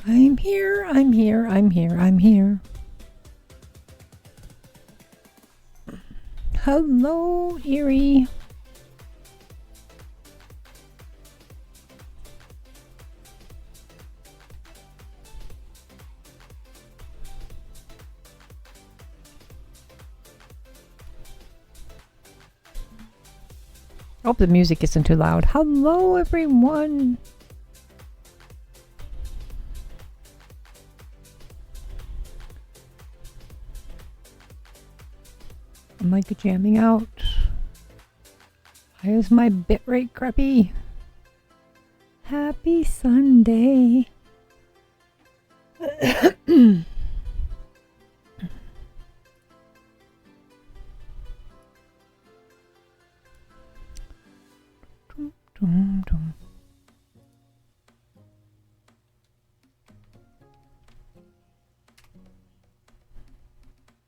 I'm here, I'm here, I'm here, I'm here. Hello, Erie. Hope the music isn't too loud. Hello, everyone. I'm like jamming out. Why is my bitrate crappy? Happy Sunday.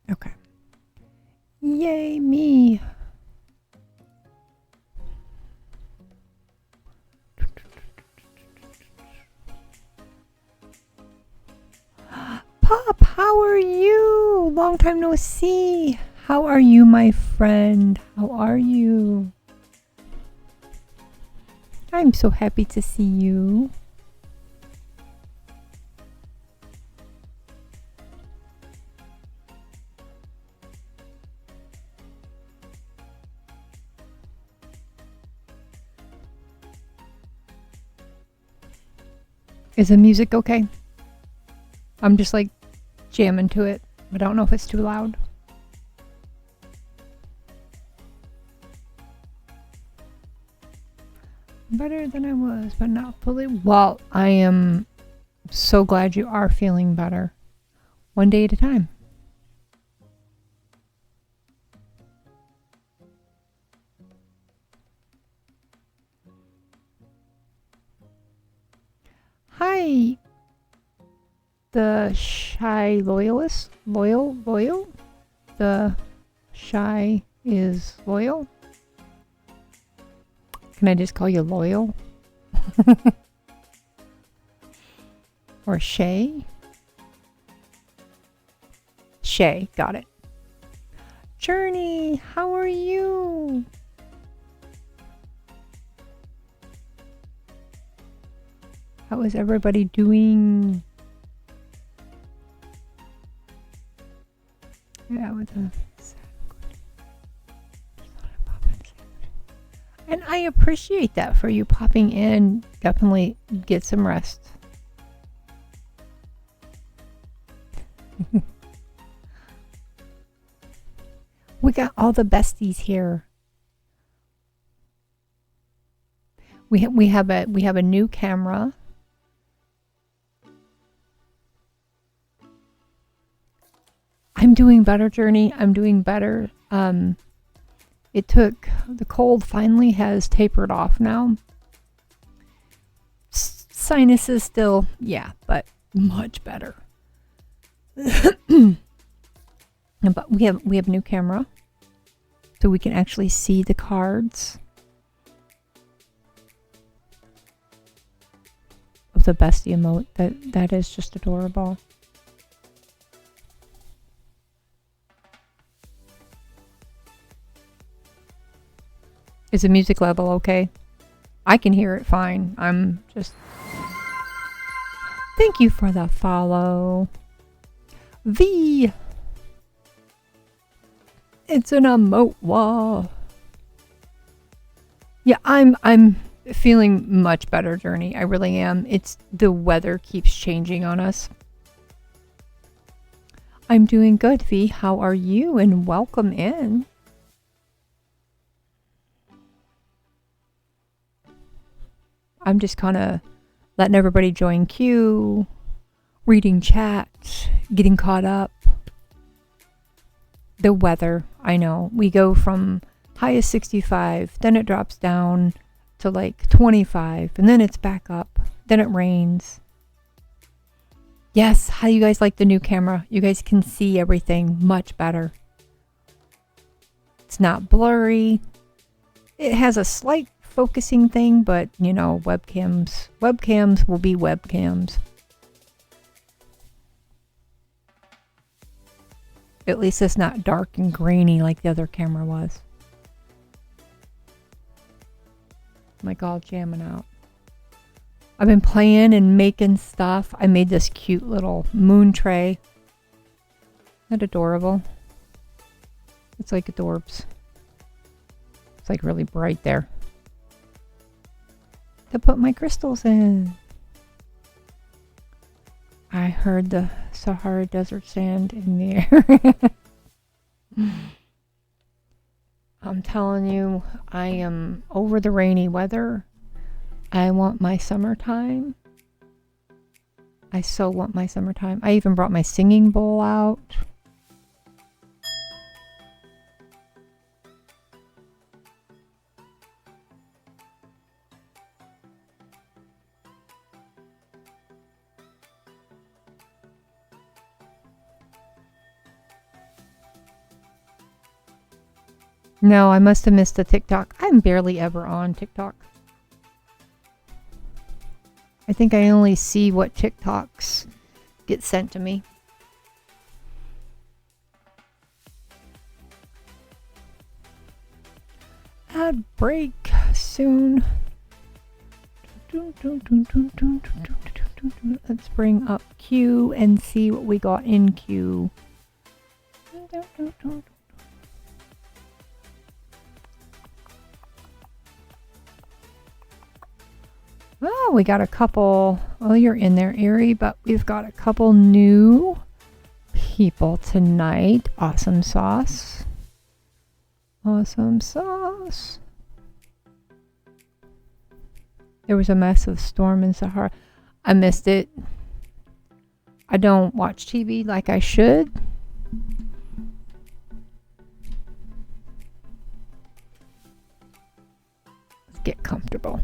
Okay. Yay, me. Pop, how are you? Long time no see. How are you, my friend? How are you? I'm so happy to see you. Is the music okay? I'm just like jamming to it. I don't know if it's too loud. Better than I was, but not fully. Well, I am so glad you are feeling better. One day at a time. Hi, the shy loyalist. Loyal? The shy is loyal? Can I just call you loyal? Or Shay? Shay, got it. Journey, how are you? How is everybody doing? Yeah, with a and I appreciate that for you popping in. Definitely get some rest. We got all the besties here. We have a new camera. I'm doing better, Journey. I'm doing better. It took, the cold finally has tapered off now. Sinuses still, yeah, but much better. But we have a new camera, so we can actually see the cards of the bestie emote. That is just adorable. Is the music level okay? I can hear it fine. I'm just... Thank you for the follow. V! It's an emote wall. Yeah, I'm feeling much better, Journey. I really am. It's the weather keeps changing on us. I'm doing good, V. How are you? And welcome in. I'm just kind of letting everybody join queue, reading chat, getting caught up. The weather, I know. We go from high as 65, then it drops down to like 25, and then it's back up. Then it rains. Yes, how do you guys like the new camera? You guys can see everything much better. It's not blurry. It has a slight focusing thing, but you know, webcams will be webcams. At least it's not dark and grainy like the other camera was. Like all jamming out. I've been playing and making stuff. I made this cute little moon tray. Isn't that adorable? It's like adorbs. It's like really bright there. To put my crystals in. I heard the Sahara Desert sand in the air. I'm telling you, I am over the rainy weather. I want my summertime. I so want my summertime. I even brought my singing bowl out. No, I must have missed the TikTok. I'm barely ever on TikTok. I think I only see what TikToks get sent to me. Ad break soon. Let's bring up Q and see what we got in Q. Oh, we got a couple. Well, you're in there, Erie, but we've got a couple new people tonight. Awesome sauce. Awesome sauce. There was a massive storm in Sahara. I missed it. I don't watch TV like I should. Let's get comfortable.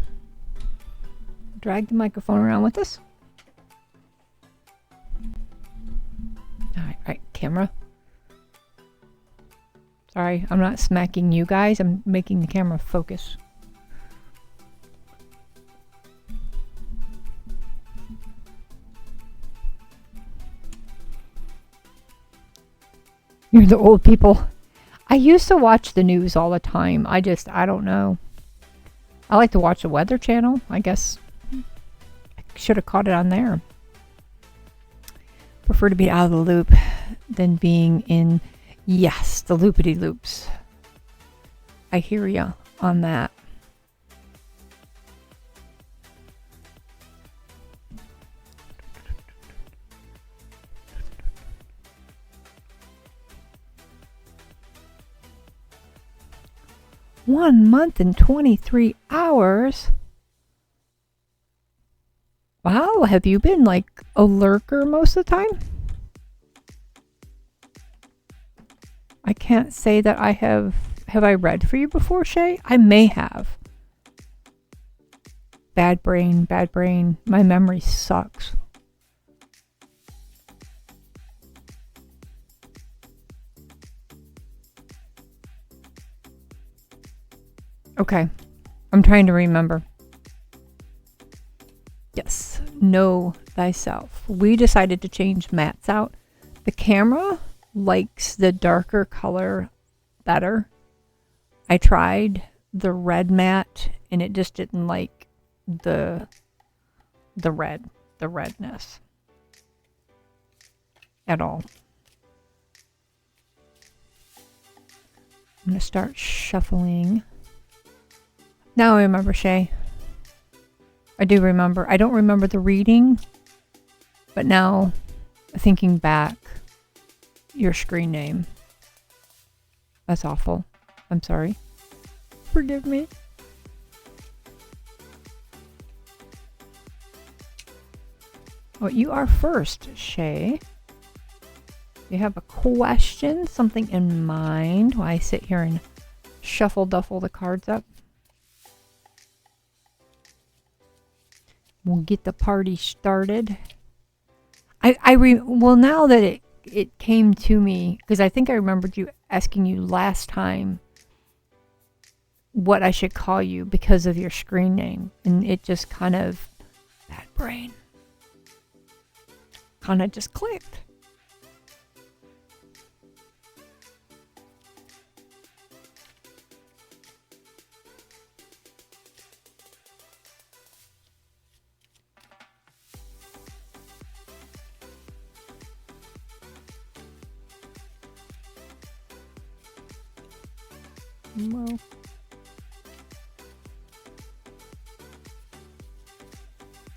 Drag the microphone around with us. All right, camera. Sorry, I'm not smacking you guys. I'm making the camera focus. You're the old people. I used to watch the news all the time. I don't know. I like to watch the Weather Channel, I guess. Should have caught it on there. Prefer to be out of the loop than being in, yes, the loopity loops. I hear ya on that. One month and 23 hours. Wow, have you been like a lurker most of the time? I can't say that I have. Have I read for you before, Shay? I may have. Bad brain, bad brain. My memory sucks. Okay, I'm trying to remember. Yes, know thyself. We decided to change mats out. The camera likes the darker color better. I tried the red mat and it just didn't like the redness at all. I'm going to start shuffling. Now I remember, Shay. I do remember. I don't remember the reading, but now thinking back, your screen name. That's awful. I'm sorry. Forgive me. Well, you are first, Shay. You have a question, something in mind while I sit here and shuffle duffle the cards up. We'll get the party started. Well, now that it came to me, because I think I remembered you asking you last time what I should call you because of your screen name, and it just kind of, bad brain, kind of just clicked. Well,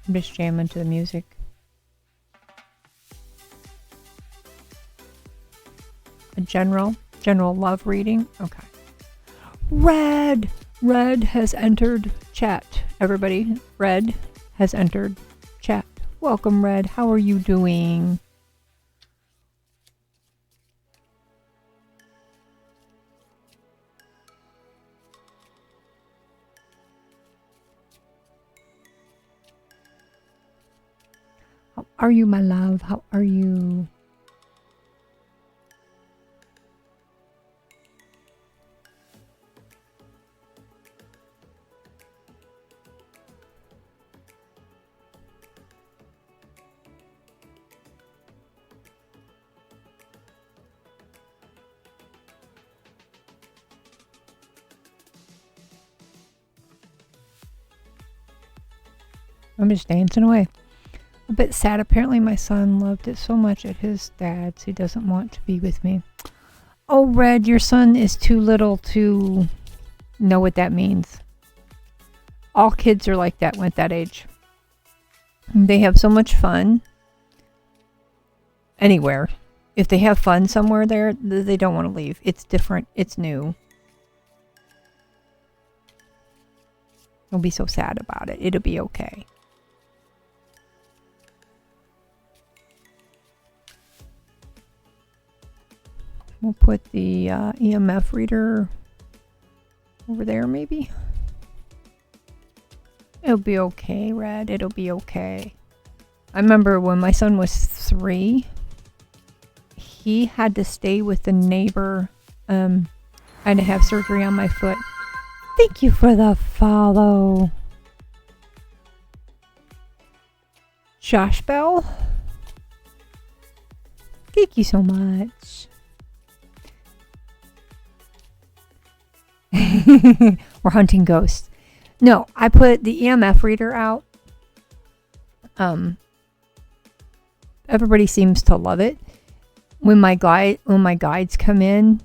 I'm just jamming to the music. A general love reading. Okay. Red has entered chat. Everybody, Red has entered chat. Welcome, Red. How are you doing? How are you, my love? How are you? I'm just dancing away. A bit sad. Apparently my son loved it so much at his dad's, he doesn't want to be with me. Oh, Red, your son is too little to know what that means. All kids are like that at that age. They have so much fun anywhere. If they have fun somewhere there, they don't want to leave. It's different. It's new. Don't be so sad about it. It'll be okay. We'll put the EMF reader over there, maybe. It'll be okay, Red. It'll be okay. I remember when my son was 3, he had to stay with the neighbor. I had to have surgery on my foot. Thank you for the follow. Josh Bell. Thank you so much. We're hunting ghosts. No, I put the EMF reader out. Everybody seems to love it. When my guides come in,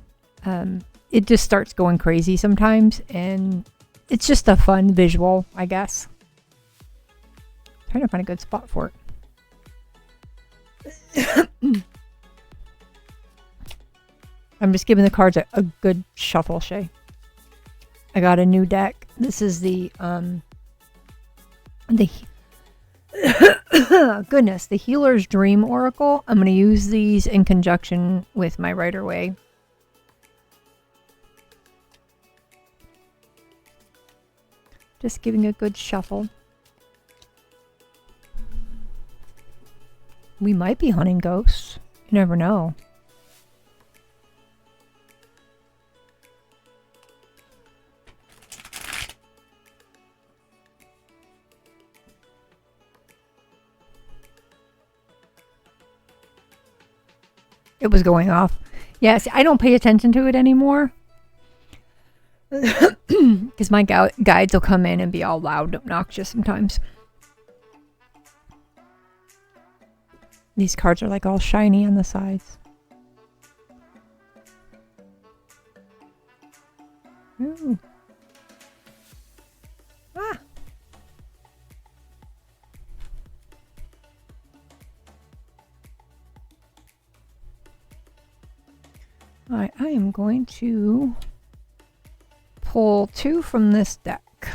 it just starts going crazy sometimes, and it's just a fun visual, I guess. Trying to find a good spot for it. I'm just giving the cards a good shuffle, Shay. I got a new deck. This is the goodness, the Healer's Dream Oracle. I'm going to use these in conjunction with my Rider-Waite. Just giving a good shuffle. We might be hunting ghosts. You never know. It was going off. Yes, I don't pay attention to it anymore. Because my guides will come in and be all loud, obnoxious sometimes. These cards are like all shiny on the sides. Ooh. Ah. Alright, I am going to pull 2 from this deck.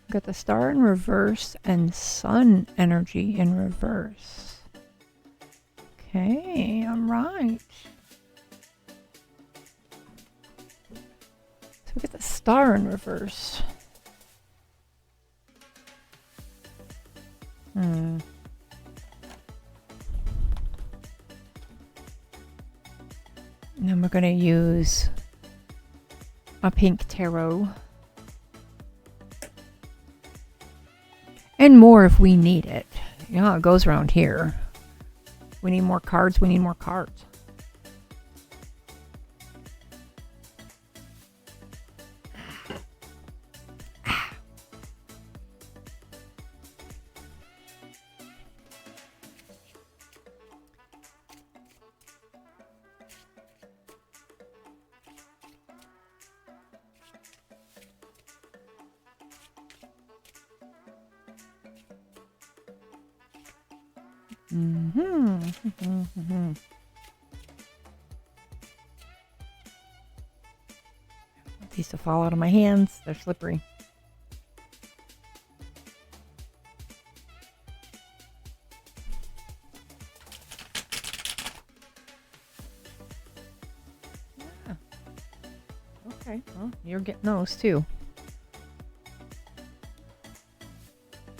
Got the Star in reverse and Sun energy in reverse. Okay, I'm right. So we get the Star in reverse. And then we're going to use a pink tarot. And more if we need it. You know how it goes around here. We need more cards, we need more cards. These to fall out of my hands. They're slippery. Yeah. Okay. Well, you're getting those too.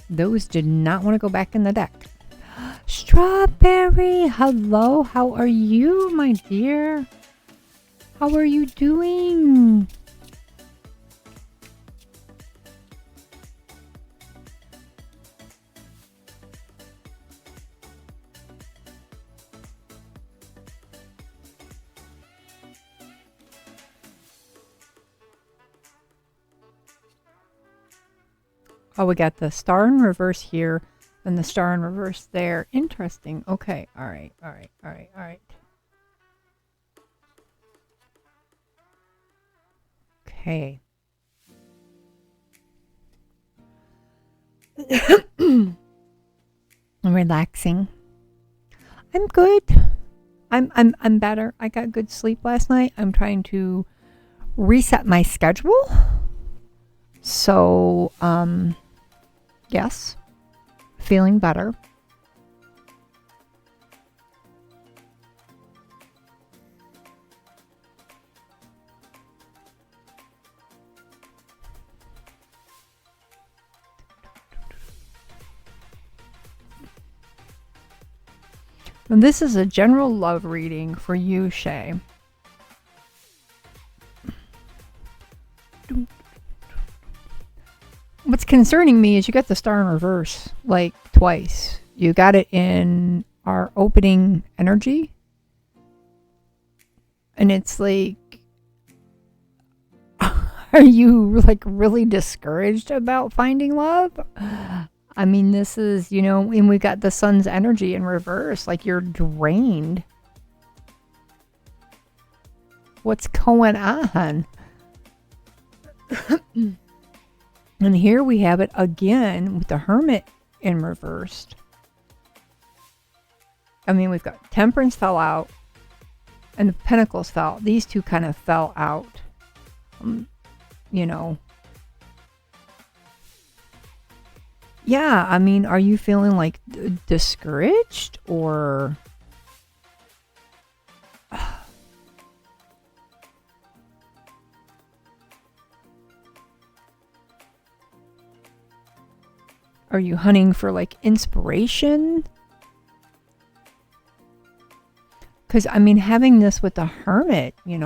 Those did not want to go back in the deck. Strawberry, hello. How are you, my dear? How are you doing? Oh, we got the star in reverse here and the star in reverse there. Interesting. Okay. All right. All right. All right. All right. Okay. I'm relaxing. I'm good. I'm better. I got good sleep last night. I'm trying to reset my schedule. So, yes, feeling better. And this is a general love reading for you, Shay. What's concerning me is you got the star in reverse like twice. You got it in our opening energy. And it's like, are you like really discouraged about finding love? I mean, this is, and we got the sun's energy in reverse. Like you're drained. What's going on? And here we have it again with the Hermit in reversed. I mean, we've got Temperance fell out and the Pentacles fell. These two kind of fell out. Yeah, I mean, are you feeling like discouraged or... Are you hunting for like inspiration? Because, I mean, having this with the Hermit, Yeah.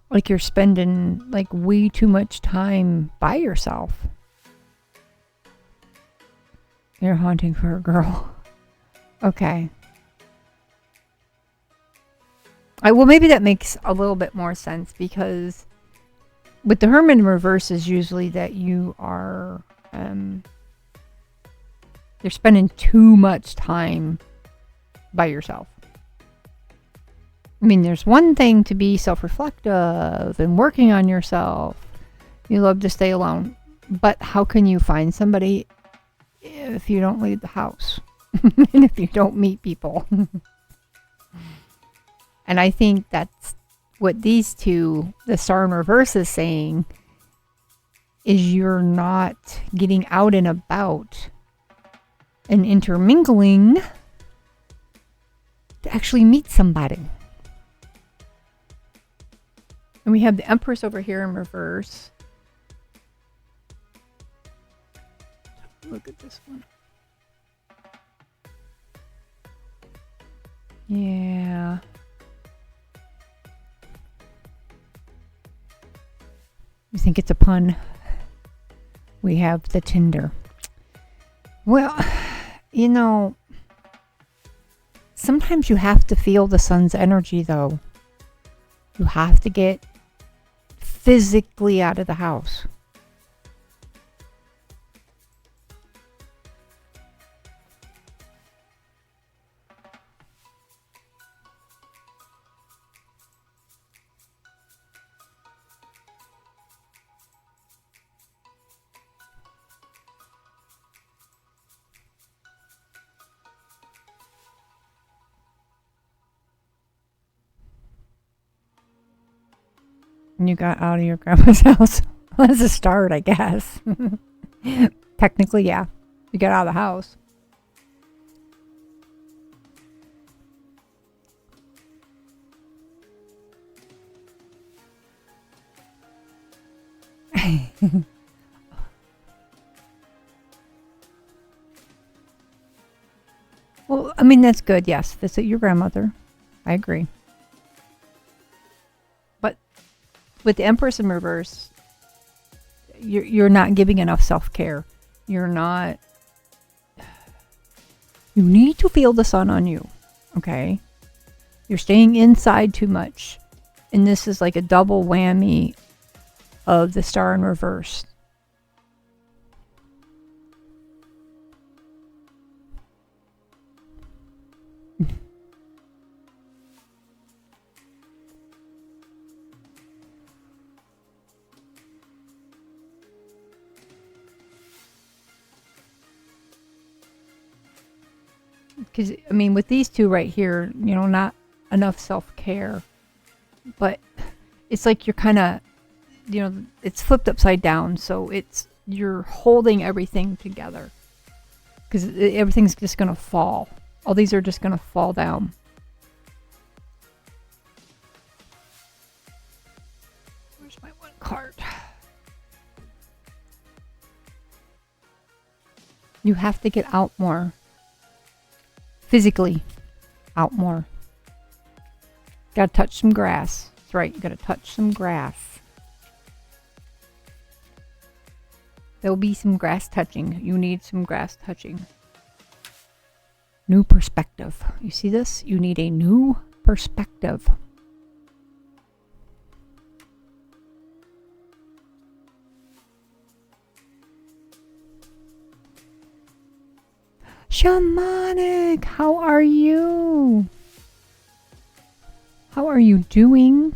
Like you're spending like way too much time by yourself. You're hunting for a girl. Okay. Well, maybe that makes a little bit more sense because with the Hermit in reverse is usually that you are, you're spending too much time by yourself. I mean, there's one thing to be self-reflective and working on yourself. You love to stay alone. But how can you find somebody if you don't leave the house? And if you don't meet people? And I think that's what these two, the star in reverse, is saying, is you're not getting out and about and intermingling to actually meet somebody. And we have the Empress over here in reverse. Look at this one. Yeah. You think it's a pun? We have the Tinder. Well, sometimes you have to feel the sun's energy, though. You have to get physically out of the house. And you got out of your grandma's house. Well, that's a start, I guess. Technically, yeah. You got out of the house. Well, I mean, that's good. Yes, visit your grandmother. I agree. But with the Empress in reverse, you're not giving enough self-care. You're not. You need to feel the sun on you. Okay? You're staying inside too much. And this is like a double whammy of the star in reverse. Because, I mean, with these two right here, not enough self-care. But it's like you're kind of, it's flipped upside down. So you're holding everything together. Because everything's just going to fall. All these are just going to fall down. Where's my one card? You have to get out more. Physically out more. Gotta touch some grass. That's right, you gotta touch some grass. There'll be some grass touching. You need some grass touching. New perspective. You see this? You need a new perspective. Shamanic, how are you? How are you doing?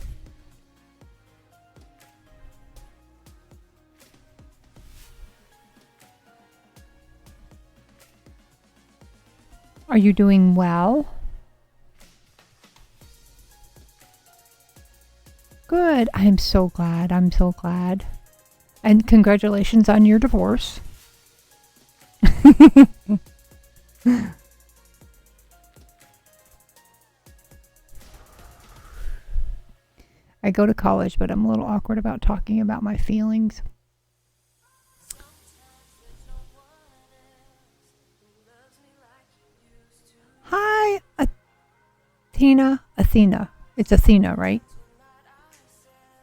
Are you doing well? Good. I'm so glad. I'm so glad. And congratulations on your divorce. I go to college, but I'm a little awkward about talking about my feelings. Hi, Athena. It's Athena, right?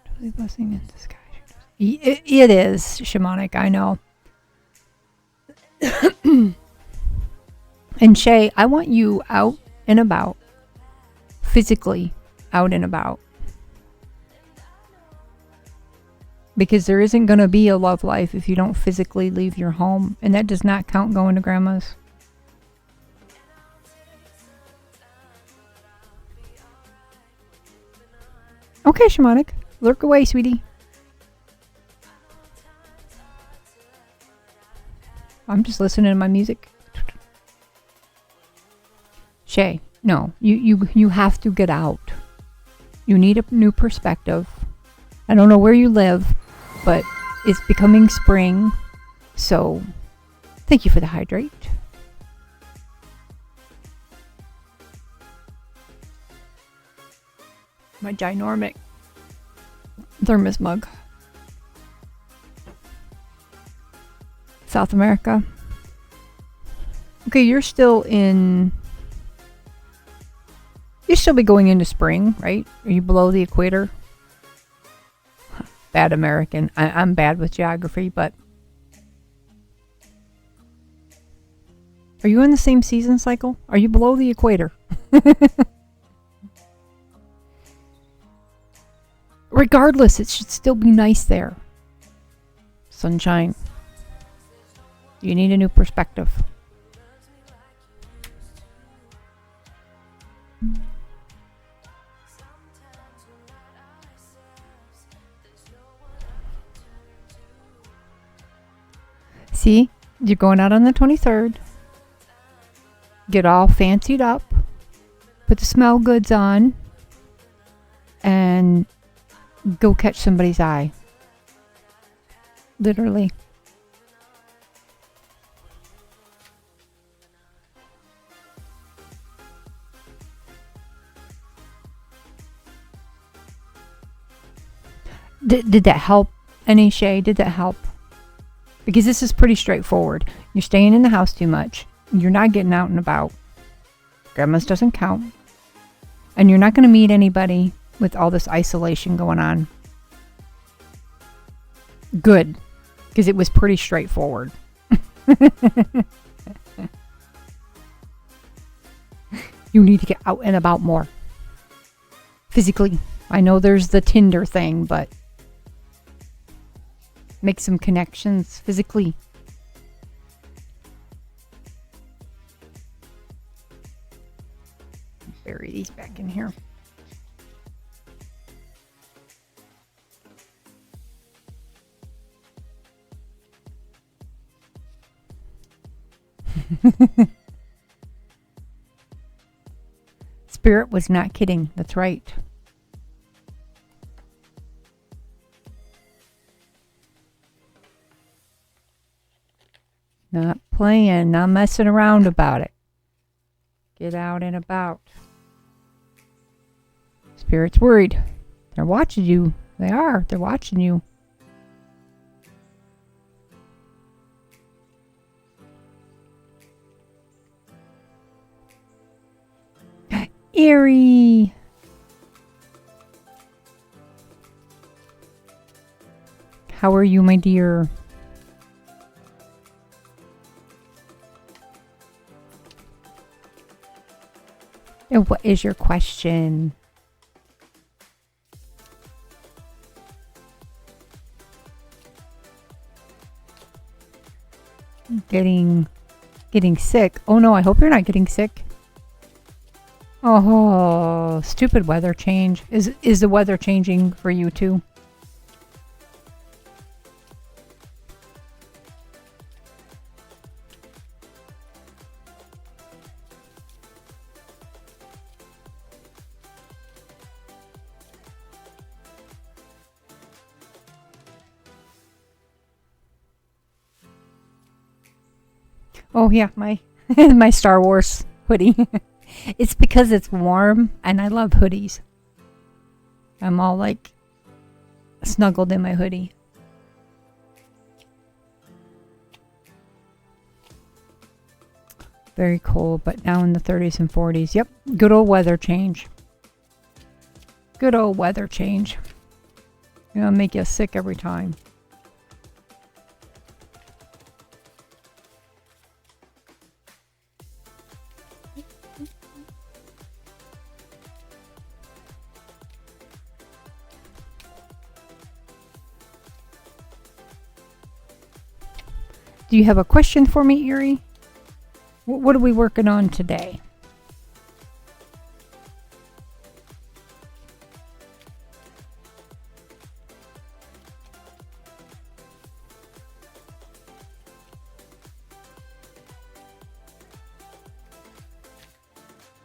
Totally blessing in disguise. It is shamanic, I know. And Shay, I want you out and about, physically out and about. Because there isn't going to be a love life if you don't physically leave your home. And that does not count going to grandma's. Okay, shamanic. Lurk away, sweetie. I'm just listening to my music. Shay, no. You have to get out. You need a new perspective. I don't know where you live, but it's becoming spring. So, thank you for the hydrate. My ginormic thermos mug. South America. Okay, you'll still be going into spring, right? Are you below the equator? Bad American. I'm bad with geography, but are you in the same season cycle? Are you below the equator? Regardless, it should still be nice there. Sunshine. You need a new perspective. See, you're going out on the 23rd. Get all fancied up. Put the smell goods on. And go catch somebody's eye. Literally. Did that help any, Shay? Did that help? Because this is pretty straightforward. You're staying in the house too much. You're not getting out and about. Grandma's doesn't count. And you're not going to meet anybody with all this isolation going on. Good. Because it was pretty straightforward. You need to get out and about more. Physically. I know there's the Tinder thing, but make some connections physically. Bury these back in here. Spirit was not kidding. That's right. Not playing, not messing around about it. Get out and about. Spirit's worried. They're watching you. They are. They're watching you. Eerie. How are you, my dear? And what is your question? Getting sick. Oh no, I hope you're not getting sick. Oh, stupid weather change. Is the weather changing for you too? Oh yeah, my my Star Wars hoodie. It's because it's warm and I love hoodies. I'm all like snuggled in my hoodie. Very cold, but now in the 30s and 40s. Yep, good old weather change. Good old weather change. It'll make you sick every time. Do you have a question for me, Eerie? What are we working on today?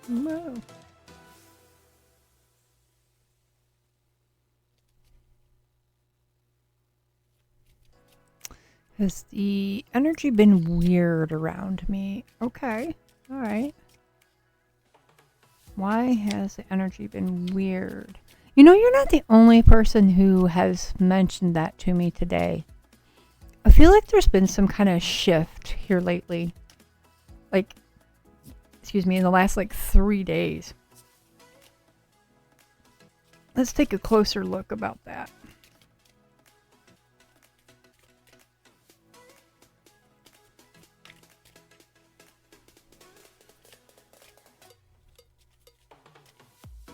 No. Has the energy been weird around me? Okay. All right. Why has the energy been weird? You know, you're not the only person who has mentioned that to me today. I feel like there's been some kind of shift here lately. Like, excuse me, in the last like 3 days. Let's take a closer look about that.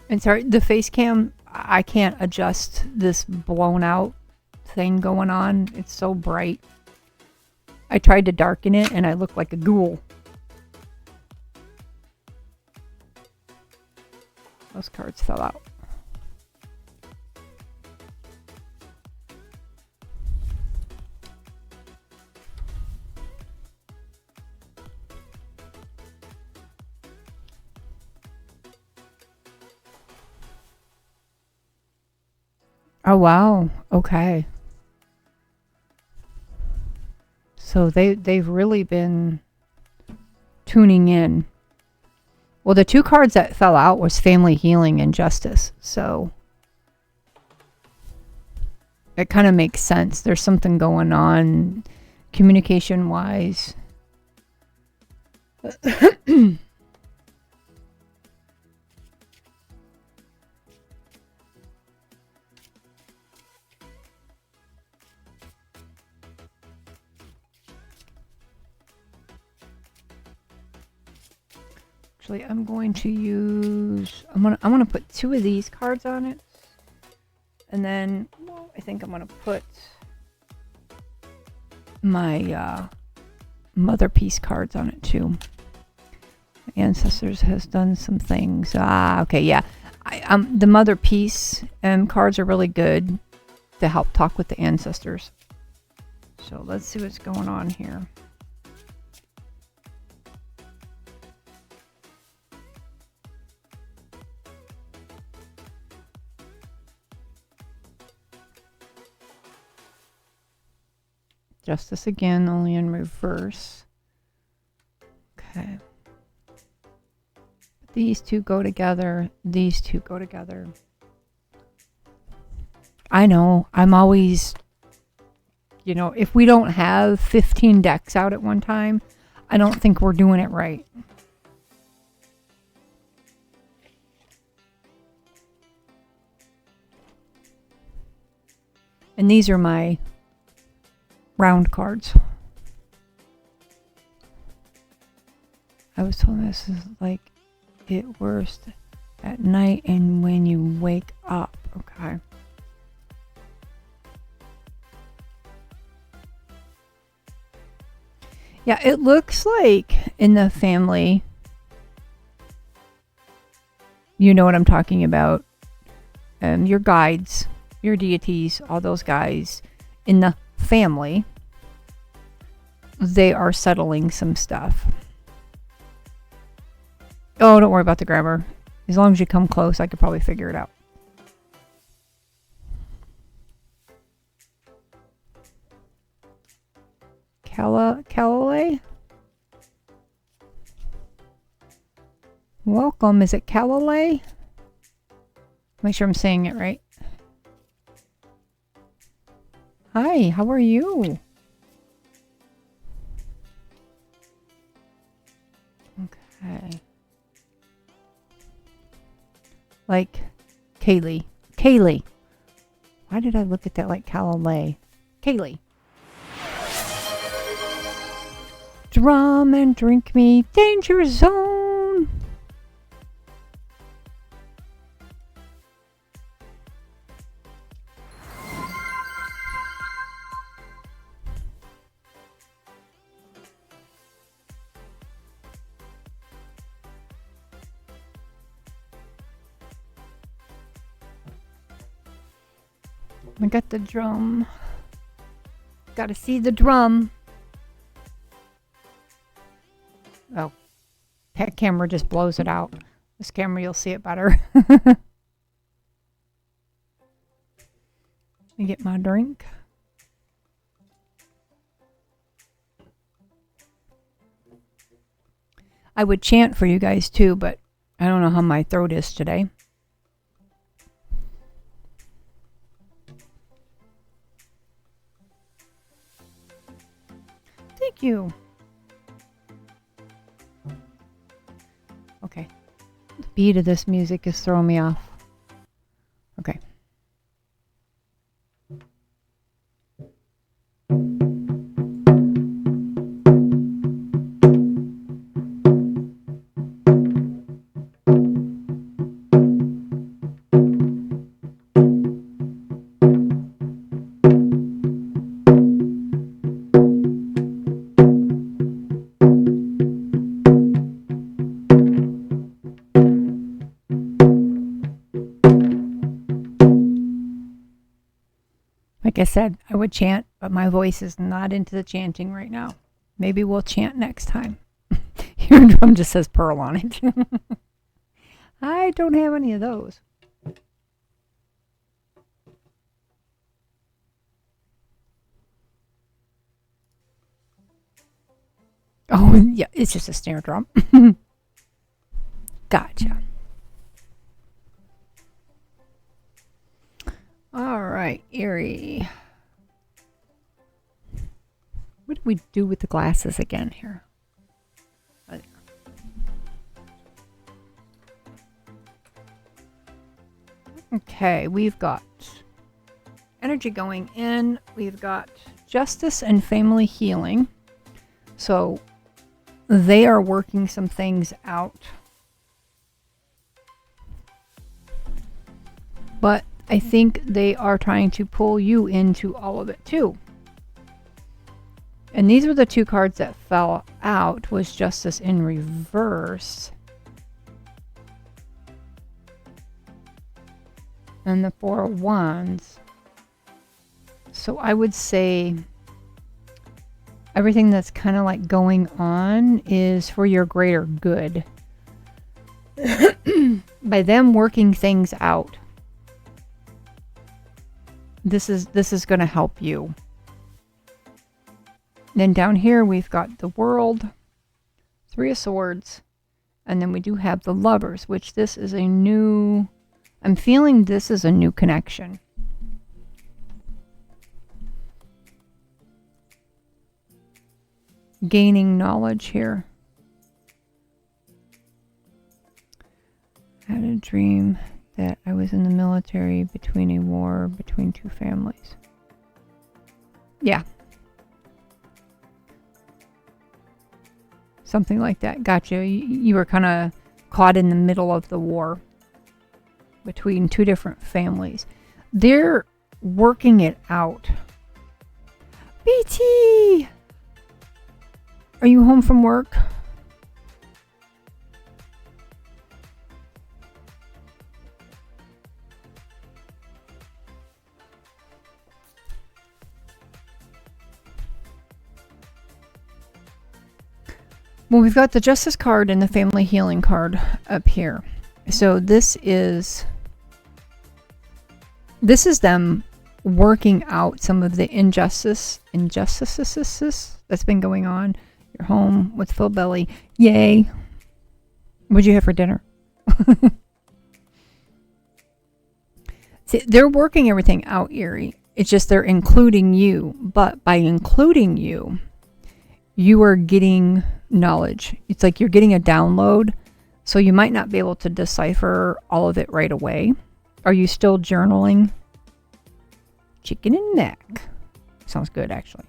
And sorry, the face cam, I can't adjust this blown out thing going on. It's so bright. I tried to darken it and I look like a ghoul. Those cards fell out. Oh, wow. Okay. So they've really been tuning in. Well, the two cards that fell out was Family Healing and Justice. So it kind of makes sense. There's something going on communication wise. Actually, I'm going to use, I'm gonna put two of these cards on it. And then, well, I think I'm gonna put my Mother Peace cards on it too. Ancestors has done some things. Okay, yeah. The Mother Peace cards are really good to help talk with the ancestors. So let's see what's going on here. Justice again, only in reverse. Okay. These two go together. These two go together. I know. I'm always, if we don't have 15 decks out at one time, I don't think we're doing it right. And these are my round cards. I was told this is like it worst at night and when you wake up. Okay. Yeah, it looks like in the family, you know what I'm talking about. Your guides, your deities, all those guys in the family, they are settling some stuff. Oh, don't worry about the grammar. As long as you come close, I could probably figure it out. Calalay? Welcome. Is it Calalay? Make sure I'm saying it right. Hi, how are you? Okay. Like Kaylee. Kaylee. Why did I look at that like Calalay? Kaylee. Drum and drink me. Danger zone. I got the drum. Gotta see the drum. Oh, that camera just blows it out. This camera, you'll see it better. Let me get my drink. I would chant for you guys too, but I don't know how my throat is today. Thank you. Okay. The beat of this music is throwing me off. Okay. Like I said, I would chant, but my voice is not into the chanting right now. Maybe we'll chant next time. Your drum just says Pearl on it. I don't have any of those. Oh, yeah, it's just a snare drum. Gotcha. All right, Erie. What do we do with the glasses again here? Okay, we've got energy going in. We've got justice and family healing. So they are working some things out. But I think they are trying to pull you into all of it too. And these were the two cards that fell out, was justice in reverse. And the Four of Wands. So I would say everything that's kind of like going on is for your greater good. By them working things out, this is going to help you. Then down here we've got the World, Three of Swords, and then we do have the Lovers, which this is a new, I'm feeling this is a new connection. Gaining knowledge here. I had a dream that I was in the military between a war between two families. Yeah. Something like that. Gotcha. You were kind of caught in the middle of the war between two different families. They're working it out. BT! Are you home from work? Well, we've got the Justice card and the Family Healing card up here. So this is them working out some of the injustices that's been going on. You're home with full belly. Yay. What'd you have for dinner? See, they're working everything out, Erie. It's just they're including you. But by including you, you are getting knowledge. It's like you're getting a download. So you might not be able to decipher all of it right away. Are you still journaling? Chicken and neck. Sounds good, actually.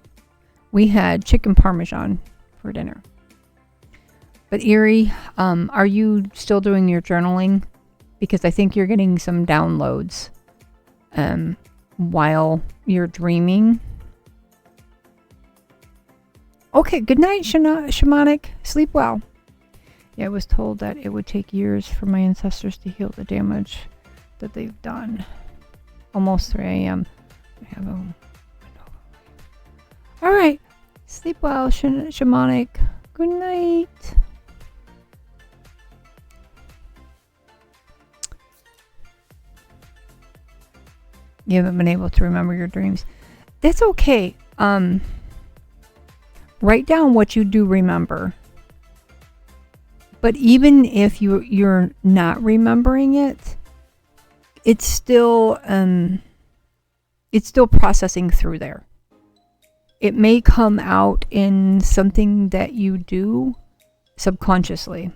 We had chicken parmesan for dinner. But Erie, are you still doing your journaling? Because I think you're getting some downloads while you're dreaming. Okay, good night, Shamanic. Sleep well. Yeah, I was told that it would take years for my ancestors to heal the damage that they've done. Almost 3 a.m. I have a window. All right. Sleep well, Shamanic. Good night. You haven't been able to remember your dreams. That's okay. Write down what you do remember. But even if you're not remembering it, it's still processing through there. It may come out in something that you do subconsciously.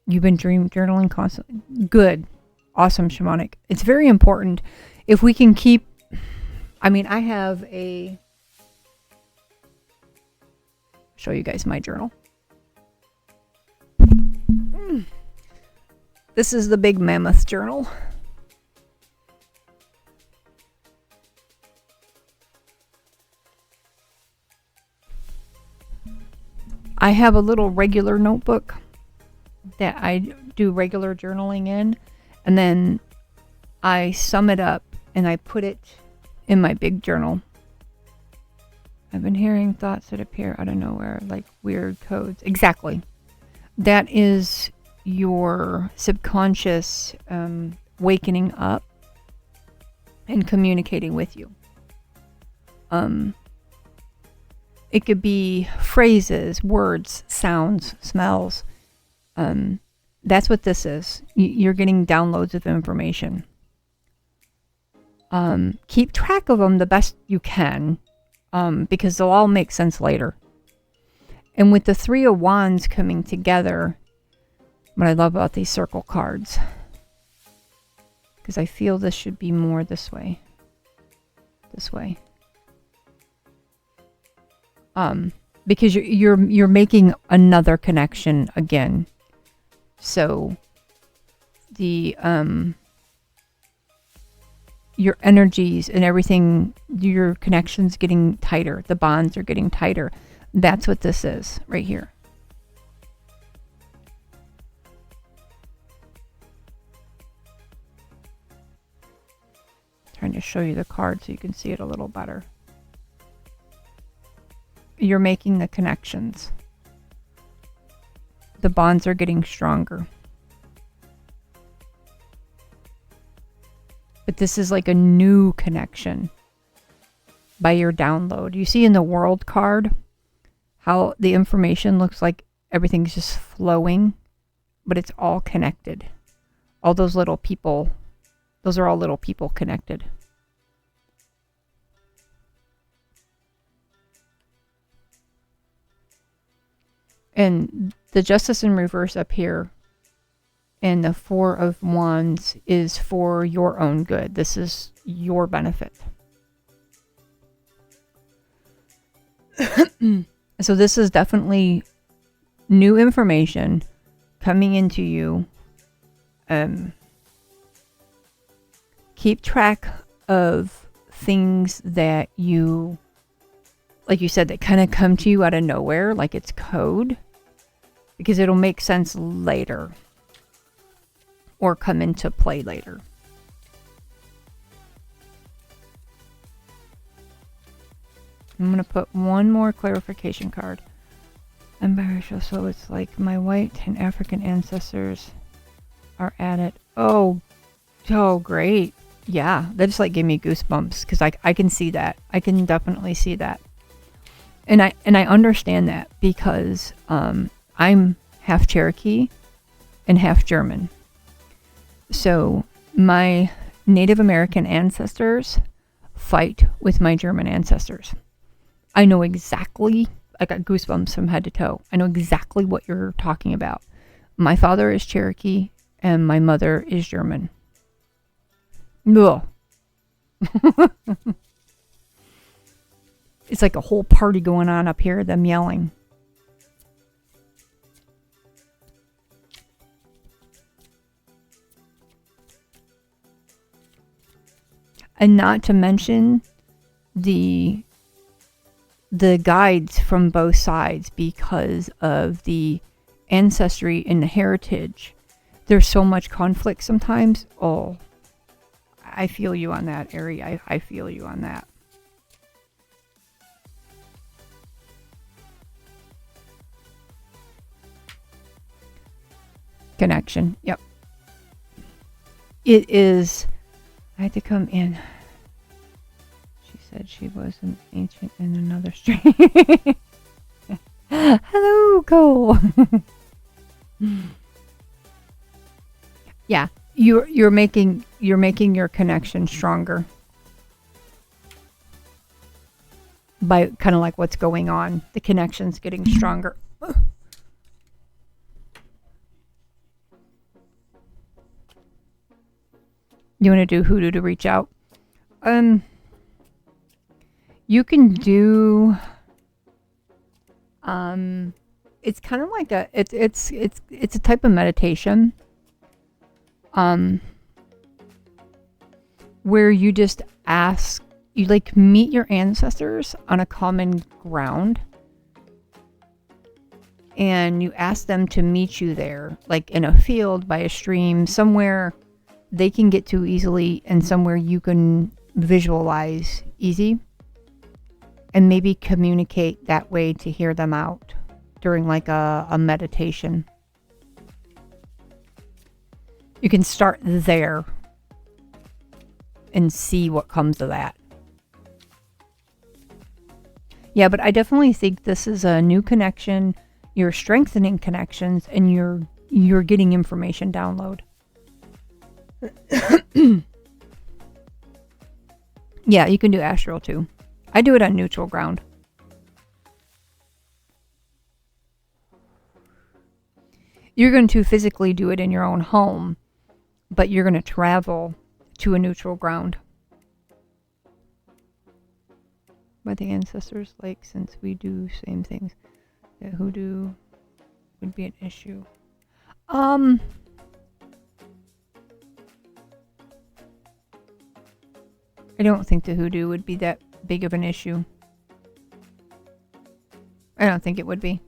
You've been journaling constantly. Good. Awesome, Shamanic. It's very important. If we can keep, I have show you guys my journal. This is the Big Mammoth journal. I have a little regular notebook that I do regular journaling in, and then I sum it up and I put it in my big journal. I've been hearing thoughts that appear out of nowhere, like weird codes. Exactly. That is your subconscious wakening up and communicating with you. It could be phrases, words, sounds, smells. That's what this is. You're getting downloads of information. Keep track of them the best you can, because they'll all make sense later. And with the Three of Wands coming together, what I love about these circle cards, because I feel this should be more this way. This way. Because you're making another connection again. So the your energies and everything, your connections getting tighter, the bonds are getting tighter. That's what this is right here. Trying to show you the card so you can see it a little better. You're making the connections. The bonds are getting stronger. But this is like a new connection by your download. You see in the World card how the information looks like everything's just flowing, but it's all connected. All those little people, those are all little people connected. And the Justice in reverse up here and the Four of Wands is for your own good. This is your benefit. So this is definitely new information coming into you. Keep track of things that you, like you said, that kind of come to you out of nowhere, like it's code, because it'll make sense later or come into play later. I'm going to put one more clarification card. I'm biracial, so it's like my white and African ancestors are at it. Oh, great. Yeah, that just like gave me goosebumps because I can see that. I can definitely see that. And I understand that because I'm half Cherokee and half German. So my Native American ancestors fight with my German ancestors. I know exactly, I got goosebumps from head to toe. I know exactly what you're talking about. My father is Cherokee and my mother is German. Ugh. It's like a whole party going on up here, them yelling. And not to mention the guides from both sides because of the ancestry and the heritage. There's so much conflict sometimes. Oh, I feel you on that, Ari. I feel you on that. Connection. Yep. It is. I had to come in. She said she was an ancient in another stream. Hello, Cole. Yeah, you're making your connection stronger by kind of like what's going on. The connection's getting stronger. You want to do hoodoo to reach out? You can do. It's kind of like it's a type of meditation. Where you just ask, you like meet your ancestors on a common ground. And you ask them to meet you there, like in a field, by a stream, somewhere they can get to easily and somewhere you can visualize easy. And maybe communicate that way to hear them out during like a meditation. You can start there and see what comes of that. Yeah, but I definitely think this is a new connection. You're strengthening connections, and you're getting information download. Yeah, you can do astral too. I do it on neutral ground. You're going to physically do it in your own home, but you're going to travel to a neutral ground. By the ancestors, like, since we do same things, that hoodoo would be an issue. I don't think the hoodoo would be that big of an issue. I don't think it would be.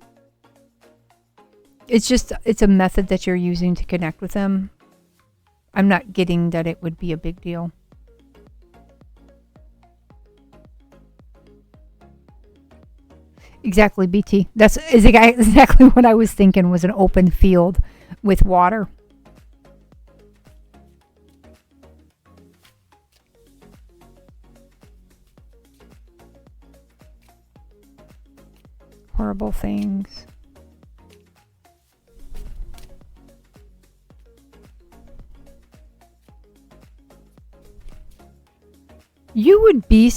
It's a method that you're using to connect with them. I'm not getting that it would be a big deal. Exactly, BT. That's exactly what I was thinking, was an open field with water. Horrible things. You would be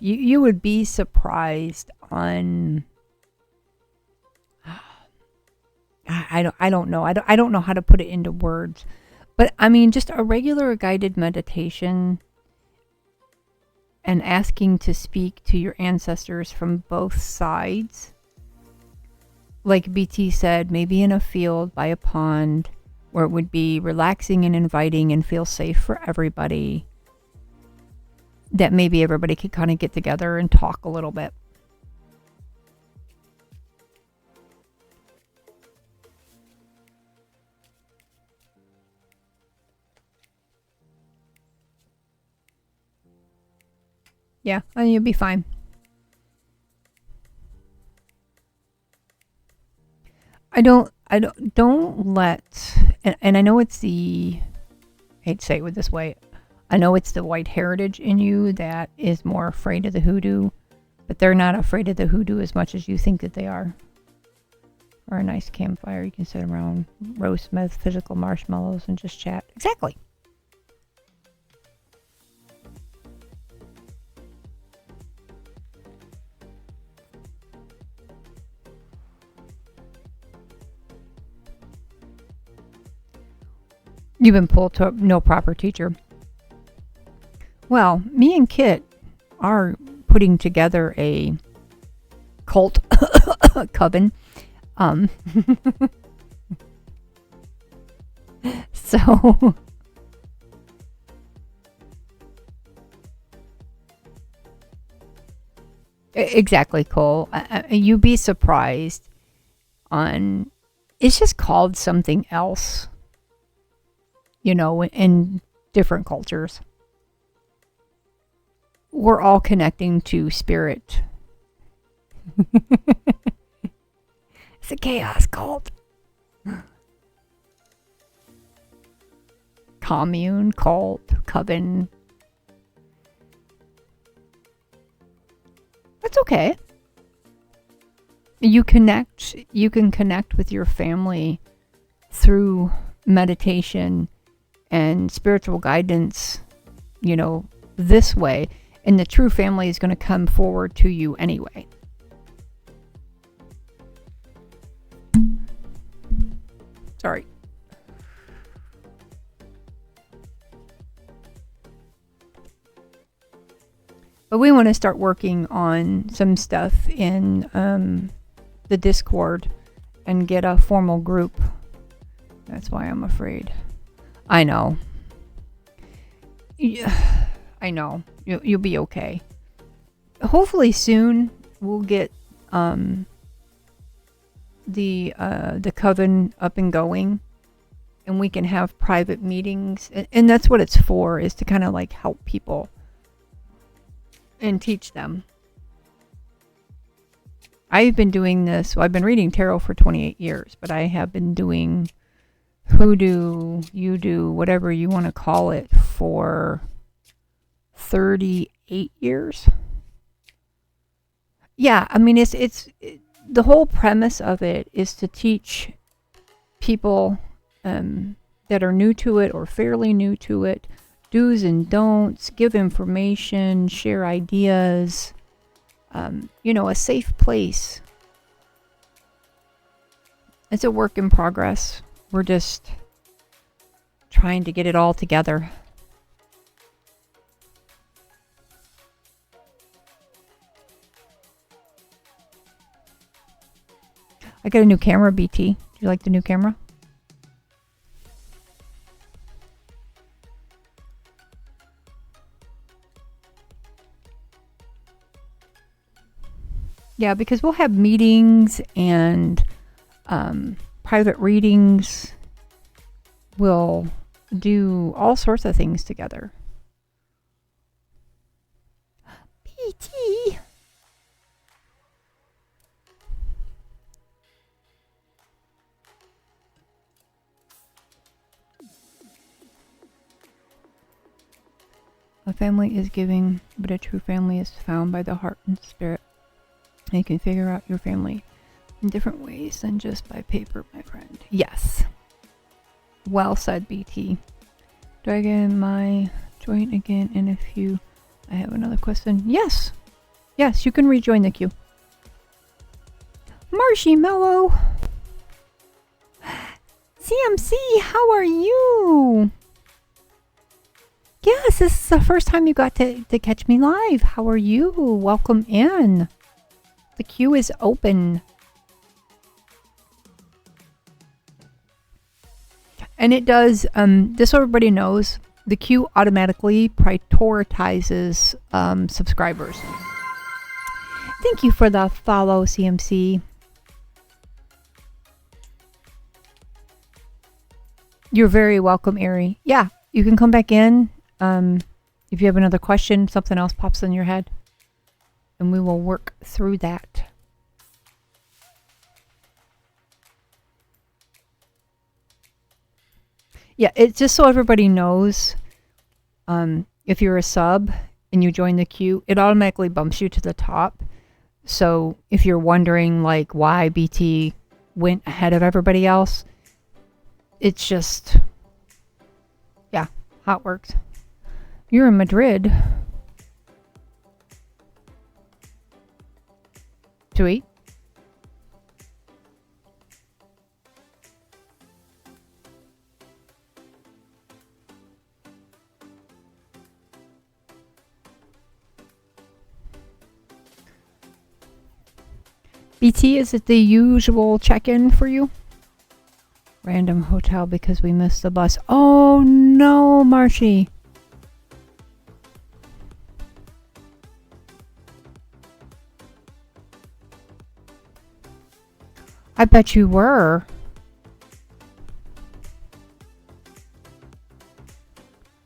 you would be surprised on. I don't know. I don't know how to put it into words, but I mean, just a regular guided meditation and asking to speak to your ancestors from both sides. Like BT said, maybe in a field by a pond where it would be relaxing and inviting and feel safe for everybody. That maybe everybody could kind of get together and talk a little bit. Yeah, and you'll be fine. Don't let, and I know it's I hate to say it this way, I know it's the white heritage in you that is more afraid of the hoodoo, but they're not afraid of the hoodoo as much as you think that they are. Or a nice campfire, you can sit around, roast metaphysical marshmallows and just chat. Exactly. You've been pulled to no proper teacher. Well, me and Kit are putting together a cult coven. So exactly, Cole. You'd be surprised on. It's just called something else. You know, in different cultures. We're all connecting to spirit. It's a chaos cult. Commune, cult, coven. That's okay. You can connect with your family through meditation and spiritual guidance, you know, this way. And the true family is going to come forward to you anyway. Sorry. But we want to start working on some stuff in the Discord and get a formal group. That's why I'm afraid. I know. Yeah, I know. You'll be okay. Hopefully soon we'll get the coven up and going, and we can have private meetings, and that's what it's for, is to kind of like help people and teach them. I've been doing this. Well, I've been reading tarot for 28 years, but I have been doing hoodoo, you-do, whatever you want to call it, for 38 years. yeah, I mean, the whole premise of it is to teach people that are new to it or fairly new to it, do's and don'ts, give information, share ideas, a safe place. It's a work in progress. We're just trying to get it all together. I got a new camera, BT. Do you like the new camera? Yeah, because we'll have meetings and private readings. We'll do all sorts of things together. BT. A family is giving, but a true family is found by the heart and spirit. And you can figure out your family in different ways than just by paper, my friend. Yes. Well said, BT. Do I get my join again in a few? I have another question. Yes. Yes, you can rejoin the queue. Marshy Mellow. CMC, how are you? Yes, this is the first time you got to catch me live. How are you? Welcome in. The queue is open. And it does, just so everybody knows, the queue automatically prioritizes subscribers. Thank you for the follow, CMC. You're very welcome, Ari. Yeah, you can come back in. If you have another question, something else pops in your head, and we will work through that. Yeah, it's just so everybody knows, if you're a sub and you join the queue, it automatically bumps you to the top. So if you're wondering like why BT went ahead of everybody else, it's just, yeah, how it works. You're in Madrid. To eat? BT, is it the usual check-in for you? Random hotel because we missed the bus. Oh no, Marshy. I bet you were.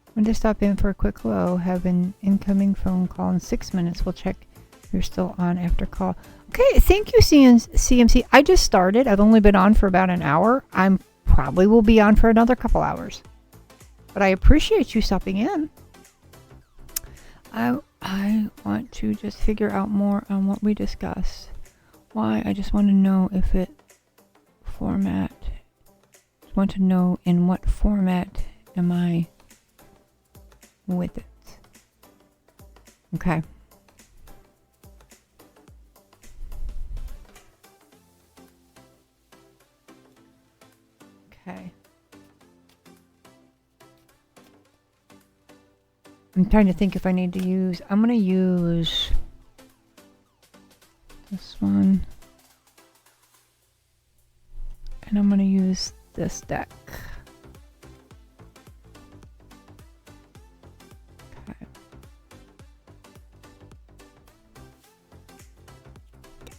I'm going to stop in for a quick hello. Have an incoming phone call in 6 minutes. We'll check if you're still on after call. Okay, thank you, CMC. I just started. I've only been on for about an hour. I'm probably will be on for another couple hours. But I appreciate you stopping in. I want to just figure out more on what we discussed. Why? I just want to know if it format. I want to know in what format am I with it. Okay. Okay. I'm trying to think if I need to use. I'm going to use this one. And I'm going to use this deck. Okay.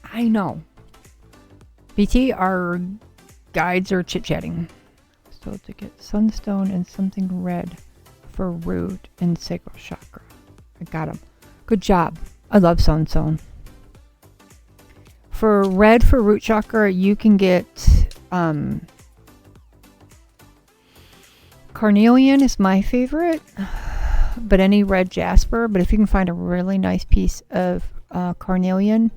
I know. BT, our guides are chit-chatting. So to get Sunstone and something red for root and sacral chakra. I got them. Good job. I love Sunstone. For red for root chakra, you can get carnelian is my favorite, but any red jasper. But if you can find a really nice piece of carnelian,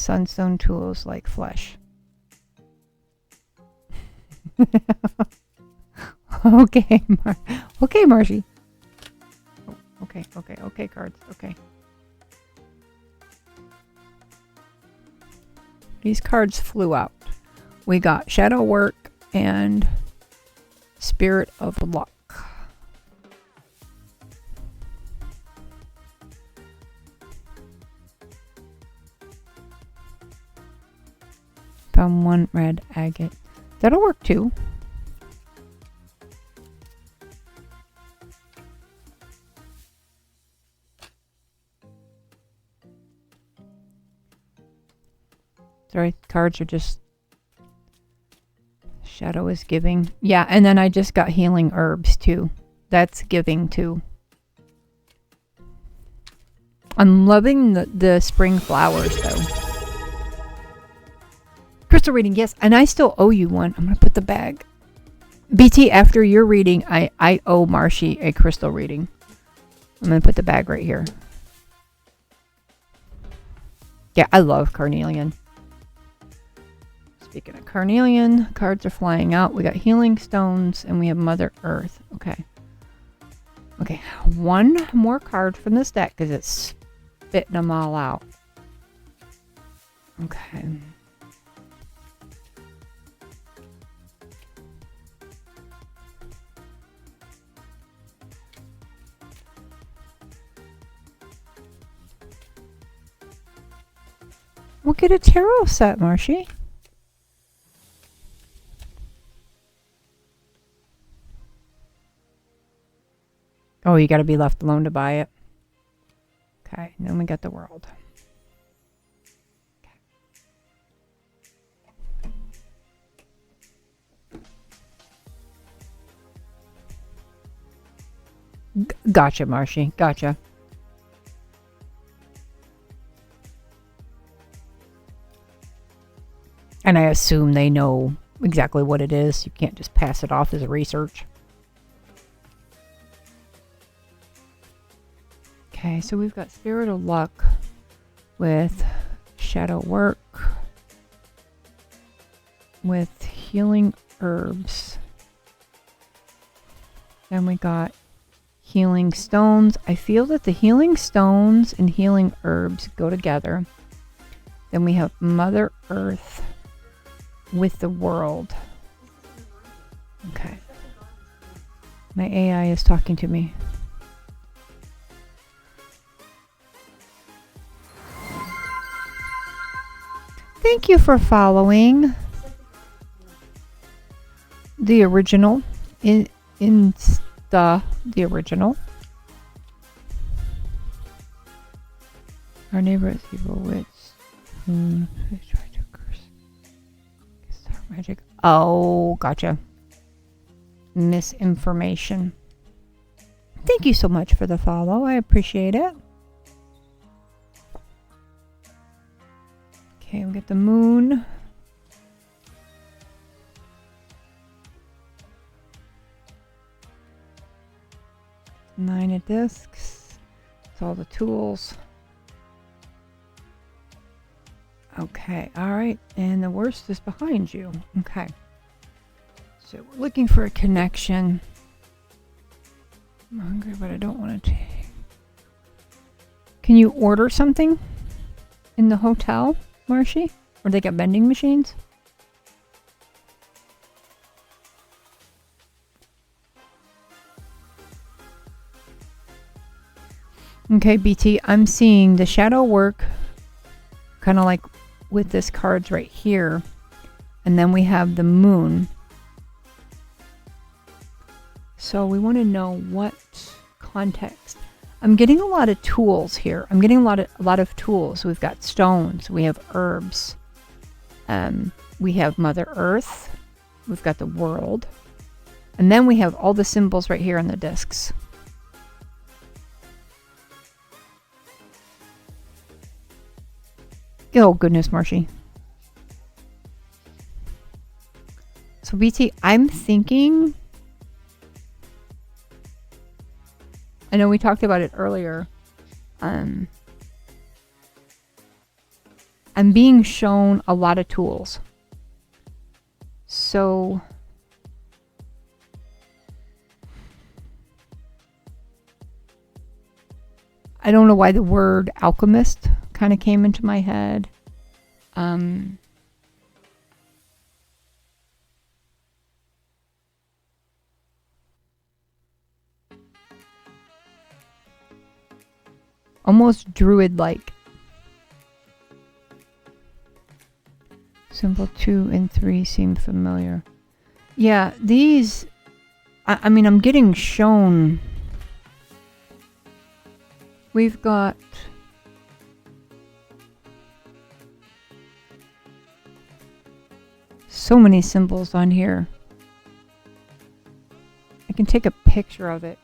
Sunstone tools like flesh. Okay, okay, Marshy. Oh, okay, cards. Okay. These cards flew out. We got Shadow Work and Spirit of Luck. Found one red agate. That'll work too. Sorry, cards are just... Shadow is giving. Yeah, and then I just got healing herbs too. That's giving too. I'm loving the spring flowers though. Crystal reading, yes, and I still owe you one. I'm gonna put the bag. BT, after your reading, I owe Marshy a crystal reading. I'm gonna put the bag right here. Yeah, I love carnelian. Speaking of carnelian, cards are flying out. We got healing stones and we have Mother Earth. Okay. Okay, one more card from this deck because it's spitting them all out. Okay. We'll get a tarot set, Marshy. Oh, you got to be left alone to buy it. Okay, and then we got the world. Okay. Gotcha, Marshy. Gotcha. And I assume they know exactly what it is. You can't just pass it off as research. Okay, so we've got Spirit of Luck with Shadow Work, with Healing Herbs. Then we got Healing Stones. I feel that the Healing Stones and Healing Herbs go together. Then we have Mother Earth with the World. Okay. My AI is talking to me. Thank you for following the original the original. Our neighbor is evil witch. They tried to curse. Star magic. Oh, gotcha. Misinformation. Thank you so much for the follow. I appreciate it. Okay, we get the moon. Nine of discs. It's all the tools. Okay, all right. And the worst is behind you. Okay. So we're looking for a connection. I'm hungry, but I don't want to take. Can you order something in the hotel, Marshy? Or they got vending machines? Okay, BT, I'm seeing the shadow work kind of like with this cards right here. And then we have the moon. So we want to know what context. I'm getting a lot of tools here. I'm getting a lot of tools. We've got stones. We have herbs. We have Mother Earth. We've got the world. And then we have all the symbols right here on the discs. Oh, goodness, Marshy. So, BT, I'm thinking... I know we talked about it earlier. I I'm being shown a lot of tools. So I don't know why the word alchemist kind of came into my head. Almost druid-like. Symbol 2 and 3 seem familiar. Yeah, these... I mean, I'm getting shown... We've got... so many symbols on here. I can take a picture of it.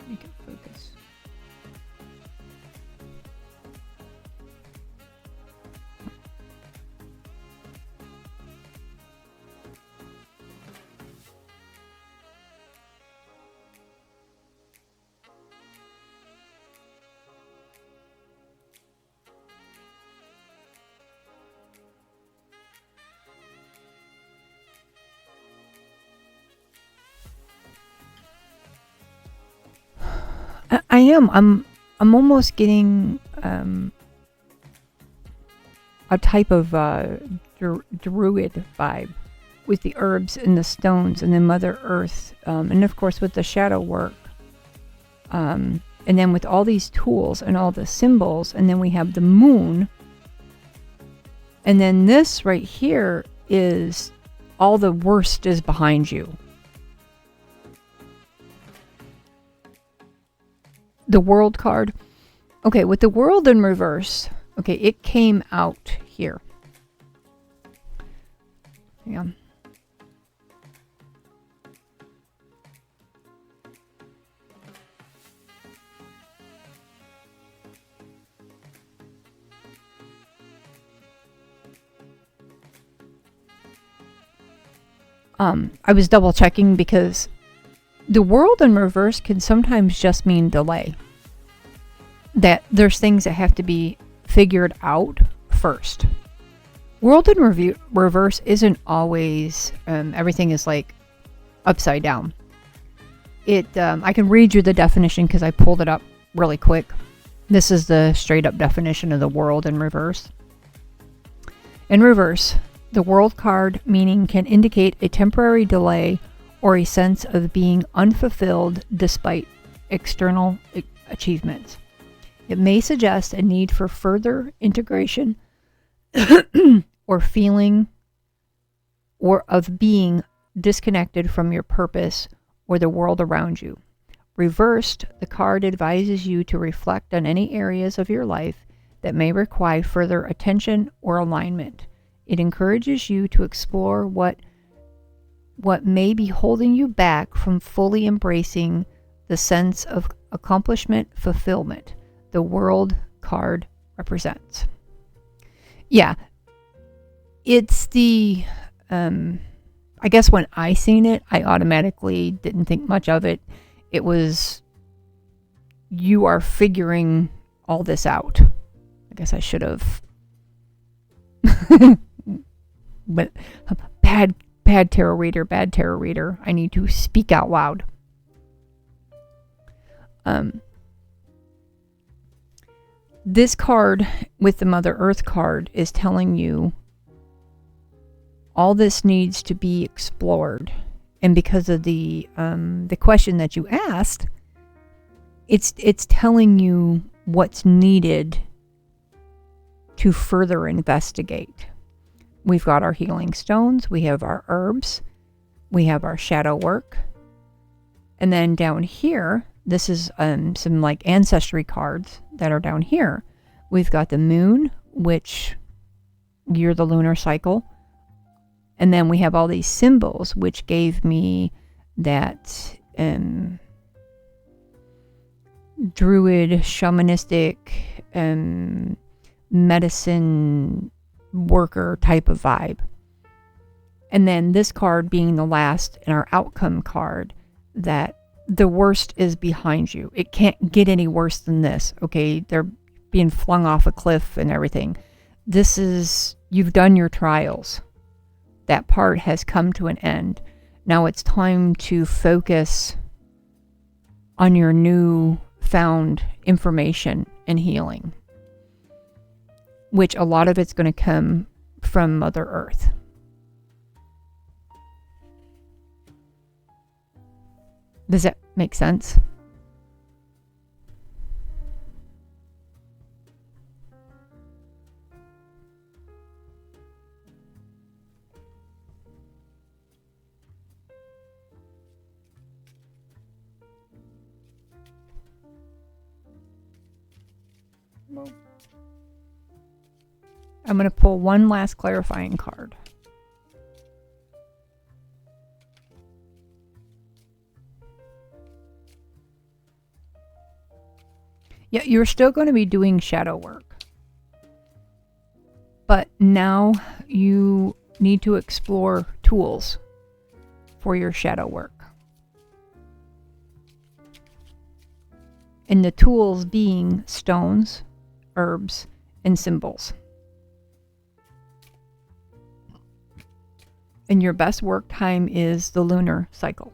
Make it focus. I am. I'm almost getting a type of druid vibe with the herbs and the stones and then Mother Earth, and of course with the shadow work, and then with all these tools and all the symbols, and then we have the moon, and then this right here is all the worst is behind you. The world card. Okay, with the world in reverse, okay, it came out here. Yeah. I was double checking because the world in reverse can sometimes just mean delay. That there's things that have to be figured out first. World in reverse isn't always everything is like upside down. I can read you the definition because I pulled it up really quick. This is the straight up definition of the world in reverse. In reverse, the world card meaning can indicate a temporary delay or a sense of being unfulfilled despite external achievements. It may suggest a need for further integration or feeling or of being disconnected from your purpose or the world around you. Reversed, the card advises you to reflect on any areas of your life that may require further attention or alignment. It encourages you to explore what may be holding you back from fully embracing the sense of accomplishment fulfillment the world card represents. Yeah, it's the, I guess when I seen it, I automatically didn't think much of it. It was, you are figuring all this out. I guess I should have, but bad tarot reader. I need to speak out loud. This card with the Mother Earth card is telling you all this needs to be explored, and because of the question that you asked, it's telling you what's needed to further investigate. We've got our healing stones, we have our herbs, we have our shadow work, and then down here, this is some like ancestry cards that are down here. We've got the moon, which you're the lunar cycle, and then we have all these symbols, which gave me that druid, shamanistic, medicine worker type of vibe. And then this card being the last in our outcome card, that the worst is behind you. It can't get any worse than this. Okay, they're being flung off a cliff and everything. This is, you've done your trials. That part has come to an end. Now it's time to focus on your new found information and healing, which a lot of it's going to come from Mother Earth. Does that make sense? I'm going to pull one last clarifying card. Yeah, you're still going to be doing shadow work. But now you need to explore tools for your shadow work. And the tools being stones, herbs, and symbols. And your best work time is the lunar cycle.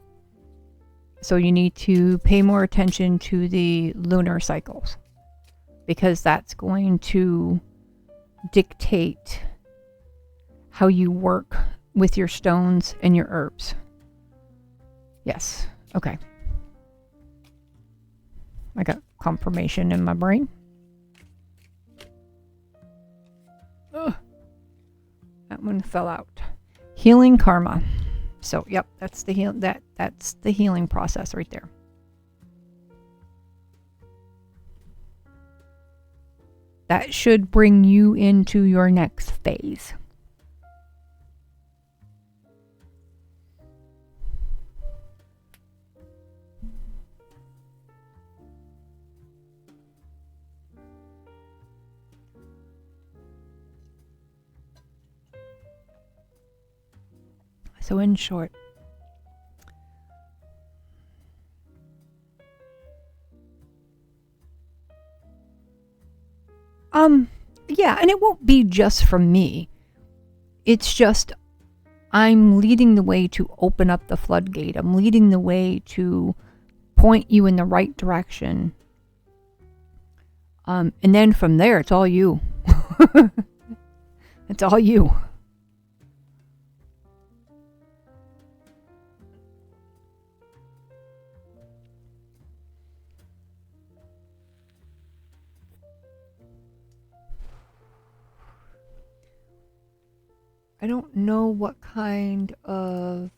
So you need to pay more attention to the lunar cycles, because that's going to dictate how you work with your stones and your herbs. Yes. Okay. I got confirmation in my brain. Ugh. That one fell out. Healing karma. So, yep, that's the that's the healing process right there. That should bring you into your next phase. So in short, yeah, and it won't be just from me. It's just I'm leading the way to open up the floodgate. I'm leading the way to point you in the right direction. And then from there, it's all you. It's all you. I don't know what kind of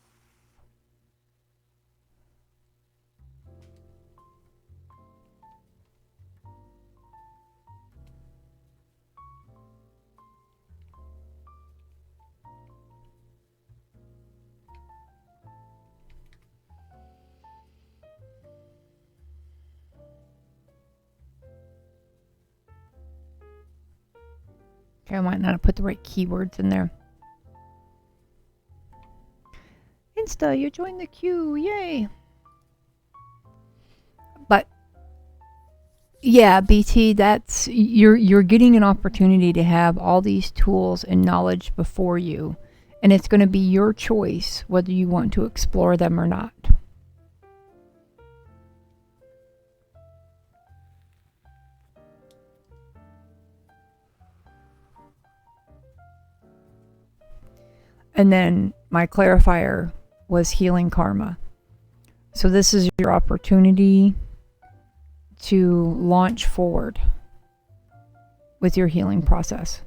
okay, I might not have put the right keywords in there. Insta, you joined the queue, yay! But yeah, BT, that's you're getting an opportunity to have all these tools and knowledge before you, and it's going to be your choice whether you want to explore them or not. And then my clarifier was healing karma. So this is your opportunity to launch forward with your healing process.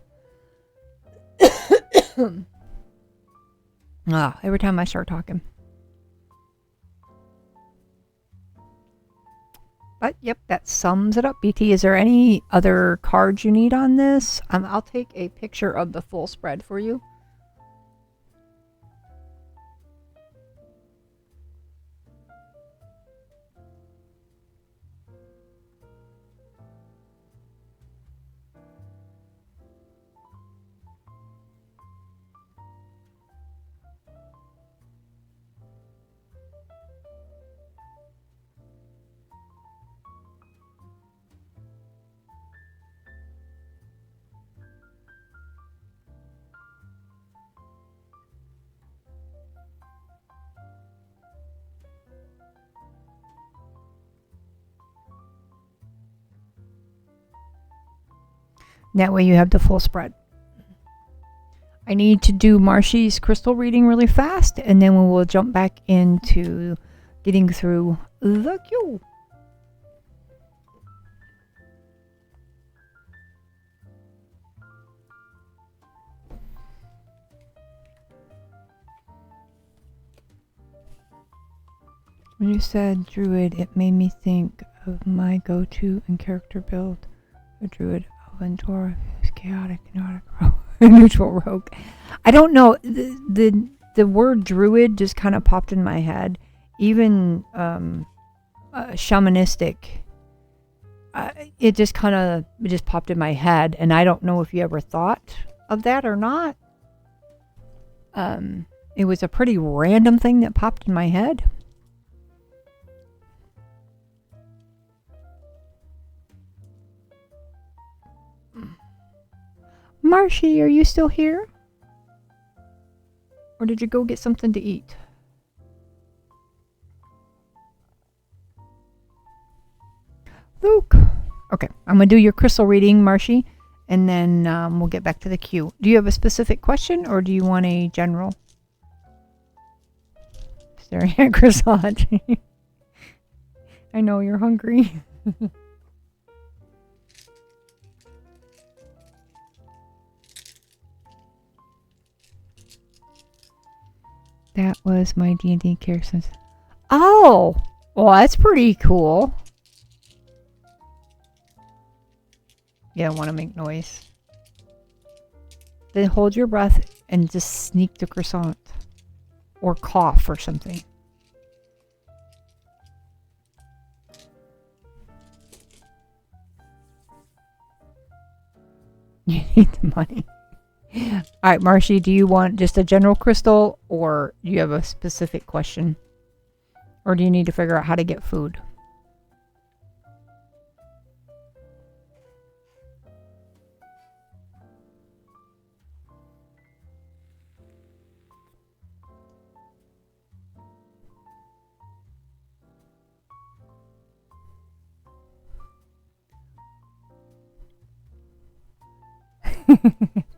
Every time I start talking. But yep, that sums it up. BT, is there any other cards you need on this? I'll take a picture of the full spread for you. That way you have the full spread. I need to do Marshy's crystal reading really fast, and then we will jump back into getting through the queue. When you said druid, it made me think of my go-to and character build. A druid, Aventura, who's chaotic, neurotic, neutral rogue. I don't know. The word druid just kind of popped in my head. Even shamanistic. It just popped in my head, and I don't know if you ever thought of that or not. It was a pretty random thing that popped in my head. Marshy, are you still here? Or did you go get something to eat? Luke. Okay, I'm going to do your crystal reading, Marshy, and then we'll get back to the queue. Do you have a specific question, or do you want a general? Staring at croissant. I know you're hungry. That was my D&D character. Oh! Well, that's pretty cool. You don't want to make noise. Then hold your breath and just sneak the croissant. Or cough or something. You need the money. Alright, Marshy, do you want just a general crystal, or do you have a specific question? Or do you need to figure out how to get food?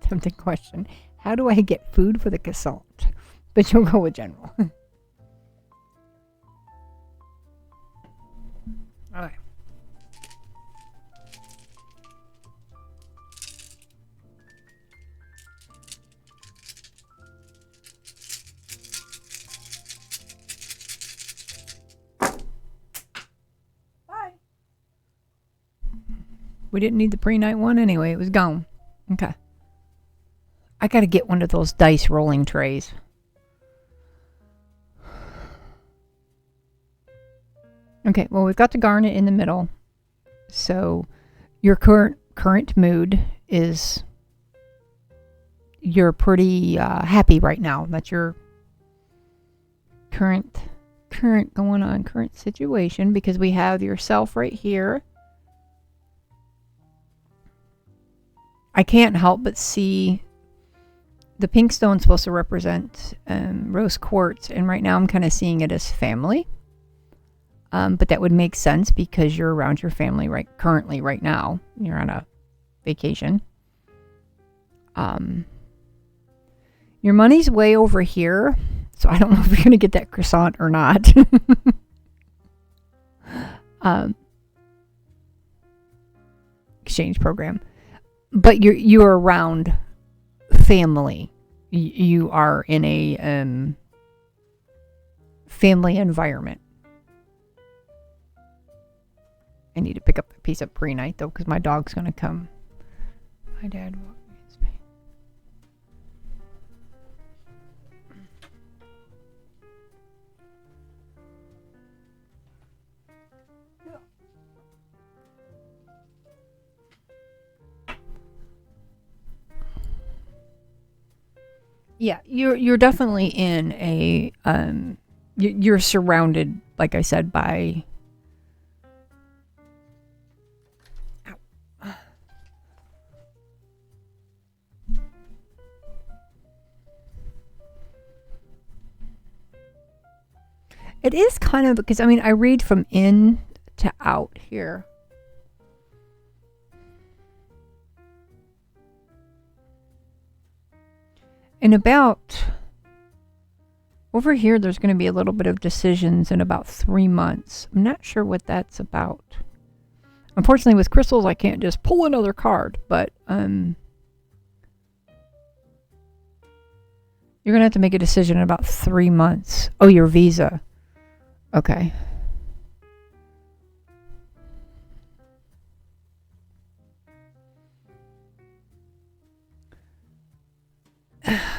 Tempting question. How do I get food for the croissant? But you'll go with general. Alright. Bye. We didn't need the pre-night one anyway. It was gone. Okay. I gotta get one of those dice rolling trays. Okay, well, we've got the garnet in the middle. So your current mood is you're pretty happy right now. That's your current situation, because we have yourself right here. I can't help but see the pink stone's supposed to represent rose quartz, and right now I'm kind of seeing it as family. But that would make sense because you're around your family currently right now. You're on a vacation. Your money's way over here, so I don't know if you're going to get that croissant or not. Exchange program. But you're around family. You are in a family environment. I need to pick up a piece of pre-night though, because my dog's gonna come. My dad walked against me. Yeah, you're definitely in a you're surrounded, like I said, by it is kind of, because I mean I read from in to out here. in about, over here, there's going to be a little bit of decisions in about 3 months. I'm not sure what that's about. Unfortunately, with crystals, I can't just pull another card, but you're going to have to make a decision in about 3 months. Oh, your visa. Okay.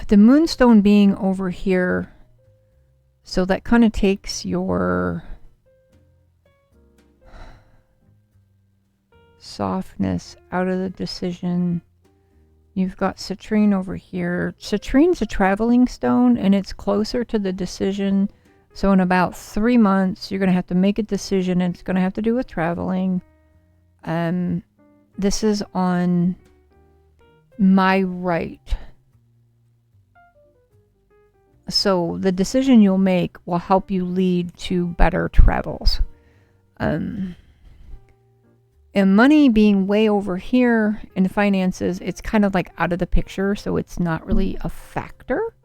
The moonstone being over here, so that kind of takes your softness out of the decision. You've got citrine over here. Citrine's a traveling stone, and it's closer to the decision. So in about 3 months, you're going to have to make a decision, and it's going to have to do with traveling. This is on my right. So the decision you'll make will help you lead to better travels. And money being way over here in finances, it's kind of like out of the picture, so it's not really a factor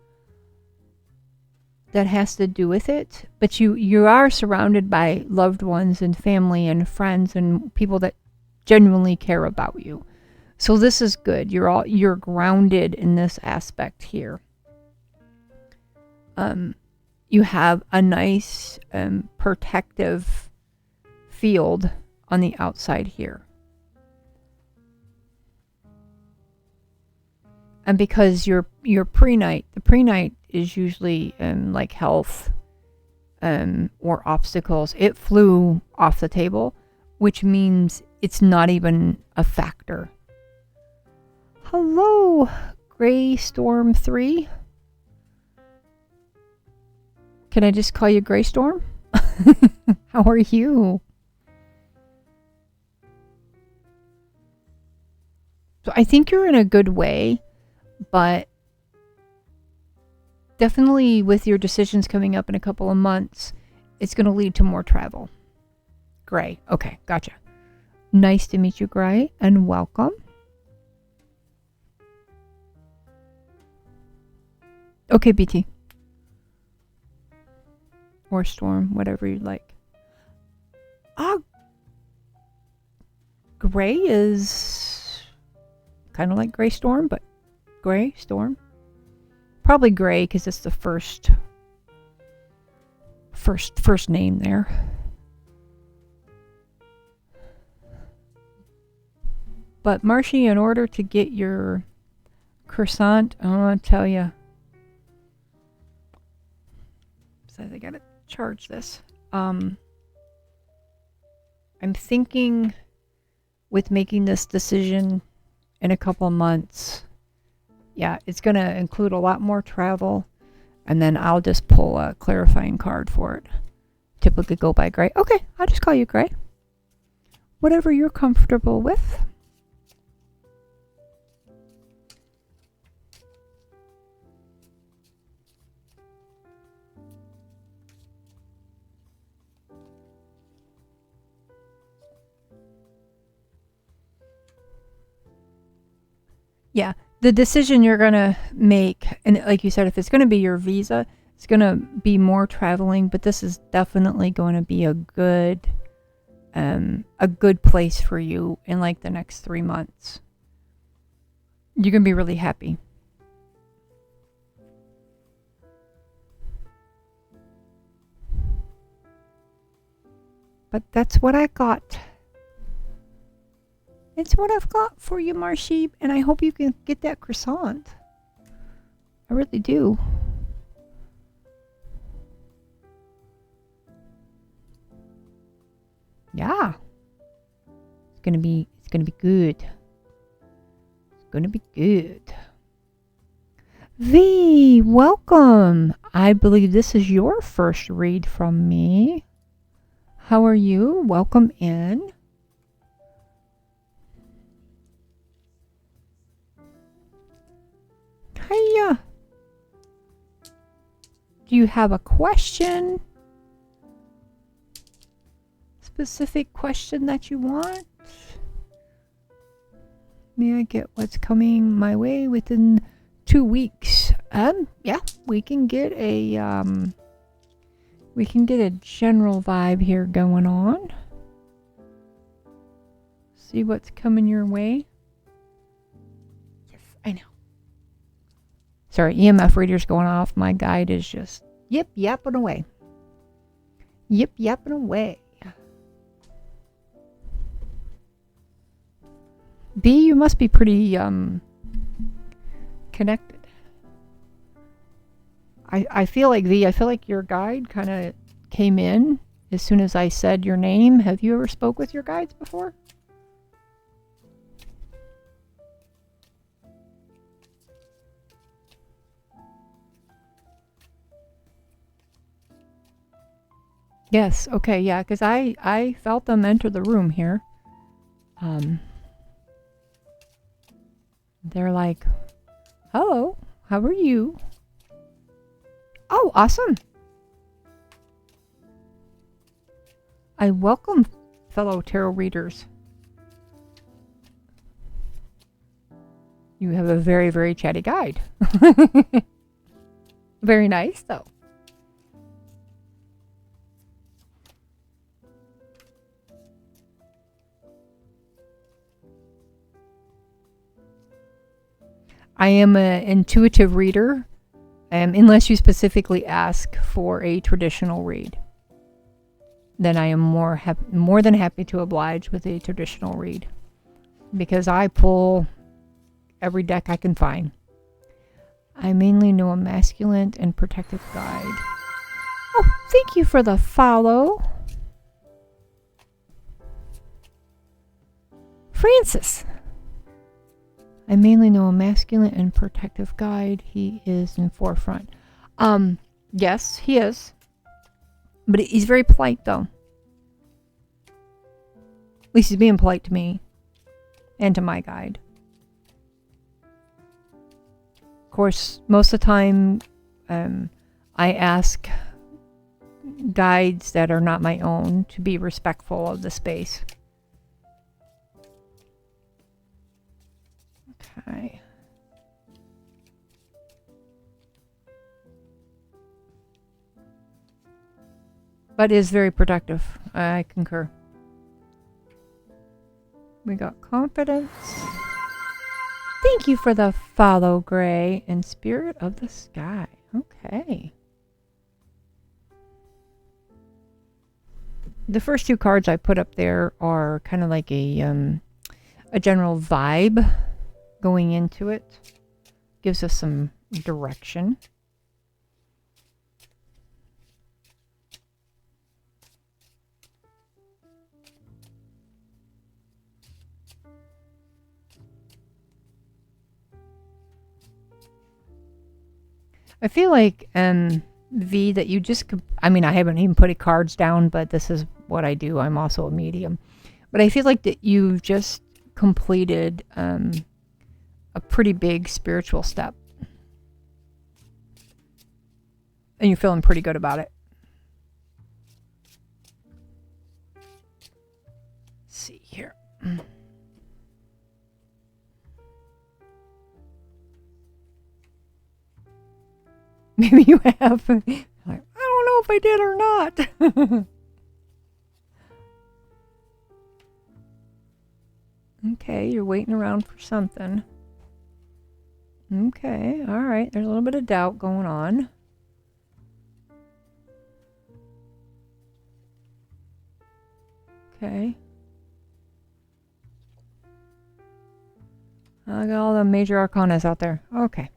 that has to do with it. But you are surrounded by loved ones and family and friends and people that genuinely care about you. So this is good. You're grounded in this aspect here. You have a nice protective field on the outside here. And because your pre-night, the pre-night is usually like health or obstacles, it flew off the table, which means it's not even a factor. Hello, Gray Storm 3. Can I just call you Gray Storm? How are you? So I think you're in a good way, but definitely with your decisions coming up in a couple of months, it's going to lead to more travel. Gray. Okay, gotcha. Nice to meet you, Gray, and welcome. Okay, BT. Or Storm, whatever you'd like. Gray is kind of like Gray Storm, but Gray Storm. Probably Gray because it's the first name there. But Marshy, in order to get your croissant, I want to tell you. So I gotta charge this. I'm thinking with making this decision in a couple of months, yeah, it's going to include a lot more travel, and then I'll just pull a clarifying card for it. Typically go by Gray. Okay, I'll just call you Gray. Whatever you're comfortable with. Yeah, the decision you're going to make, and like you said, if it's going to be your visa, it's going to be more traveling, but this is definitely going to be a good place for you in like the next 3 months. You're going to be really happy. But that's what I got. It's what I've got for you, Marshy, and I hope you can get that croissant. I really do. Yeah. It's gonna be good. It's gonna be good. V, welcome. I believe this is your first read from me. How are you? Welcome in. Hiya. Do you have a question? Specific question that you want? May I get what's coming my way within 2 weeks? Yeah, we can get a general vibe here going on. See what's coming your way. Yes, I know. Sorry, EMF reader's going off. My guide is just yip yapping away. Yip yapping away. B, you must be pretty connected. I feel like V, I feel like your guide kind of came in as soon as I said your name. Have you ever spoke with your guides before? Yes, okay, yeah, because I felt them enter the room here. They're like, hello, how are you? Oh, awesome. I welcome fellow tarot readers. You have a very, very chatty guide. Very nice, though. I am an intuitive reader, unless you specifically ask for a traditional read. Then I am more than happy to oblige with a traditional read, because I pull every deck I can find. I mainly know a masculine and protective guide. Oh, thank you for the follow. Francis. I mainly know a masculine and protective guide. He is in forefront. Yes, he is. But he's very polite, though. At least he's being polite to me and to my guide. Of course, most of the time, I ask guides that are not my own to be respectful of the space. Okay. But is very productive. I concur. We got confidence. Thank you for the follow, Gray, and Spirit of the Sky. Okay. The first two cards I put up there are kind of like a general vibe going into it. Gives us some direction. I feel like, V, that you just, I mean, I haven't even put cards down, but this is what I do. I'm also a medium. But I feel like that you've just completed a pretty big spiritual step. And you're feeling pretty good about it. Let's see here. Maybe you have. Like, I don't know if I did or not. Okay, you're waiting around for something. Okay, all right. There's a little bit of doubt going on. Okay. I got all the major arcanas out there. Okay.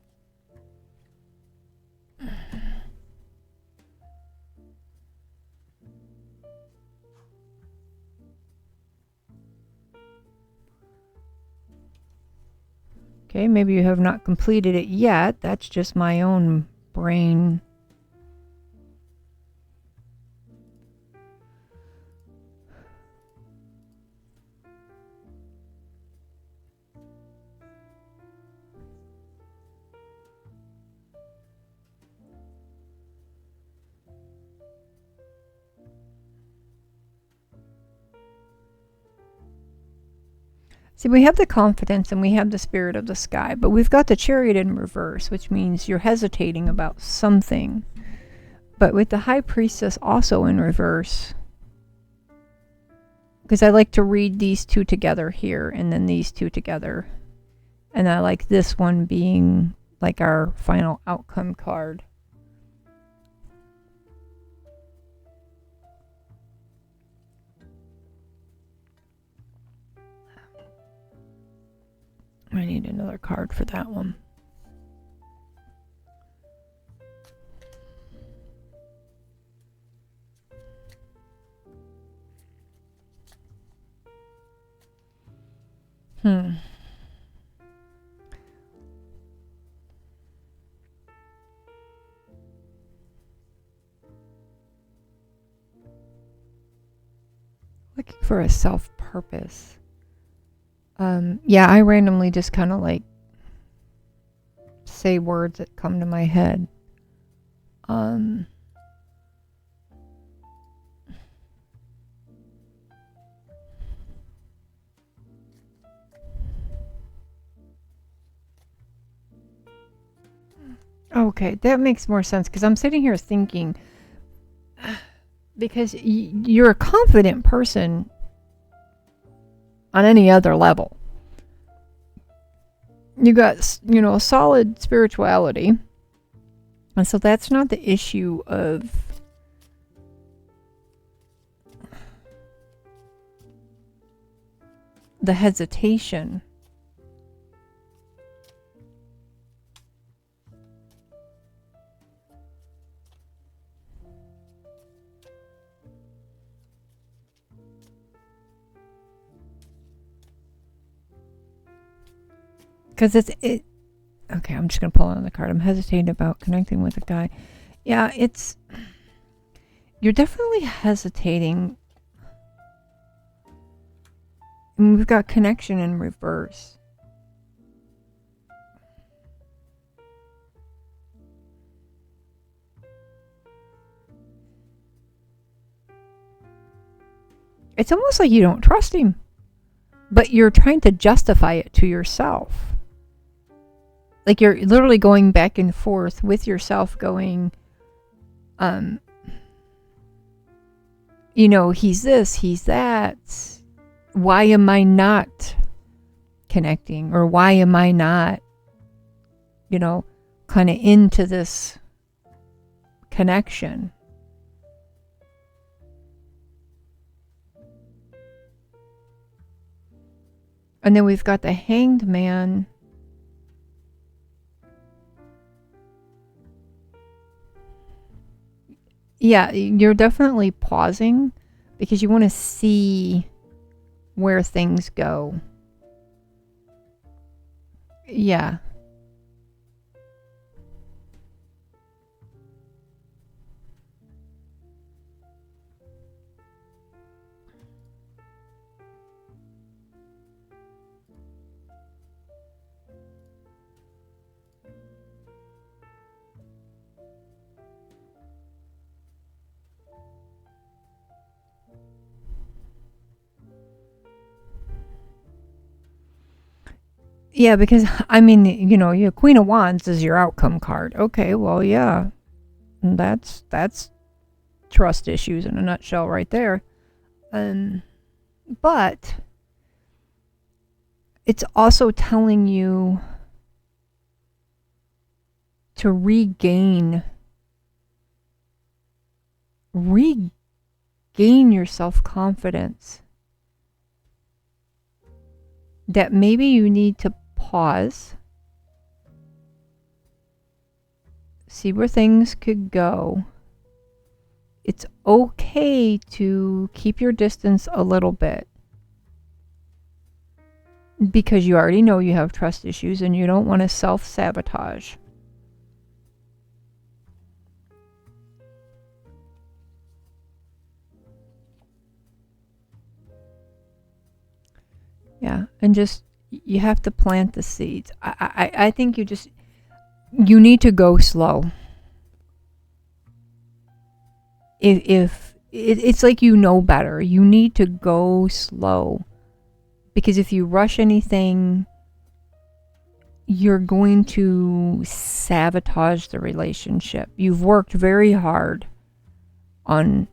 Okay, maybe you have not completed it yet. That's just my own brain. See, we have the confidence and we have the spirit of the sky, but we've got the Chariot in reverse, which means you're hesitating about something. But with the High Priestess also in reverse, because I like to read these two together here and then these two together. And I like this one being like our final outcome card. I need another card for that one. Looking for a self-purpose. Yeah, I randomly just kind of like say words that come to my head. Okay, that makes more sense because I'm sitting here thinking, because you're a confident person on any other level. You got, a solid spirituality. And so that's not the issue of the hesitation. Because okay, I'm just going to pull another card. I'm hesitating about connecting with a guy. Yeah, you're definitely hesitating. And we've got connection in reverse. It's almost like you don't trust him, but you're trying to justify it to yourself. Like you're literally going back and forth with yourself going, he's this, he's that. Why am I not connecting? Or why am I not, kind of into this connection? And then we've got the Hanged Man. Yeah, you're definitely pausing because you want to see where things go. Yeah. Yeah, because, your Queen of Wands is your outcome card. Okay, well, yeah. That's trust issues in a nutshell right there. But it's also telling you to regain your self-confidence. That maybe you need to pause, see where things could go. It's okay to keep your distance a little bit because you already know you have trust issues and you don't want to self-sabotage. Yeah, and just you have to plant the seeds. I think you need to go slow. If it's like better, you need to go slow Because if you rush anything, you're going to sabotage the relationship. You've worked very hard on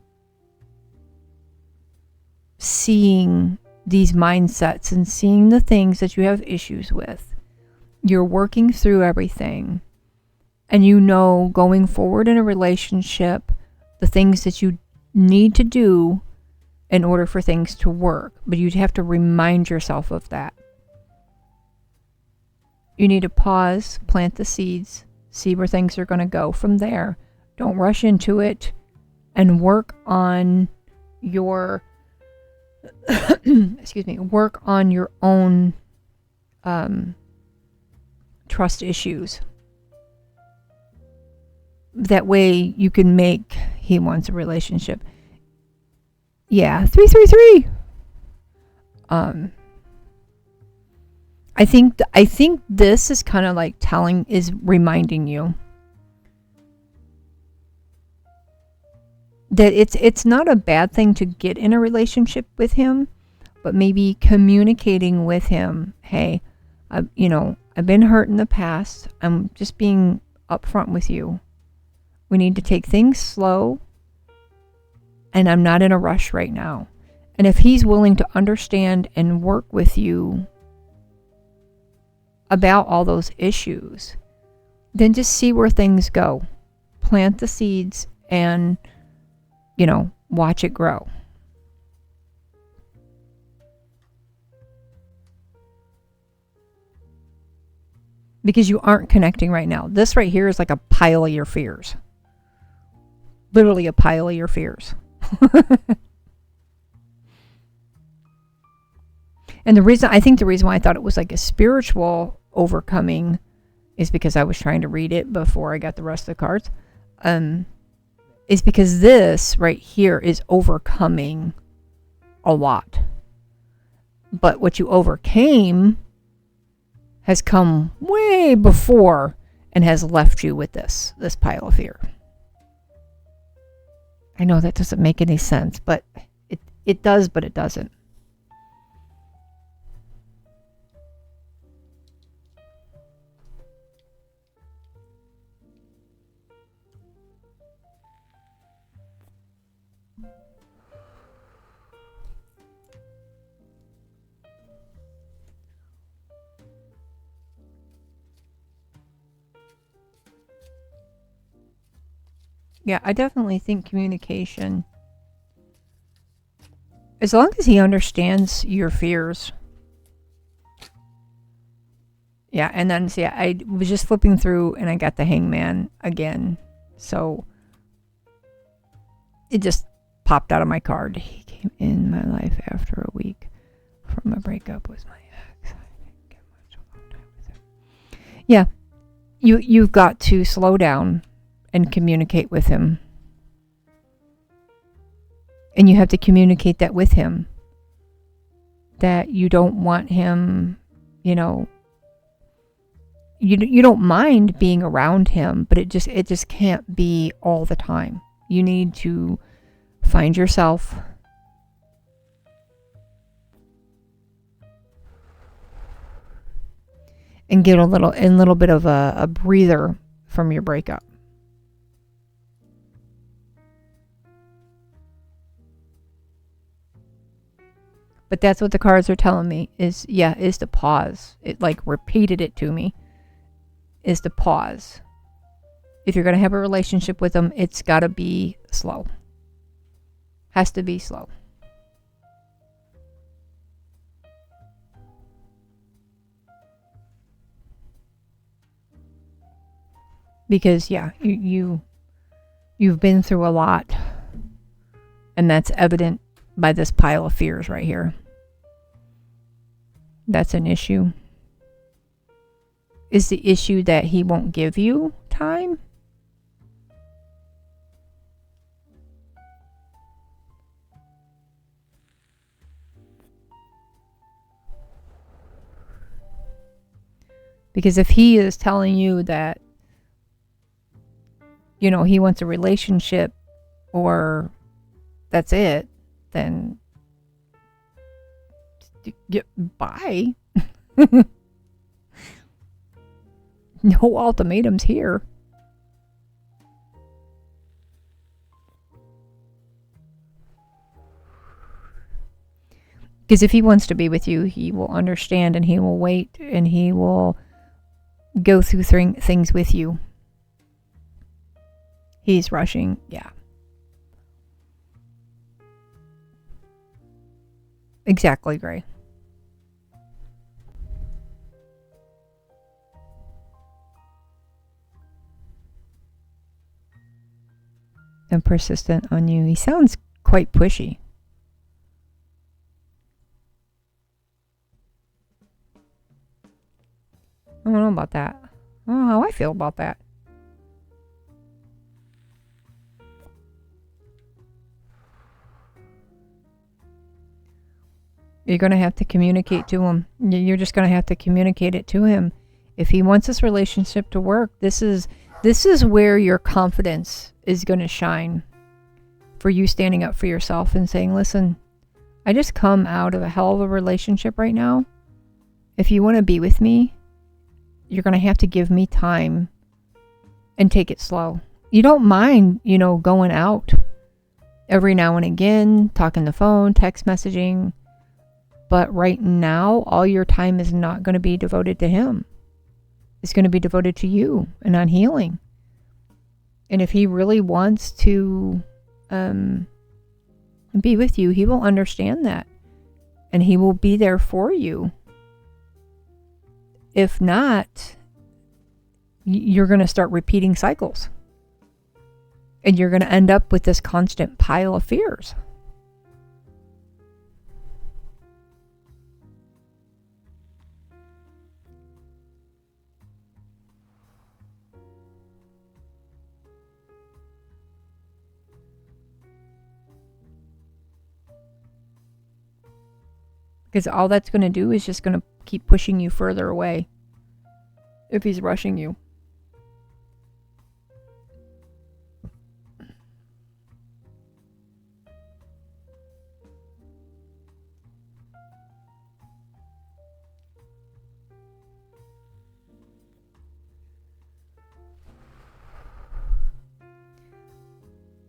seeing these mindsets and seeing the things that you have issues with. You're working through everything. And you know, going forward in a relationship, the things that you need to do in order for things to work. But you'd have to remind yourself of that. You need to pause, plant the seeds, see where things are going to go from there. Don't rush into it, and work on your work on your own trust issues. That way you can make he wants a relationship. Yeah, 333. I think this is kind of like reminding you that it's not a bad thing to get in a relationship with him, but maybe communicating with him, hey, I've been hurt in the past. I'm just being upfront with you. We need to take things slow, and I'm not in a rush right now. And if he's willing to understand and work with you about all those issues, then just see where things go. Plant the seeds and, watch it grow. Because you aren't connecting right now. This right here is like a pile of your fears. Literally a pile of your fears. And I think the reason why I thought it was like a spiritual overcoming is because I was trying to read it before I got the rest of the cards. Is because this right here is overcoming a lot. But what you overcame has come way before and has left you with this pile of fear. I know that doesn't make any sense, but it does, but it doesn't. Yeah, I definitely think communication, as long as he understands your fears. Yeah, and then I was just flipping through and I got the Hangman again. So it just popped out of my card. He came in my life after a week from a breakup with my ex. I didn't get much alone time with him. Yeah, you've got to slow down and communicate with him. And you have to communicate that with him. That you don't want him, you don't mind being around him, but it just can't be all the time. You need to find yourself. And get a little bit of a breather from your breakup. But that's what the cards are telling me is to pause. It like repeated it to me. Is to pause. If you're going to have a relationship with them, it's got to be slow. Has to be slow. Because you've been through a lot, and that's evident by this pile of fears right here. That's an issue. Is the issue that he won't give you time? Because if he is telling you that, he wants a relationship or that's it, then Get by. No ultimatums here. Because if he wants to be with you, he will understand and he will wait and he will go through things with you. He's rushing, yeah. Exactly, Gray. And persistent on you. He sounds quite pushy. I don't know about that. I don't know how I feel about that. You're going to have to communicate to him. You're just going to have to communicate it to him. If he wants this relationship to work, this is where your confidence is going to shine. For you standing up for yourself and saying, listen, I just come out of a hell of a relationship right now. If you want to be with me, you're going to have to give me time and take it slow. You don't mind, going out every now and again, talking the phone, text messaging. But right now, all your time is not going to be devoted to him. It's going to be devoted to you and on healing. And if he really wants to be with you, he will understand that. And he will be there for you. If not, you're going to start repeating cycles. And you're going to end up with this constant pile of fears. Because all that's going to do is just going to keep pushing you further away if he's rushing you.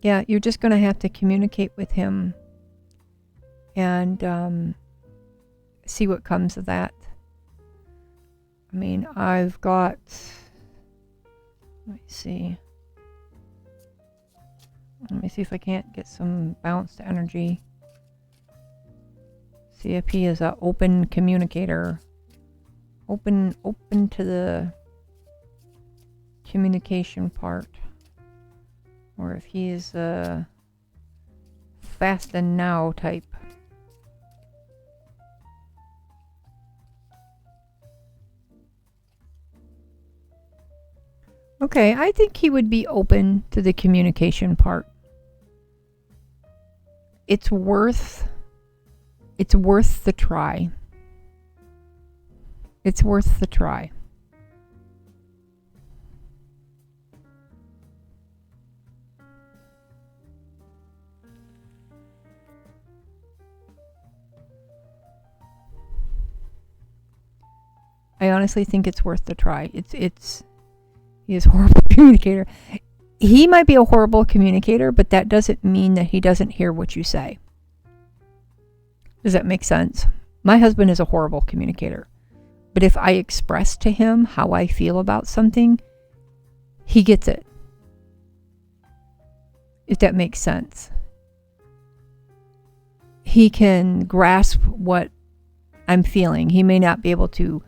Yeah, you're just going to have to communicate with him and see what comes of that. I mean, I've got, let me see if I can't get some balanced energy. See if he is an open communicator, open to the communication part, or if he is a fast and now type. Okay, I think he would be open to the communication part. It's worth the try. It's worth the try. I honestly think it's worth the try. He is a horrible communicator. He might be a horrible communicator, but that doesn't mean that he doesn't hear what you say. Does that make sense? My husband is a horrible communicator. But if I express to him how I feel about something, he gets it. If that makes sense. He can grasp what I'm feeling. He may not be able to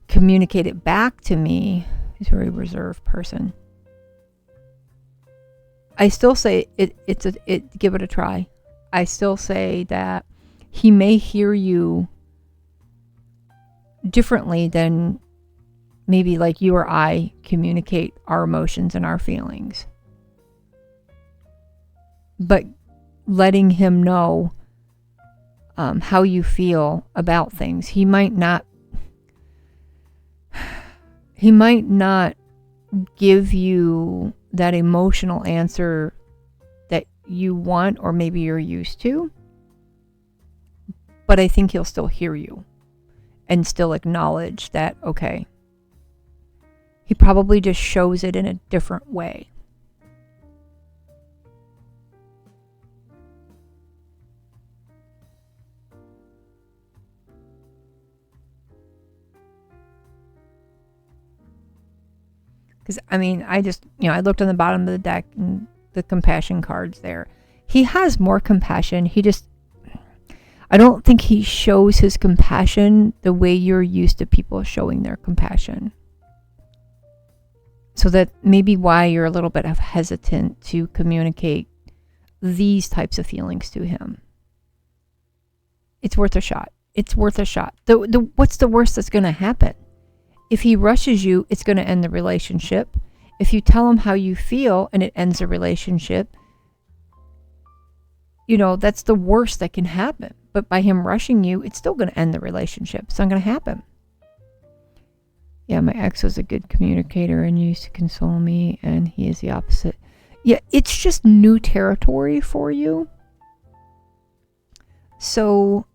communicate it back to me. He's a very reserved person. I still say give it a try. I still say that he may hear you differently than maybe like you or I communicate our emotions and our feelings. But letting him know how you feel about things. He might not give you that emotional answer that you want or maybe you're used to. but I think he'll still hear you and still acknowledge that, okay, he probably just shows it in a different way. Because, I mean, I just, I looked on the bottom of the deck and the compassion cards there. He has more compassion. I don't think he shows his compassion the way you're used to people showing their compassion. So that may be why you're a little bit hesitant to communicate these types of feelings to him. It's worth a shot. It's worth a shot. What's the worst that's going to happen? If he rushes you, it's going to end the relationship. If you tell him how you feel and it ends the relationship, that's the worst that can happen. But by him rushing you, it's still going to end the relationship. It's not going to happen. Yeah, my ex was a good communicator and used to console me, and he is the opposite. Yeah, it's just new territory for you. So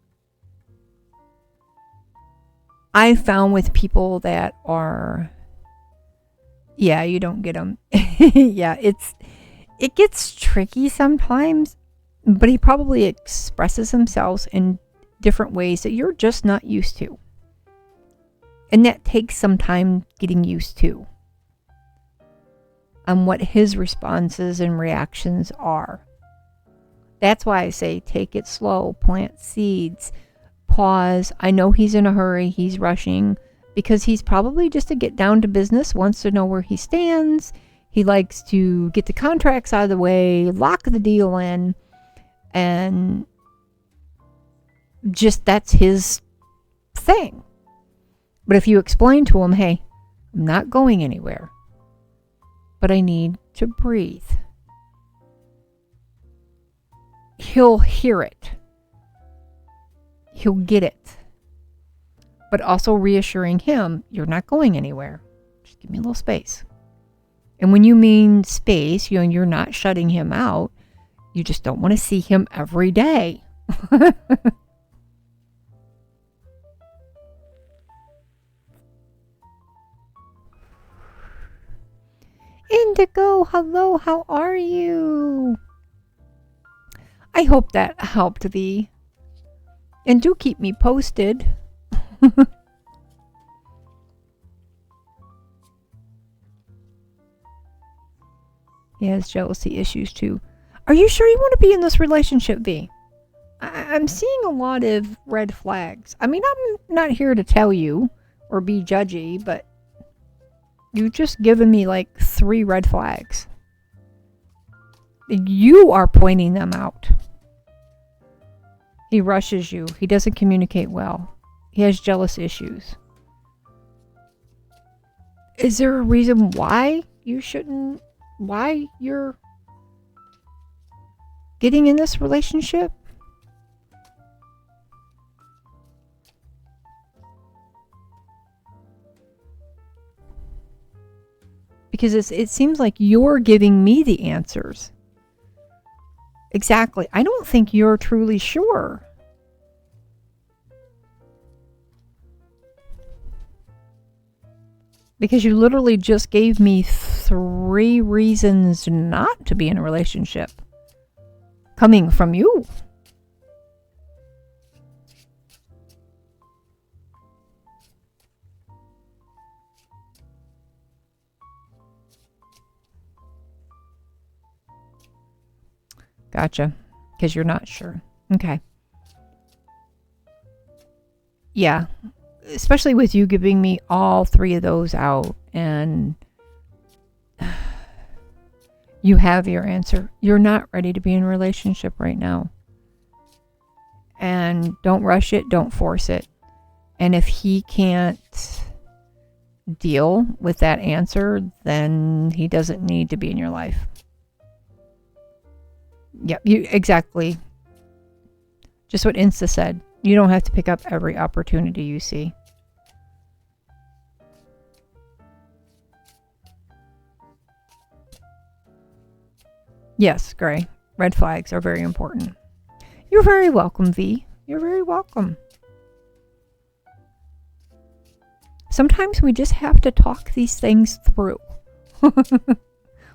I found with people that are, you don't get them. Yeah, it gets tricky sometimes, but he probably expresses himself in different ways that you're just not used to. And that takes some time getting used to on what his responses and reactions are. That's why I say take it slow, plant seeds, pause. I know he's in a hurry, he's rushing, because he's probably just to get down to business, wants to know where he stands. He likes to get the contracts out of the way, lock the deal in, and just that's his thing. But if you explain to him, hey, I'm not going anywhere, but I need to breathe, he'll hear it. He'll get it. But also reassuring him, you're not going anywhere. Just give me a little space. And when you mean space, you're not shutting him out. You just don't want to see him every day. Indigo, hello, how are you? I hope that helped thee. And do keep me posted. He has jealousy issues too. Are you sure you want to be in this relationship, V? I'm seeing a lot of red flags. I mean, I'm not here to tell you or be judgy, but you've just given me like 3 red flags. You are pointing them out. He rushes you. He doesn't communicate well. He has jealous issues. Is there a reason why you're getting in this relationship? Because it seems like you're giving me the answers. Exactly. I don't think you're truly sure. Because you literally just gave me 3 reasons not to be in a relationship. Coming from you. Gotcha. Because you're not sure. Okay. Yeah. Especially with you giving me all 3 of those out, and you have your answer. You're not ready to be in a relationship right now. And don't rush it. Don't force it. And if he can't deal with that answer, then he doesn't need to be in your life. Yep, exactly. Just what Insta said. You don't have to pick up every opportunity you see. Yes, Gray. Red flags are very important. You're very welcome, V. You're very welcome. Sometimes we just have to talk these things through.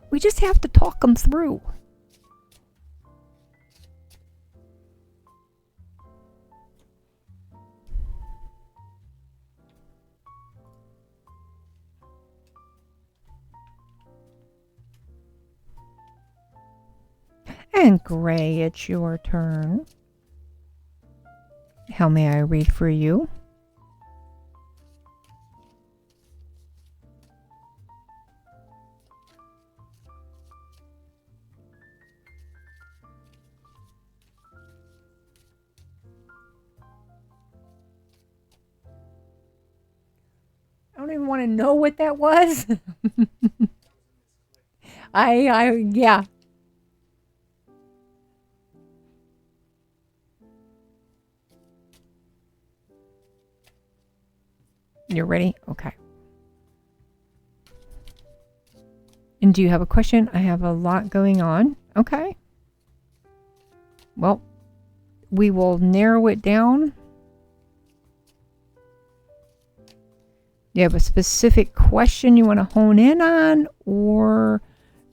We just have to talk them through. And Gray, it's your turn. How may I read for you? I don't even want to know what that was. Yeah. You're ready? Okay. And do you have a question? I have a lot going on. Okay. Well, we will narrow it down. Do you have a specific question you want to hone in on, or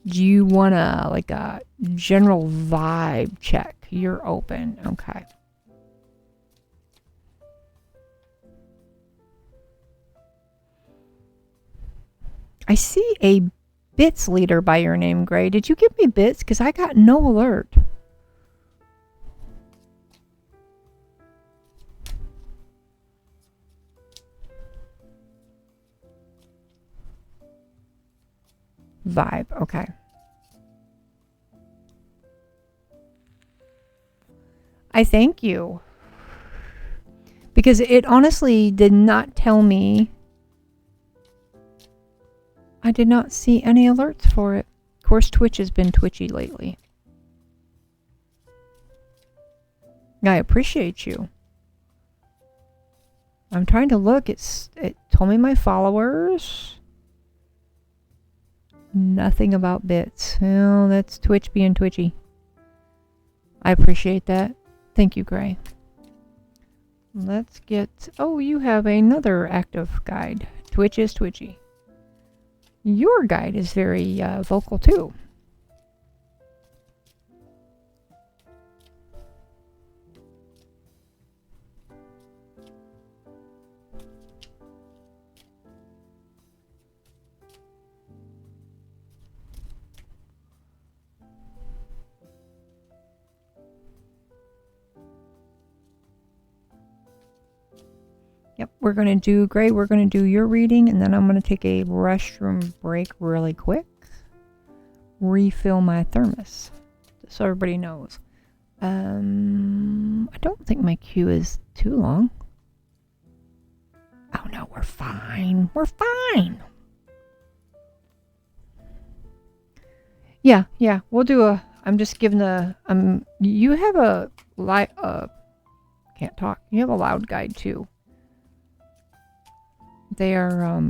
do you want to like a general vibe check? You're open. Okay. I see a bits leader by your name, Gray. Did you give me bits? Because I got no alert. Vibe. Okay. I thank you. Because it honestly did not tell me. I did not see any alerts for it. Of course, Twitch has been twitchy lately. I appreciate you. I'm trying to look. It told me my followers. Nothing about bits. Oh, that's Twitch being twitchy. I appreciate that. Thank you, Gray. Let's get... Oh, you have another active guide. Twitch is twitchy. Your guide is very vocal too. Yep, we're going to do, Gray, we're going to do your reading, and then I'm going to take a restroom break really quick. Refill my thermos, so everybody knows. I don't think my queue is too long. Oh no, we're fine. We're fine. Yeah, we'll do a, I'm just giving the, you have a, can't talk. You have a loud guide too. They are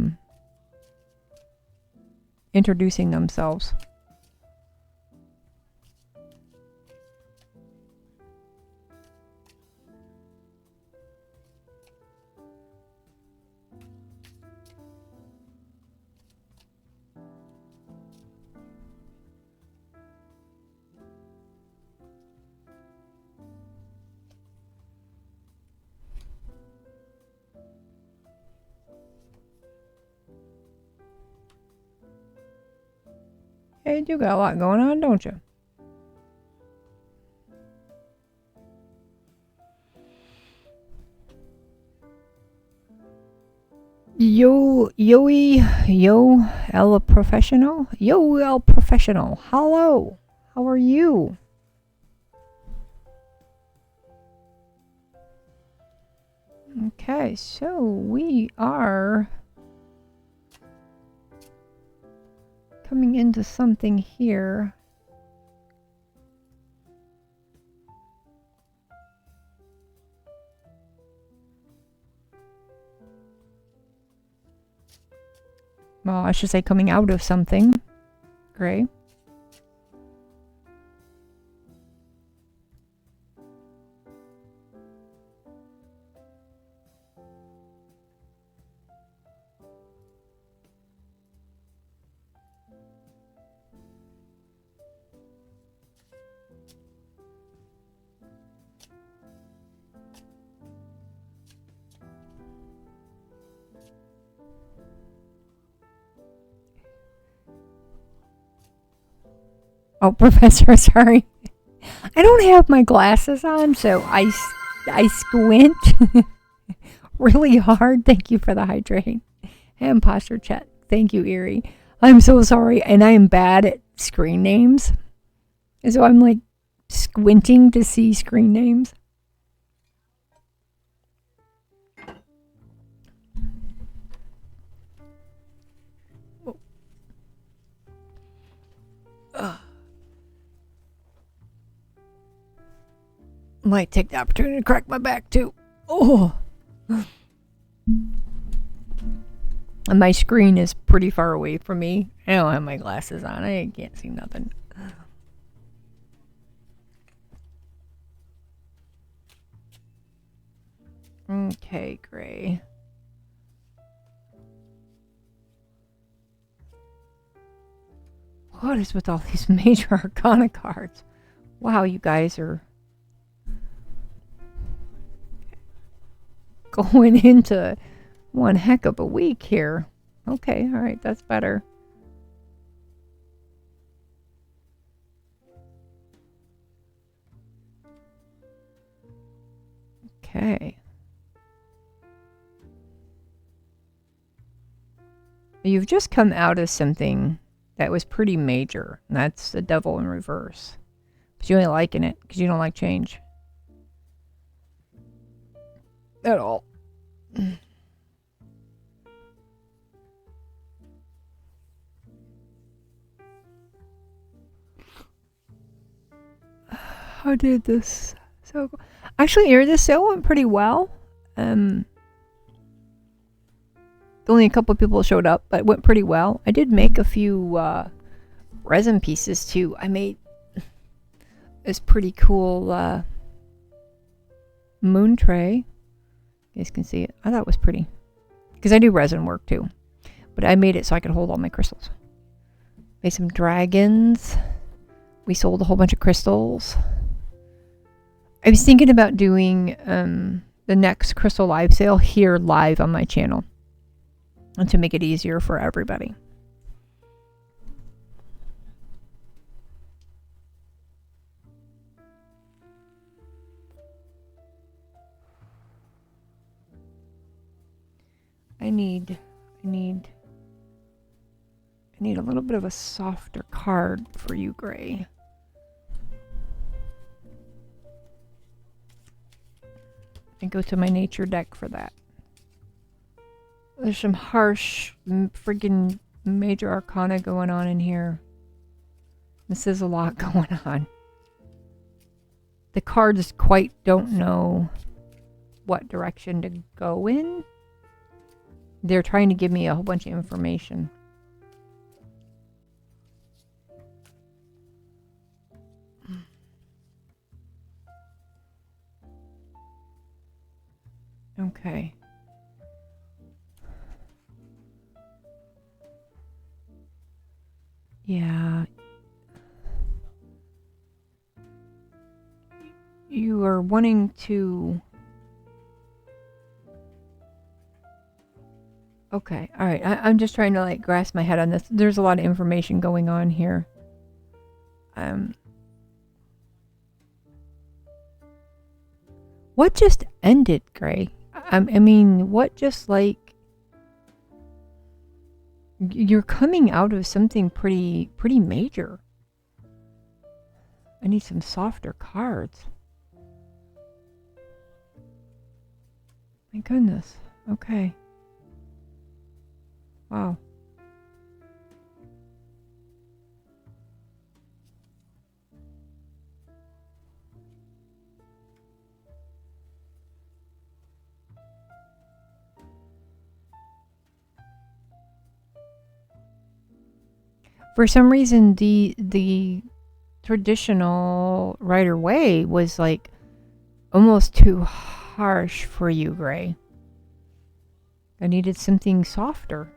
introducing themselves. Hey, you got a lot going on, don't you? Yo, El Professional? Yo, El Professional. Hello. How are you? Okay, so we are coming into something here. Well, I should say coming out of something. Gray. Oh, Professor, sorry. I don't have my glasses on, so I squint really hard. Thank you for the hydrate. And posture check. Thank you, Erie. I'm so sorry, and I am bad at screen names. So I'm like squinting to see screen names. Might take the opportunity to crack my back too. Oh. And my screen is pretty far away from me. I don't have my glasses on. I can't see nothing. Okay, Gray. What is with all these major arcana cards? Wow, you guys are going into one heck of a week here. Okay, all right, that's better. Okay. You've just come out of something that was pretty major, and that's the Devil in Reverse. But you ain't liking it because you don't like change. At all. How did this? So actually, this sale went pretty well. Only a couple of people showed up, but it went pretty well. I did make a few resin pieces too. I made this pretty cool moon tray. You guys can see it. I thought it was pretty because I do resin work too, but I made it so I could hold all my crystals. Made some dragons. We sold a whole bunch of crystals. I was thinking about doing the next Crystal Live sale here live on my channel, and to make it easier for everybody. I need a little bit of a softer card for you, Gray. And go to my nature deck for that. There's some harsh friggin' major arcana going on in here. This is a lot going on. The cards quite don't know what direction to go in. They're trying to give me a whole bunch of information. Okay. Yeah. You are wanting to... Okay, alright. I'm just trying to like grasp my head on this. There's a lot of information going on here. What just ended, Gray? I mean, what just like... You're coming out of something pretty major. I need some softer cards. My goodness. Okay. Wow. For some reason, the traditional Rider Way was like almost too harsh for you, Gray. I needed something softer.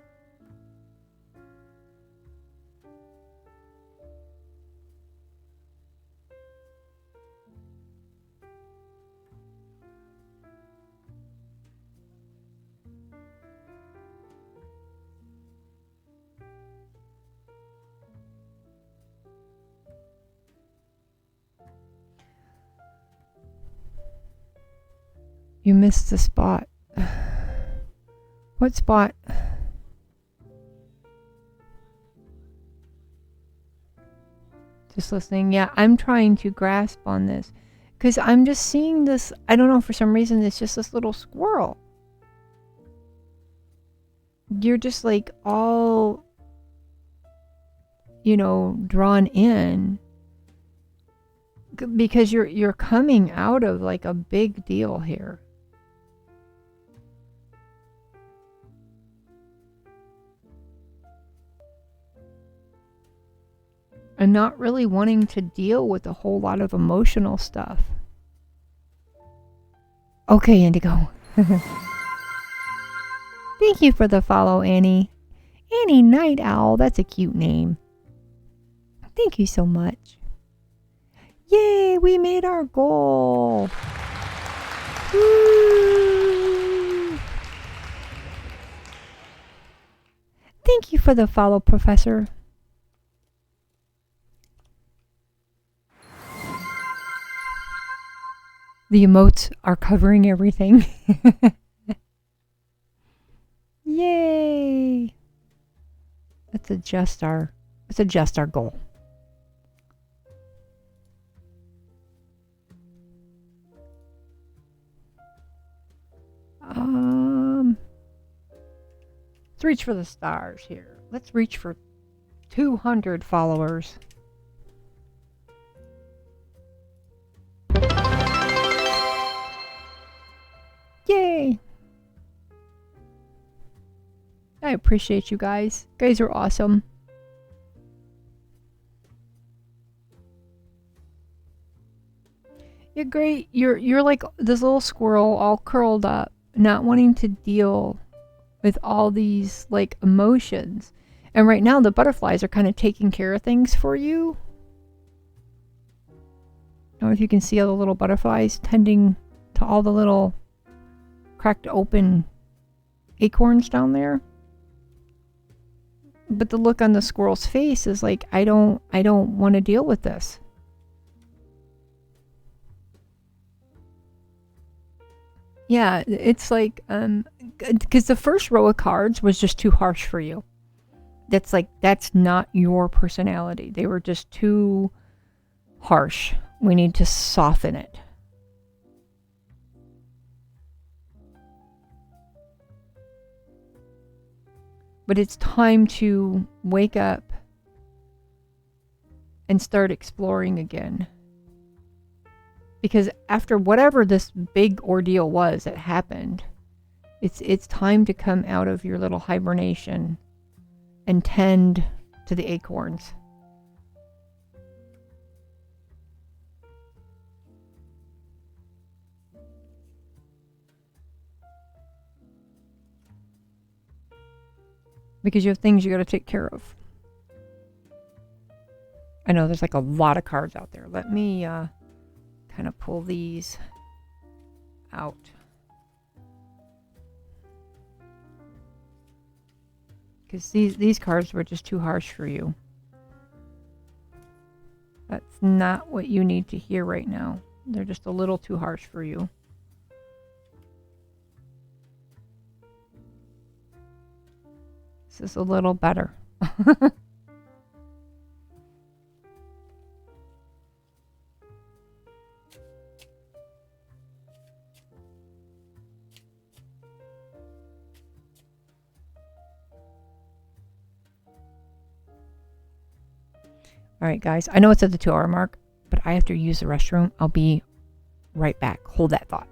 You missed the spot. What spot? Just listening. Yeah, I'm trying to grasp on this. Because I'm just seeing this. I don't know, for some reason, it's just this little squirrel. You're just like all, drawn in. Because you're coming out of like a big deal here. And not really wanting to deal with a whole lot of emotional stuff. Okay, Indigo. Thank you for the follow, Annie. Annie Night Owl, that's a cute name. Thank you so much. Yay, we made our goal. Woo. Thank you for the follow, Professor. The emotes are covering everything. Yay! Let's adjust our goal. Let's reach for the stars here. Let's reach for 200 followers. Yay! I appreciate you guys. You guys are awesome. You're great. You're like this little squirrel all curled up, not wanting to deal with all these like emotions. And right now the butterflies are kind of taking care of things for you. I don't know if you can see all the little butterflies tending to all the little cracked open acorns down there. But the look on the squirrel's face is like, I don't want to deal with this. Yeah, it's like, because the first row of cards was just too harsh for you. That's not your personality. They were just too harsh. We need to soften it. But it's time to wake up and start exploring again. Because after whatever this big ordeal was that happened, it's time to come out of your little hibernation and tend to the acorns. Because you have things you got to take care of. I know there's like a lot of cards out there. Let me kind of pull these out. Because these cards were just too harsh for you. That's not what you need to hear right now. They're just a little too harsh for you. This is a little better. All right, guys. I know it's at the 2-hour mark, but I have to use the restroom. I'll be right back. Hold that thought.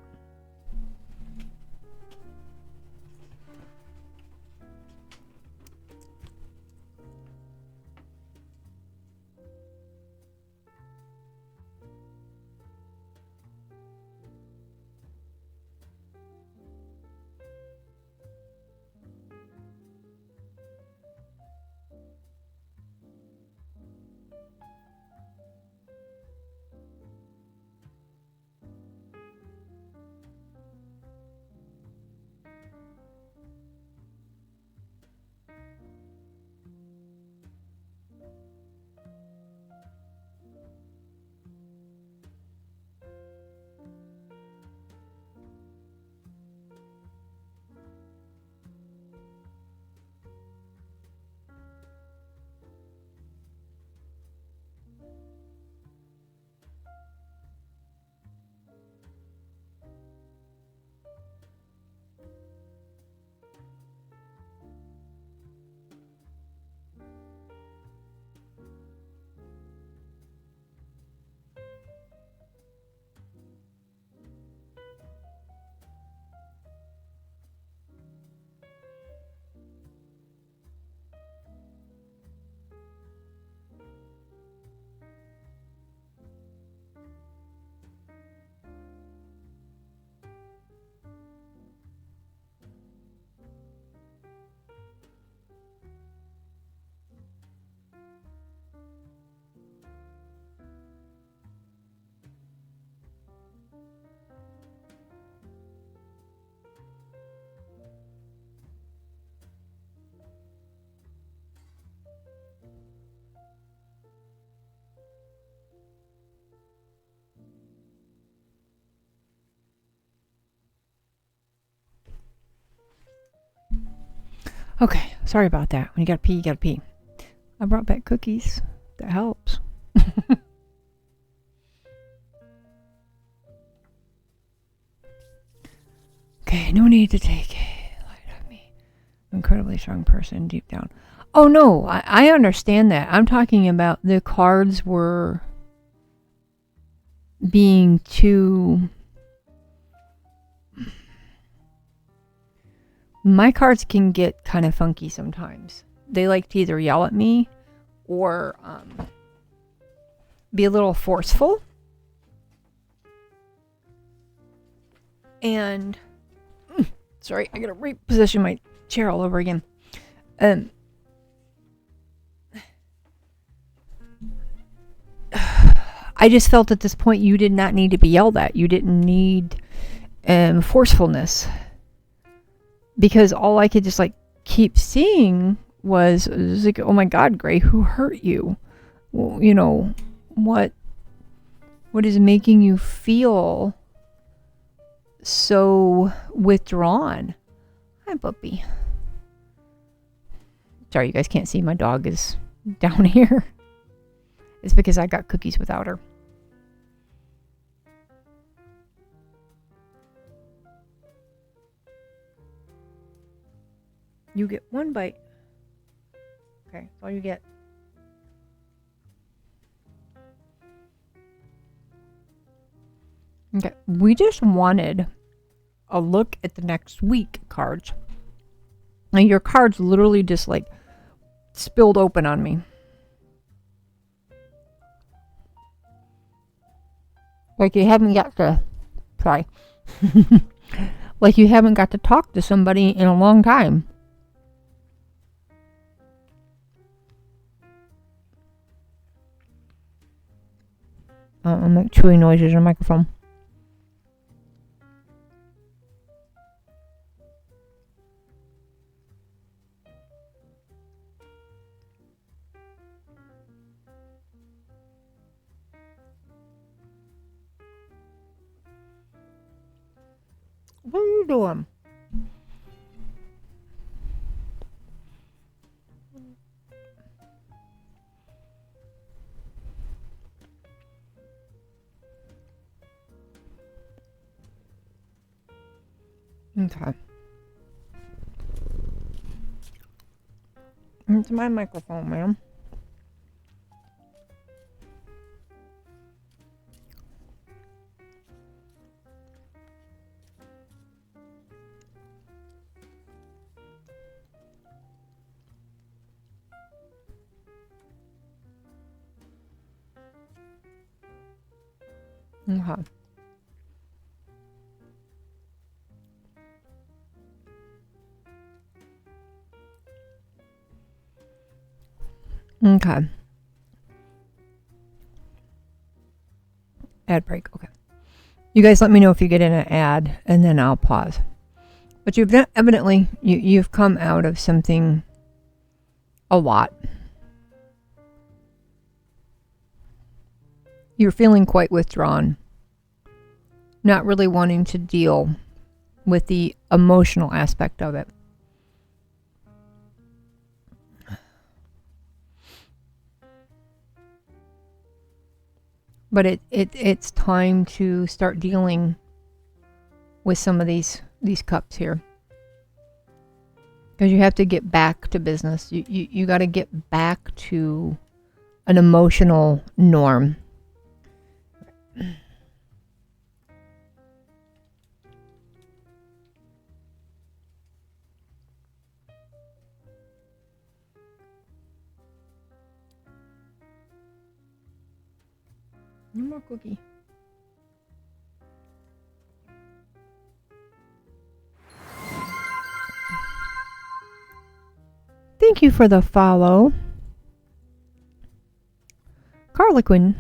Okay, sorry about that. When you gotta pee, you gotta pee. I brought back cookies. That helps. Okay, no need to take a light on me. Incredibly strong person deep down. Oh no, I understand that. I'm talking about the cards were being too... My cards can get kind of funky sometimes. They like to either yell at me or be a little forceful. And sorry, I gotta reposition my chair all over again. I just felt at this point you did not need to be yelled at. You didn't need forcefulness. Because all I could just like keep seeing was like, oh my God, Gray, who hurt you? Well, you know, what is making you feel so withdrawn? Hi, puppy. Sorry, you guys can't see. My dog is down here. It's because I got cookies without her. You get one bite. Okay, that's all you get. Okay, we just wanted a look at the next week cards. And your cards literally just like spilled open on me. Like you haven't got to... Sorry. Like you haven't got to talk to somebody in a long time. I'm making chewing noises on the microphone. What are you doing? Okay. It's my microphone, ma'am. Okay. Okay. Ad break. Okay. You guys let me know if you get in an ad, and then I'll pause. But you've evidently you've come out of something a lot. You're feeling quite withdrawn, not really wanting to deal with the emotional aspect of it. But it's time to start dealing with some of these cups here. Because you have to get back to business. You got to get back to an emotional norm. No more cookie. Thank you for the follow. Carliquin.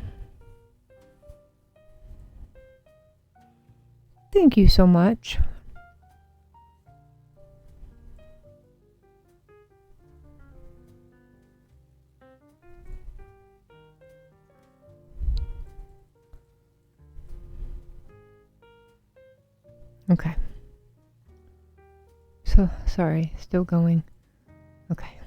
Thank you so much. Okay. So, sorry, still going. Okay.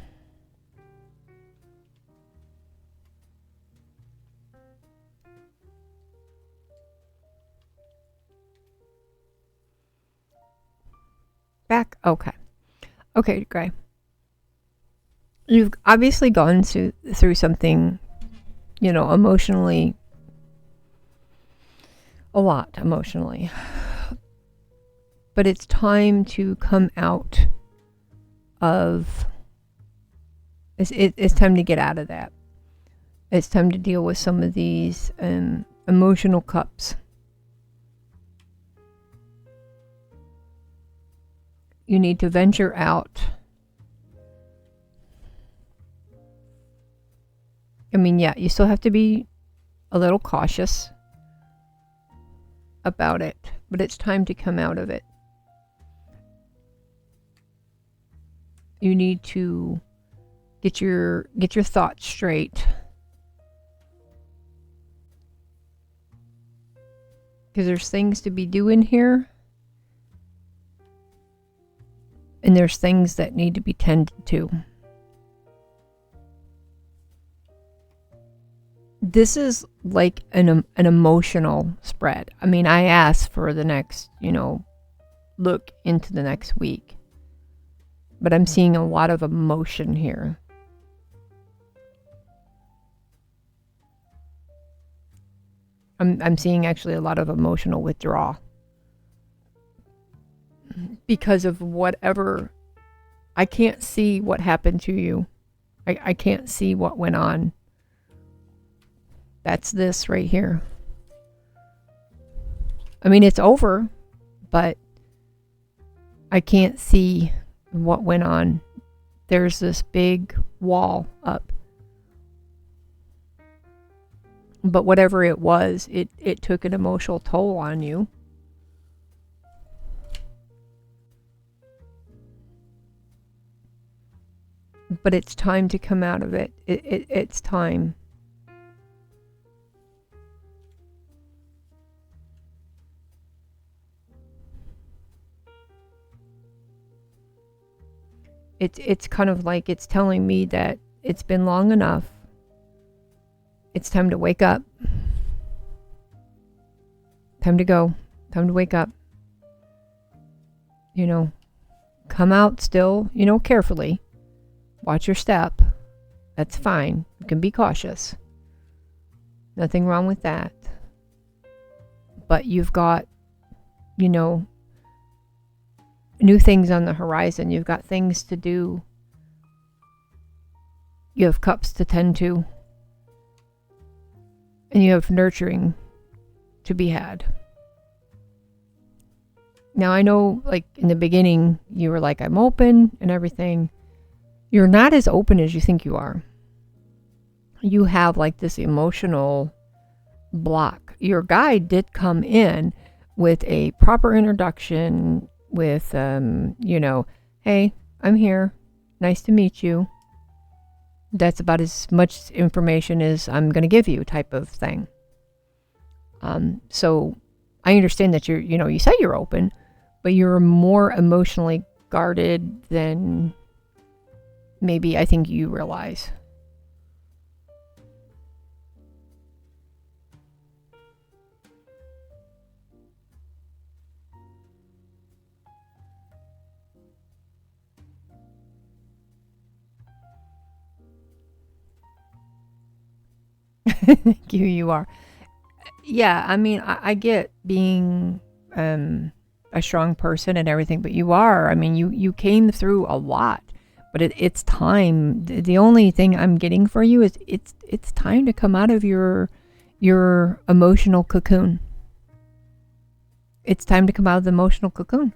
Back. Okay. Okay, Gray. You've obviously gone through something, emotionally, a lot emotionally. But it's time to come out of, it's time to get out of that. It's time to deal with some of these emotional cups. You need to venture out. I mean, yeah, you still have to be a little cautious about it, but it's time to come out of it. You need to get your thoughts straight. Because there's things to be doing here. And there's things that need to be tended to. This is like an emotional spread. I mean, I asked for the next, look into the next week. But I'm seeing a lot of emotion here. I'm seeing actually a lot of emotional withdrawal. Because of whatever, I can't see what happened to you. I can't see what went on. That's this right here. I mean, it's over, but I can't see what went on. There's this big wall up. But whatever it was, it took an emotional toll on you. But it's time to come out of it. It's time. It's kind of like it's telling me that it's been long enough. It's time to wake up. Time to go. Time to wake up. Come out still, carefully. Watch your step. That's fine. You can be cautious. Nothing wrong with that. But you've got, new things on the horizon. You've got things to do. You have cups to tend to. And you have nurturing to be had. Now, I know, like, in the beginning, you were like, I'm open and everything. You're not as open as you think you are. You have, like, this emotional block. Your guide did come in with a proper introduction with, hey, I'm here. Nice to meet you. That's about as much information as I'm going to give you type of thing. So I understand that you say you're open, but you're more emotionally guarded than maybe I think you realize. Thank you. You are. Yeah, I mean, I get being a strong person and everything, but you are. I mean, you came through a lot, but it's time. The only thing I'm getting for you is it's time to come out of your emotional cocoon. It's time to come out of the emotional cocoon.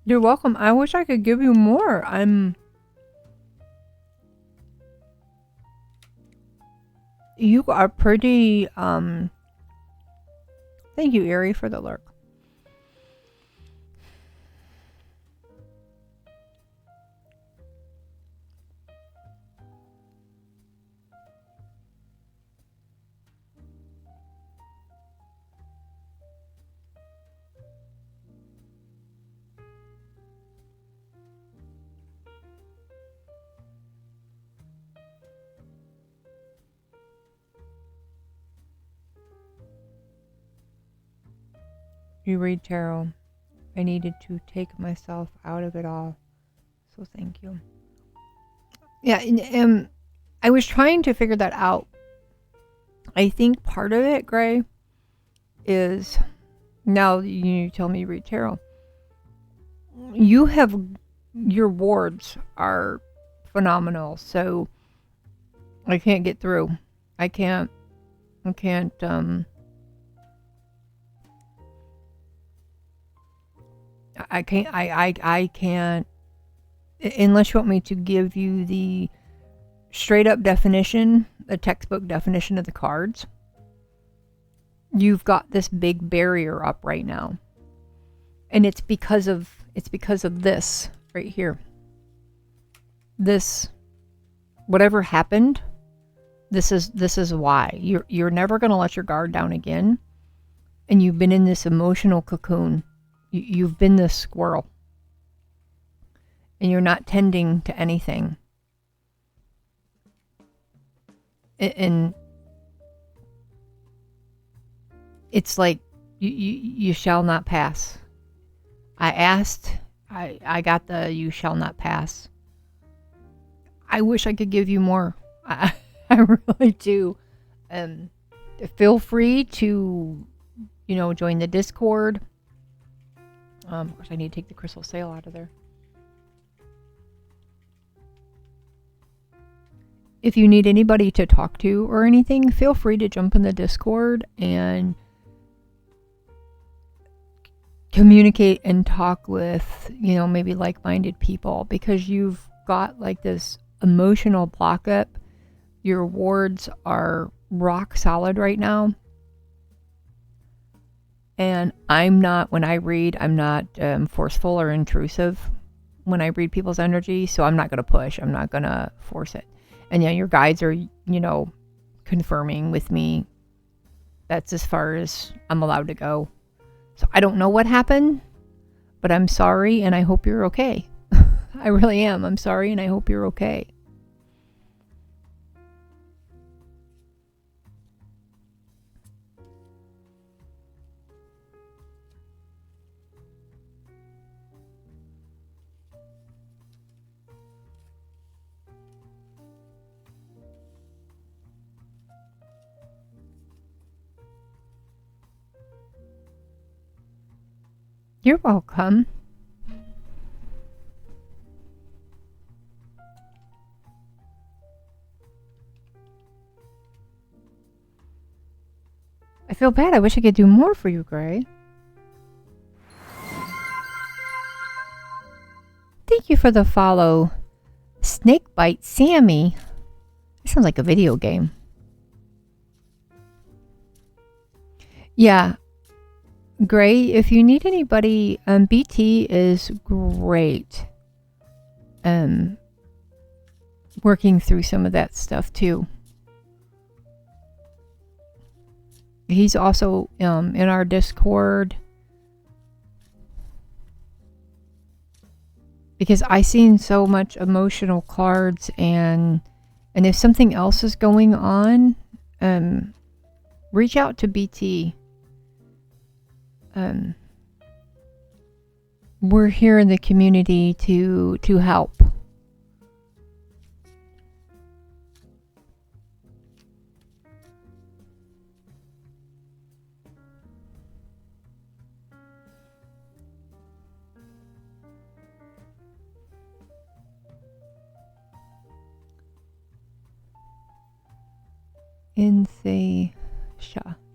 You're welcome. I wish I could give you more. I'm You are pretty, thank you, Erie, for the lurk. You read tarot. I needed to take myself out of it all. So thank you. Yeah, and I was trying to figure that out. I think part of it, Gray, is now you tell me you read tarot. You have your wards are phenomenal, so I can't get through. I can't I can't I can't unless you want me to give you the straight up definition, the textbook definition of the cards. You've got this big barrier up right now. And it's because of this right here. This whatever happened, this is why. You're never going to let your guard down again. And you've been in this emotional cocoon. You've been this squirrel. And you're not tending to anything. And it's like you shall not pass. I asked, I got the you shall not pass. I wish I could give you more. I really do. Feel free to, join the Discord. Of course, I need to take the crystal sail out of there. If you need anybody to talk to or anything, feel free to jump in the Discord and communicate and talk with, maybe like-minded people, because you've got like this emotional block up. Your wards are rock solid right now. And when I read, I'm not forceful or intrusive when I read people's energy. So I'm not going to push. I'm not going to force it. And your guides are, confirming with me. That's as far as I'm allowed to go. So I don't know what happened, but I'm sorry and I hope you're okay. I really am. I'm sorry and I hope you're okay. You're welcome. I feel bad. I wish I could do more for you, Gray. Thank you for the follow. Snakebite Sammy. That sounds like a video game. Yeah. Gray, if you need anybody, BT is great. Working through some of that stuff too. He's also in our Discord. Because I seen so much emotional cards, and if something else is going on, reach out to BT. We're here in the community to help.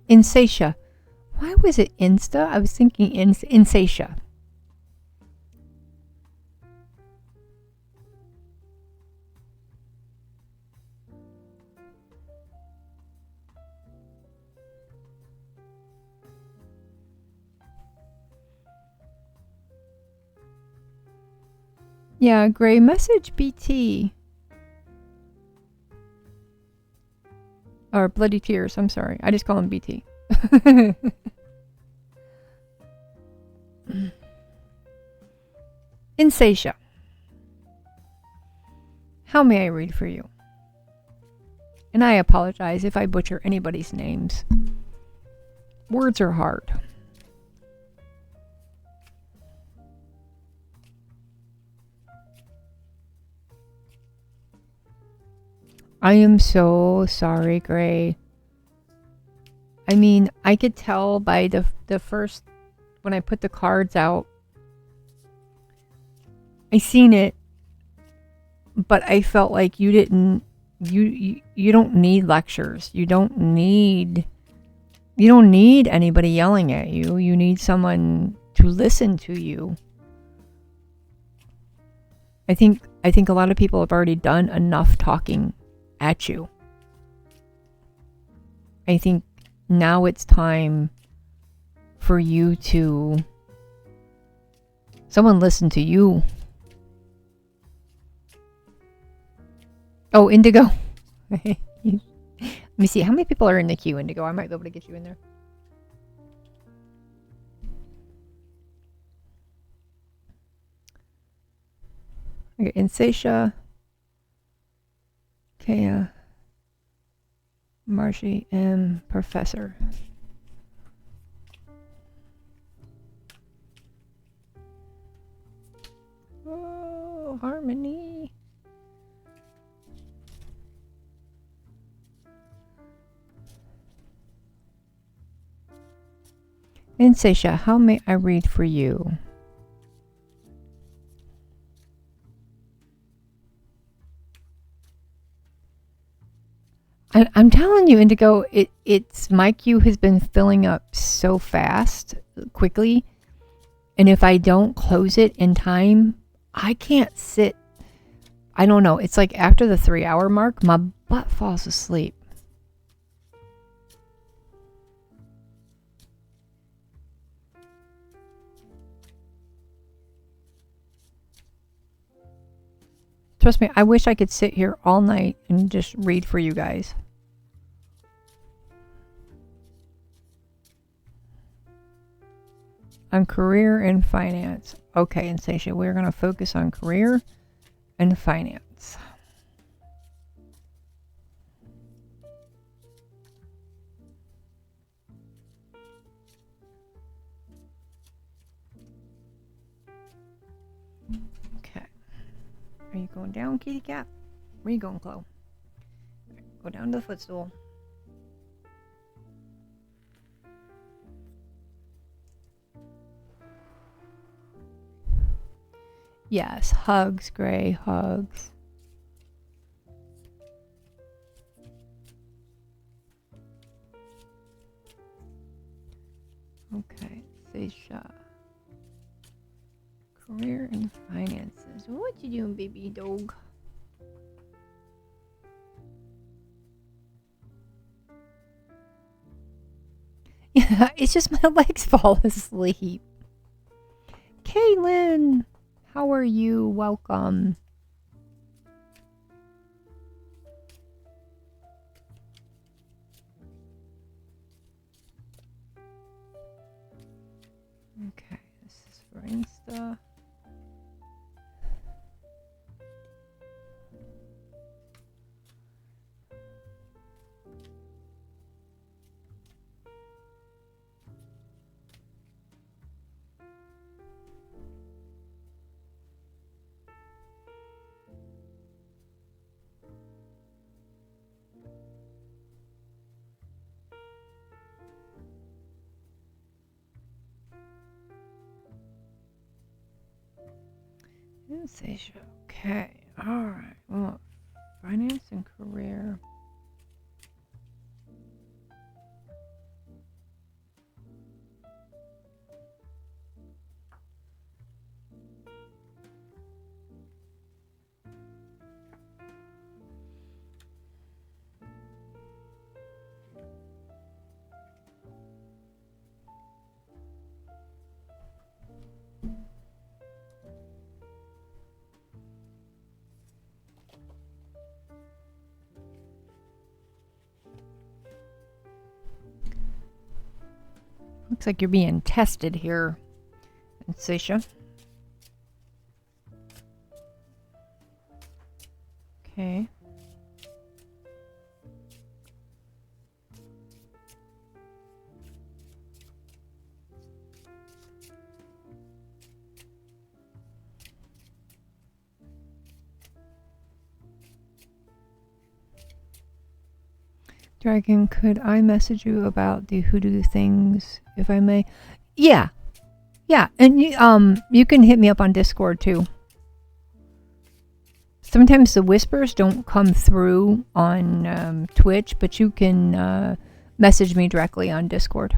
Insatiate. Why was it Insta? I was thinking Insatiate. Yeah, Gray, message BT. Or Bloody Tears, I'm sorry. I just call him BT. Insatia. How may I read for you? And I apologize if I butcher anybody's names. Words are hard. I am so sorry, Gray. I mean, I could tell by the first, when I put the cards out, I seen it, but I felt like you didn't, you don't need lectures. You don't need anybody yelling at you. You need someone to listen to you. I think a lot of people have already done enough talking at you. I think now it's time for you to someone listen to you. Oh, Indigo. Let me see. How many people are in the queue, Indigo? I might be able to get you in there. Okay, Insatia. Kaya. Marshy M. Professor. Oh, Harmony. Insatia, how may I read for you? I'm telling you, Indigo, it's my queue has been filling up so fast, quickly, and if I don't close it in time, I can't sit. I don't know. It's like after the 3-hour mark, my butt falls asleep. Trust me, I wish I could sit here all night and just read for you guys. On career and finance. Okay, Insatia, we're going to focus on career and finance. Okay. Are you going down, kitty cat? Where are you going, Chloe? Go down to the footstool. Yes, hugs, Gray, hugs. Okay, Seisha. Career and finances. What you doing, baby dog? Yeah, it's just my legs fall asleep. Kaylin, how are you? Welcome. Okay, this is for Insta. Okay, alright. Well, finance and career. Looks like you're being tested here, Sasha. Okay. Dragon, could I message you about the hoodoo things, if I may? Yeah. Yeah, and you can hit me up on Discord too. Sometimes the whispers don't come through on Twitch, but you can message me directly on Discord.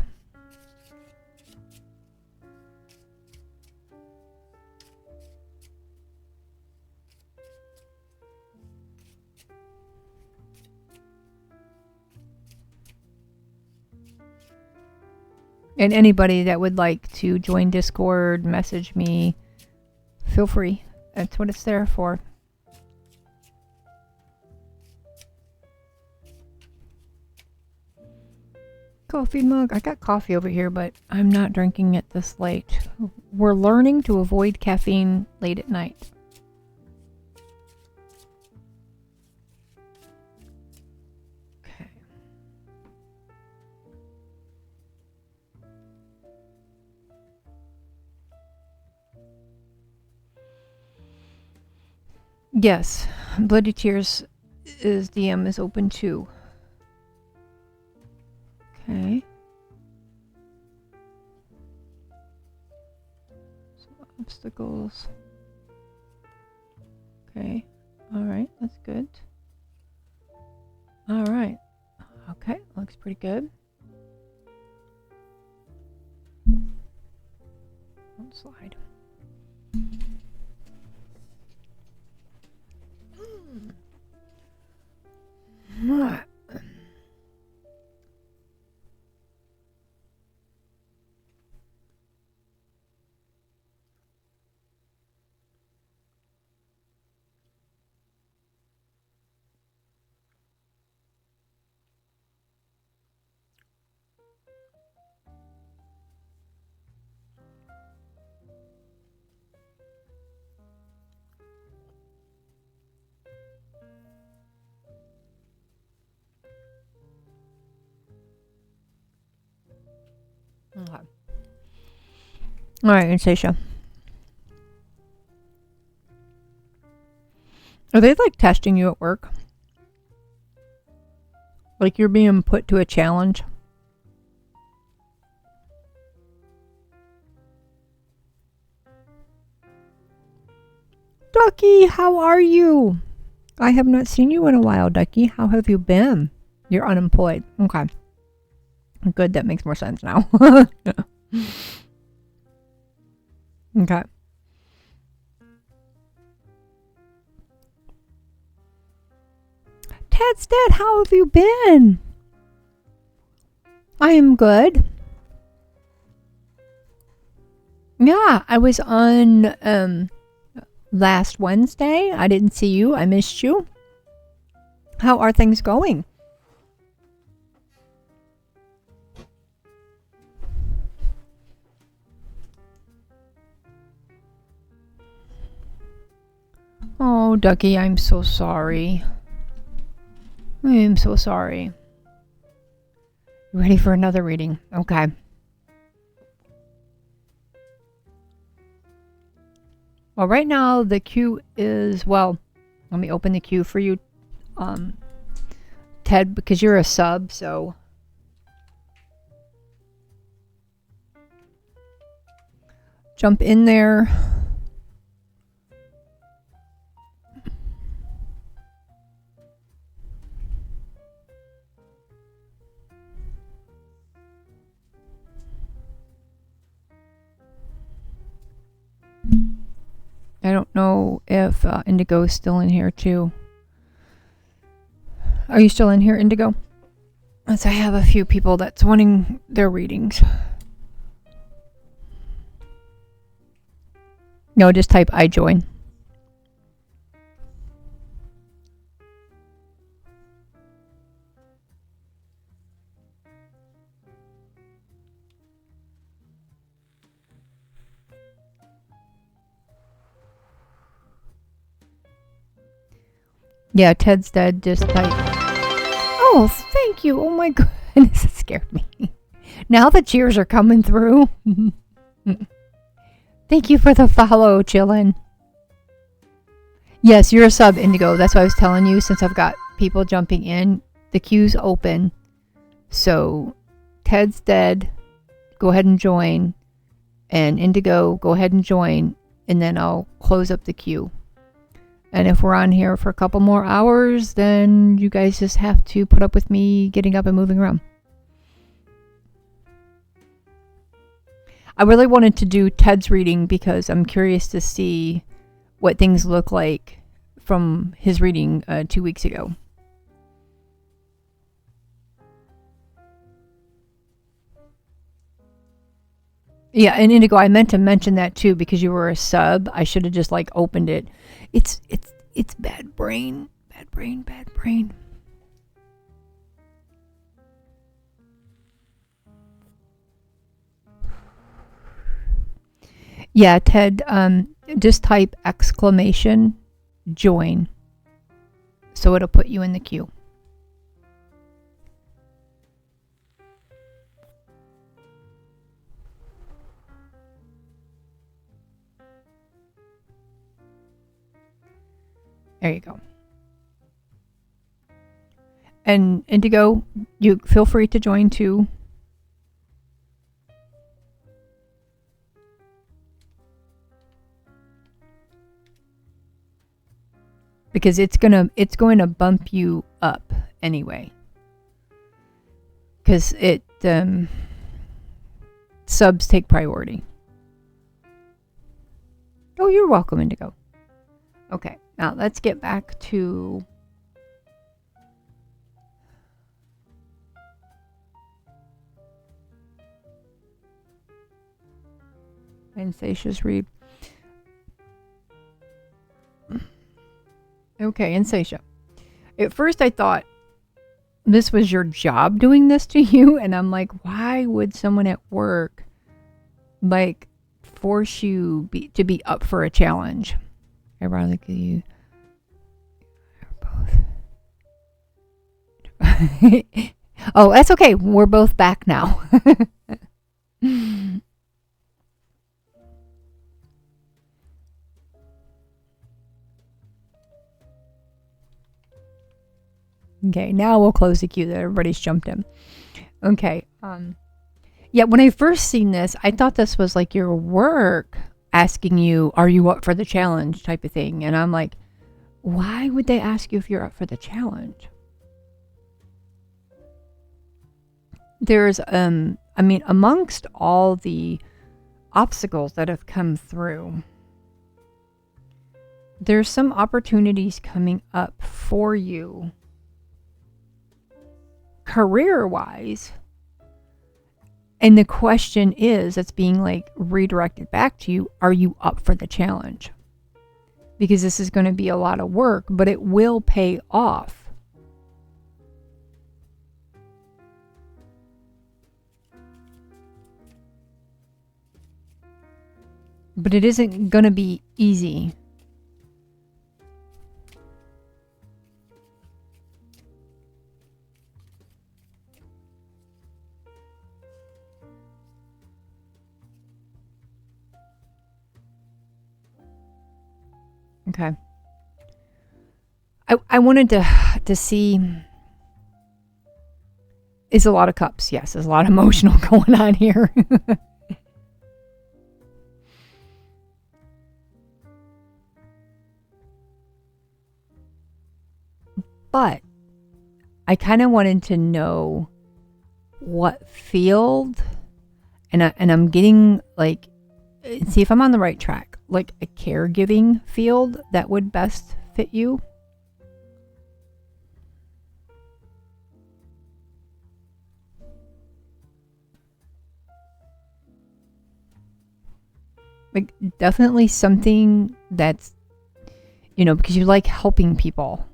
And anybody that would like to join Discord, message me. Feel free. That's what it's there for. Coffee mug. I got coffee over here, but I'm not drinking it this late. We're learning to avoid caffeine late at night. Okay. Yes, Bloody Tears is DM is open too. Okay. Some obstacles. Okay. Alright, that's good. Alright. Okay, looks pretty good. Don't slide. Alright. Okay. Alright, Anastasia. Are they like testing you at work? Like you're being put to a challenge? Ducky, how are you? I have not seen you in a while, Ducky. How have you been? You're unemployed. Okay. Good, that makes more sense now. Okay. Tedstead, how have you been? I am good. Yeah, I was on last Wednesday. I didn't see you. I missed you. How are things going? Oh, Ducky, I'm so sorry. I'm so sorry. You ready for another reading? Okay. Well, right now the queue is, well, let me open the queue for you, Ted, because you're a sub, so. Jump in there. I don't know if Indigo is still in here too. Are you still in here, Indigo? As I have a few people that's wanting their readings. No, just type I join. Yeah, Ted's dead. Just like, oh, thank you. Oh my goodness, it scared me. Now the cheers are coming through. Thank you for the follow, Chillin'. Yes, you're a sub, Indigo. That's what I was telling you. Since I've got people jumping in, the queue's open. So, Ted's dead. Go ahead and join. And Indigo, go ahead and join. And then I'll close up the queue. And if we're on here for a couple more hours, then you guys just have to put up with me getting up and moving around. I really wanted to do Ted's reading because I'm curious to see what things look like from his reading 2 weeks ago. Yeah, and Indigo, I meant to mention that too because you were a sub. I should have just like opened it. It's bad brain. Bad brain. Yeah, Ted, just type exclamation join. So it'll put you in the queue. There you go. And Indigo, you feel free to join too. Because it's going to bump you up anyway. Because it subs take priority. Oh, you're welcome, Indigo. Okay, now let's get back to Insatia's read. Okay, Insatia. At first I thought this was your job doing this to you, and I'm like, why would someone at work like force you to be up for a challenge? Ironically, you are both. Oh, that's okay. We're both back now. Okay, now we'll close the queue that everybody's jumped in. Okay. Yeah, when I first seen this, I thought this was like your work asking you, are you up for the challenge type of thing. And I'm like, why would they ask you if you're up for the challenge? There's, amongst all the obstacles that have come through, there's some opportunities coming up for you career-wise. And the question is, that's being like redirected back to you, are you up for the challenge? Because this is going to be a lot of work, but it will pay off. But it isn't going to be easy. Okay. I wanted to see. It's a lot of cups. Yes, there's a lot of emotional going on here. But I kind of wanted to know what field, and I'm getting like, see if I'm on the right track, like a caregiving field that would best fit you. Like definitely something that's, because you like helping people.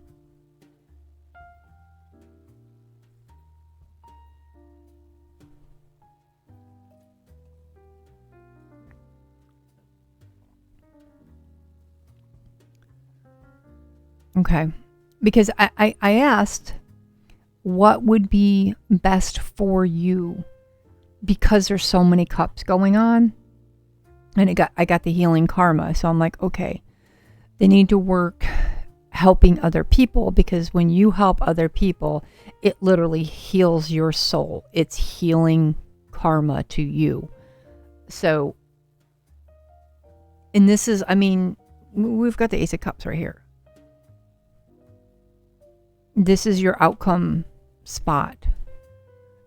Okay. because I asked what would be best for you, because there's so many cups going on, and I got the healing karma. So I'm like, okay, they need to work helping other people, because when you help other people, it literally heals your soul. It's healing karma to you. So, and this is, I mean, we've got the Ace of Cups right here. This is your outcome spot.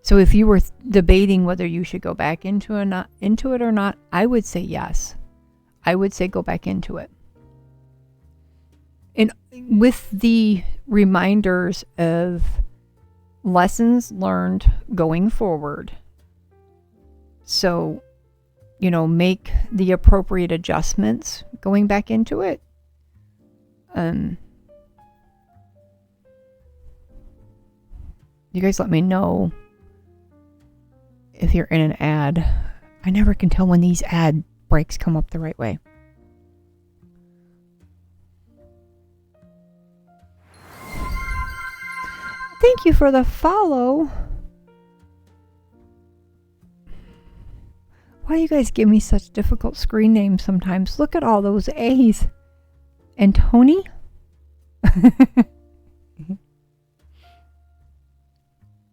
So if you were debating whether you should go back into it or not, I would say yes. I would say go back into it. And with the reminders of lessons learned going forward. So, make the appropriate adjustments going back into it. You guys let me know if you're in an ad. I never can tell when these ad breaks come up the right way. Thank you for the follow. Why do you guys give me such difficult screen names sometimes? Look at all those A's. And Tony?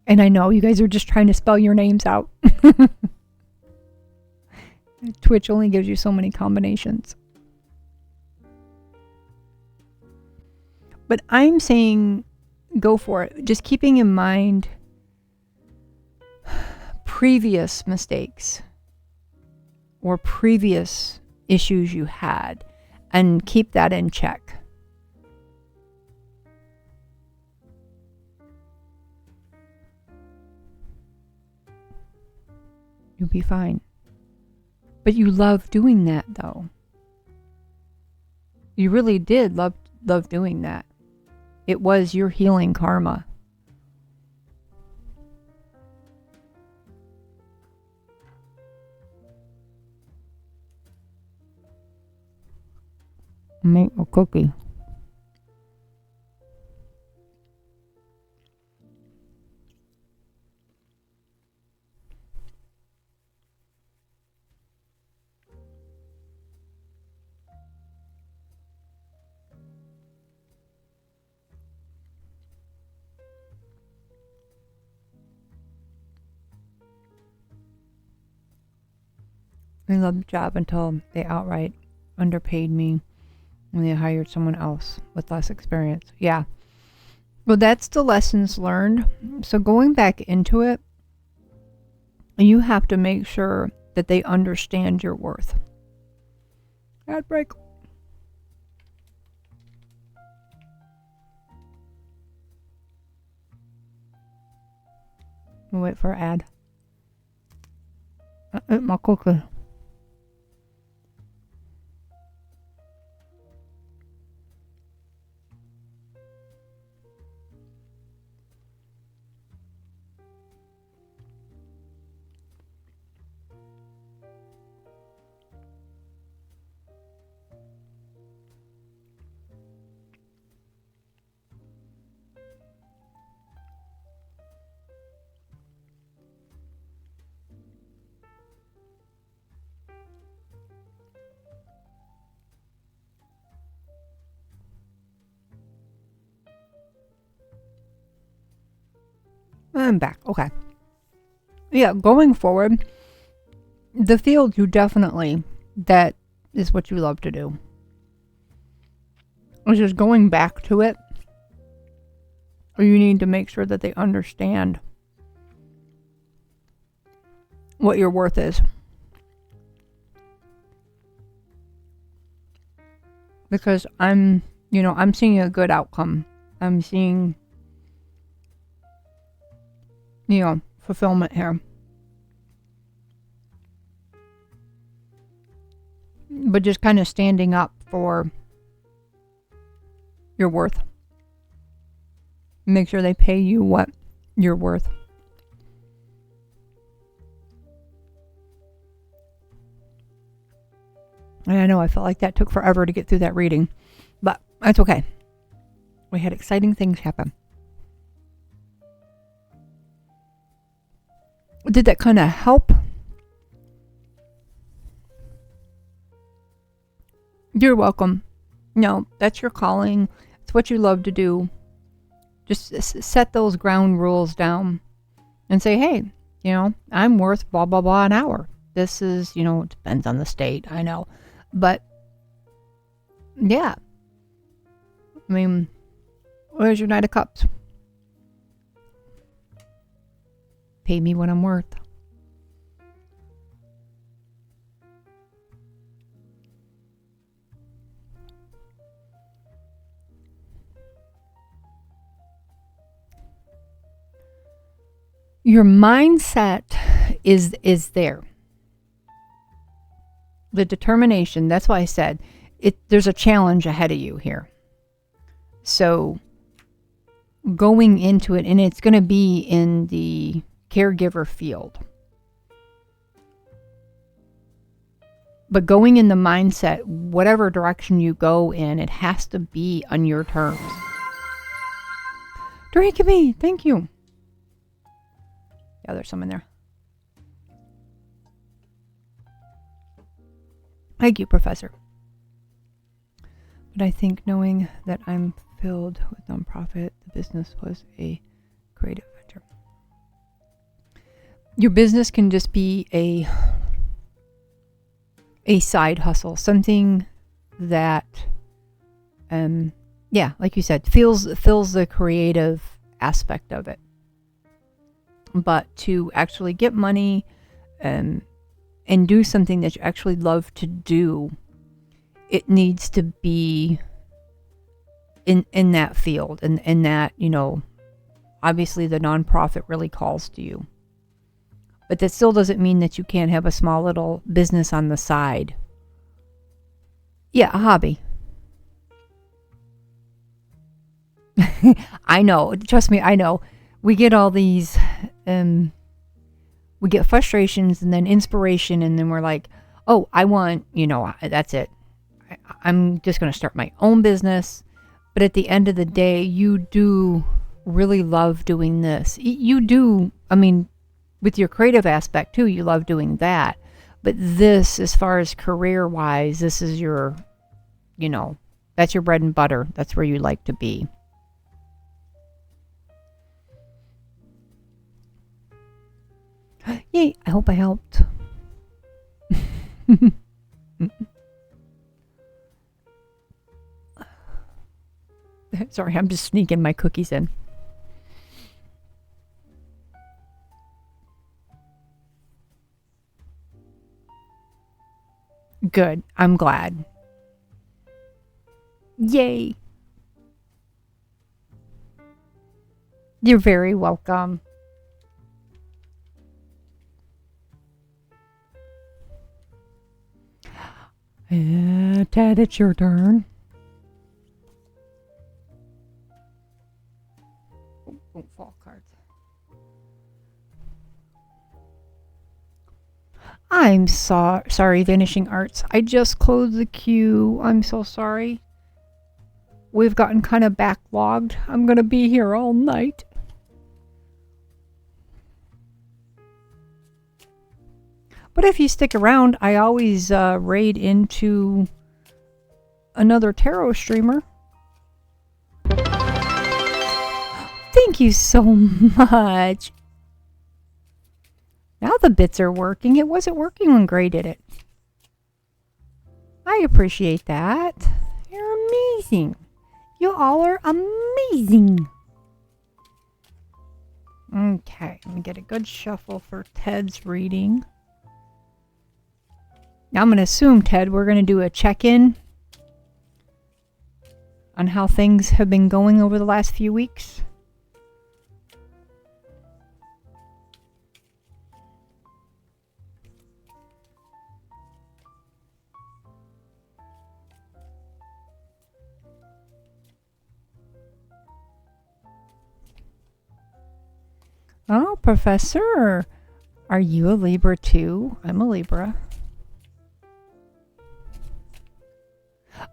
And I know you guys are just trying to spell your names out. Twitch only gives you so many combinations. But I'm saying go for it. Just keeping in mind previous mistakes or previous issues you had, and keep that in check. You'll be fine. But you love doing that, though. You really did love doing that. It was your healing karma. Make a cookie. I loved the job until they outright underpaid me when they hired someone else with less experience. Yeah. Well, that's the lessons learned. So going back into it, you have to make sure that they understand your worth. Ad break. We'll wait for ad. My cookie. I'm back. Okay. Yeah, going forward, the field that is what you love to do. It's just going back to it. Or you need to make sure that they understand what your worth is. Because I'm seeing a good outcome. I'm seeing, fulfillment here. But just kind of standing up for your worth. Make sure they pay you what you're worth. And I know I felt like that took forever to get through that reading, but that's okay. We had exciting things happen. Did that kind of help? You're welcome. No, that's your calling. It's what you love to do. Just set those ground rules down and say, hey, I'm worth blah, blah, blah an hour. This is, it depends on the state, I know. But, yeah. I mean, where's your Knight of Cups? Pay me what I'm worth. Your mindset is there. The determination, that's why I said there's a challenge ahead of you here. So going into it, and it's going to be in the caregiver field. But going in the mindset, whatever direction you go in, it has to be on your terms. Drink me, thank you. Yeah, there's some in there. Thank you, Professor. But I think knowing that I'm filled with nonprofit, the business was a creative venture. Your business can just be a side hustle, something that, like you said, fills the creative aspect of it. But to actually get money and do something that you actually love to do, it needs to be in that field, and in that, obviously the nonprofit really calls to you. But that still doesn't mean that you can't have a small little business on the side. Yeah, a hobby. I know. Trust me, I know. We get all these, we get frustrations and then inspiration, and then we're like, oh, I want, that's it. I'm just going to start my own business. But at the end of the day, you do really love doing this. You do, with your creative aspect too, you love doing that. But this, as far as career-wise, this is your, that's your bread and butter. That's where you like to be. Yay, I hope I helped. Sorry, I'm just sneaking my cookies in. Good, I'm glad. Yay. You're very welcome. Ted, it's your turn. Don't fall cards. I'm sorry, Vanishing Arts. I just closed the queue. I'm so sorry. We've gotten kind of backlogged. I'm going to be here all night. But if you stick around, I always raid into another tarot streamer. Thank you so much. Now the bits are working. It wasn't working when Gray did it. I appreciate that. You're amazing. You all are amazing. Okay, let me get a good shuffle for Ted's reading. Now I'm going to assume, Ted, we're going to do a check-in on how things have been going over the last few weeks. Oh, Professor, are you a Libra too? I'm a Libra.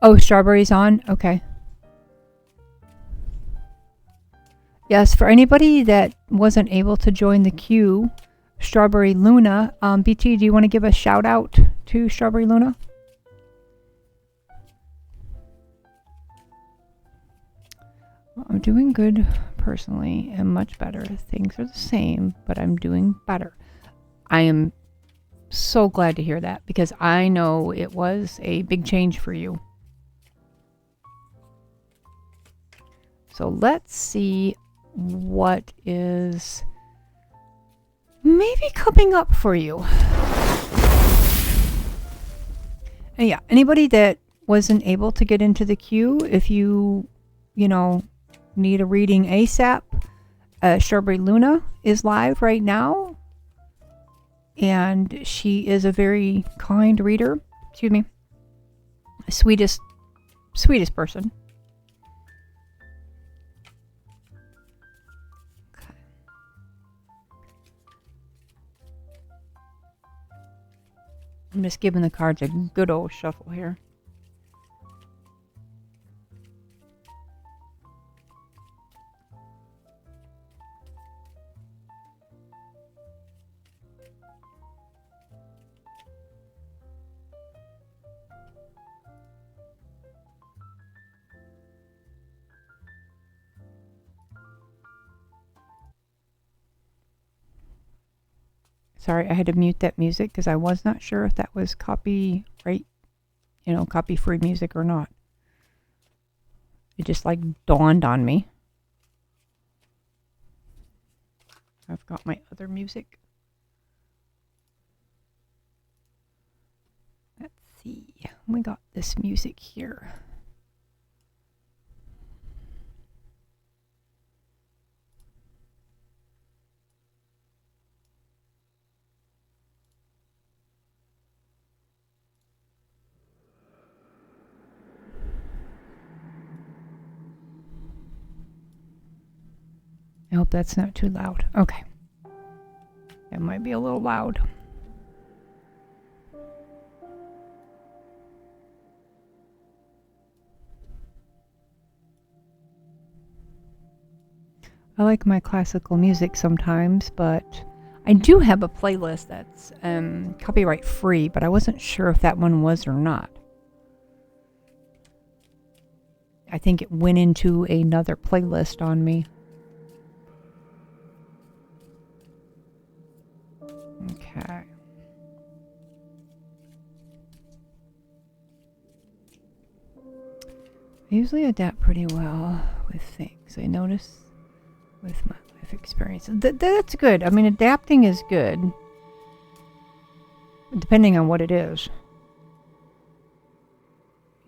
Oh, strawberries on? Okay. Yes, for anybody that wasn't able to join the queue, Strawberry Luna, BT, do you want to give a shout out to Strawberry Luna? Well, I'm doing good personally and much better. Things are the same, but I'm doing better. I am so glad to hear that because I know it was a big change for you. So let's see what is maybe coming up for you. And yeah, anybody that wasn't able to get into the queue, if you need a reading ASAP, Strawberry Luna is live right now. And she is a very kind reader. Excuse me. Sweetest person. Okay. I'm just giving the cards a good old shuffle here. Sorry, I had to mute that music because I was not sure if that was copyright, copy-free music or not. It just dawned on me. I've got my other music. Let's see. We got this music here. I hope that's not too loud. Okay. It might be a little loud. I like my classical music sometimes, but I do have a playlist that's copyright free, but I wasn't sure if that one was or not. I think it went into another playlist on me. Okay. I usually adapt pretty well with things. I notice with my life experience. That's good. I mean, adapting is good. Depending on what it is.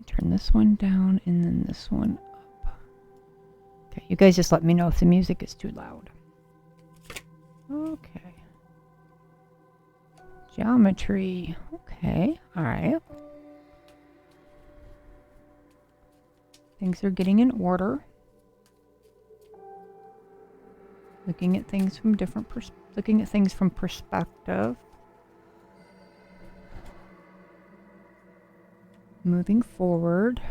Turn this one down and then this one up. Okay, you guys just let me know if the music is too loud. Okay. Geometry. Okay, alright. Things are getting in order. Looking at things from perspective. Moving forward.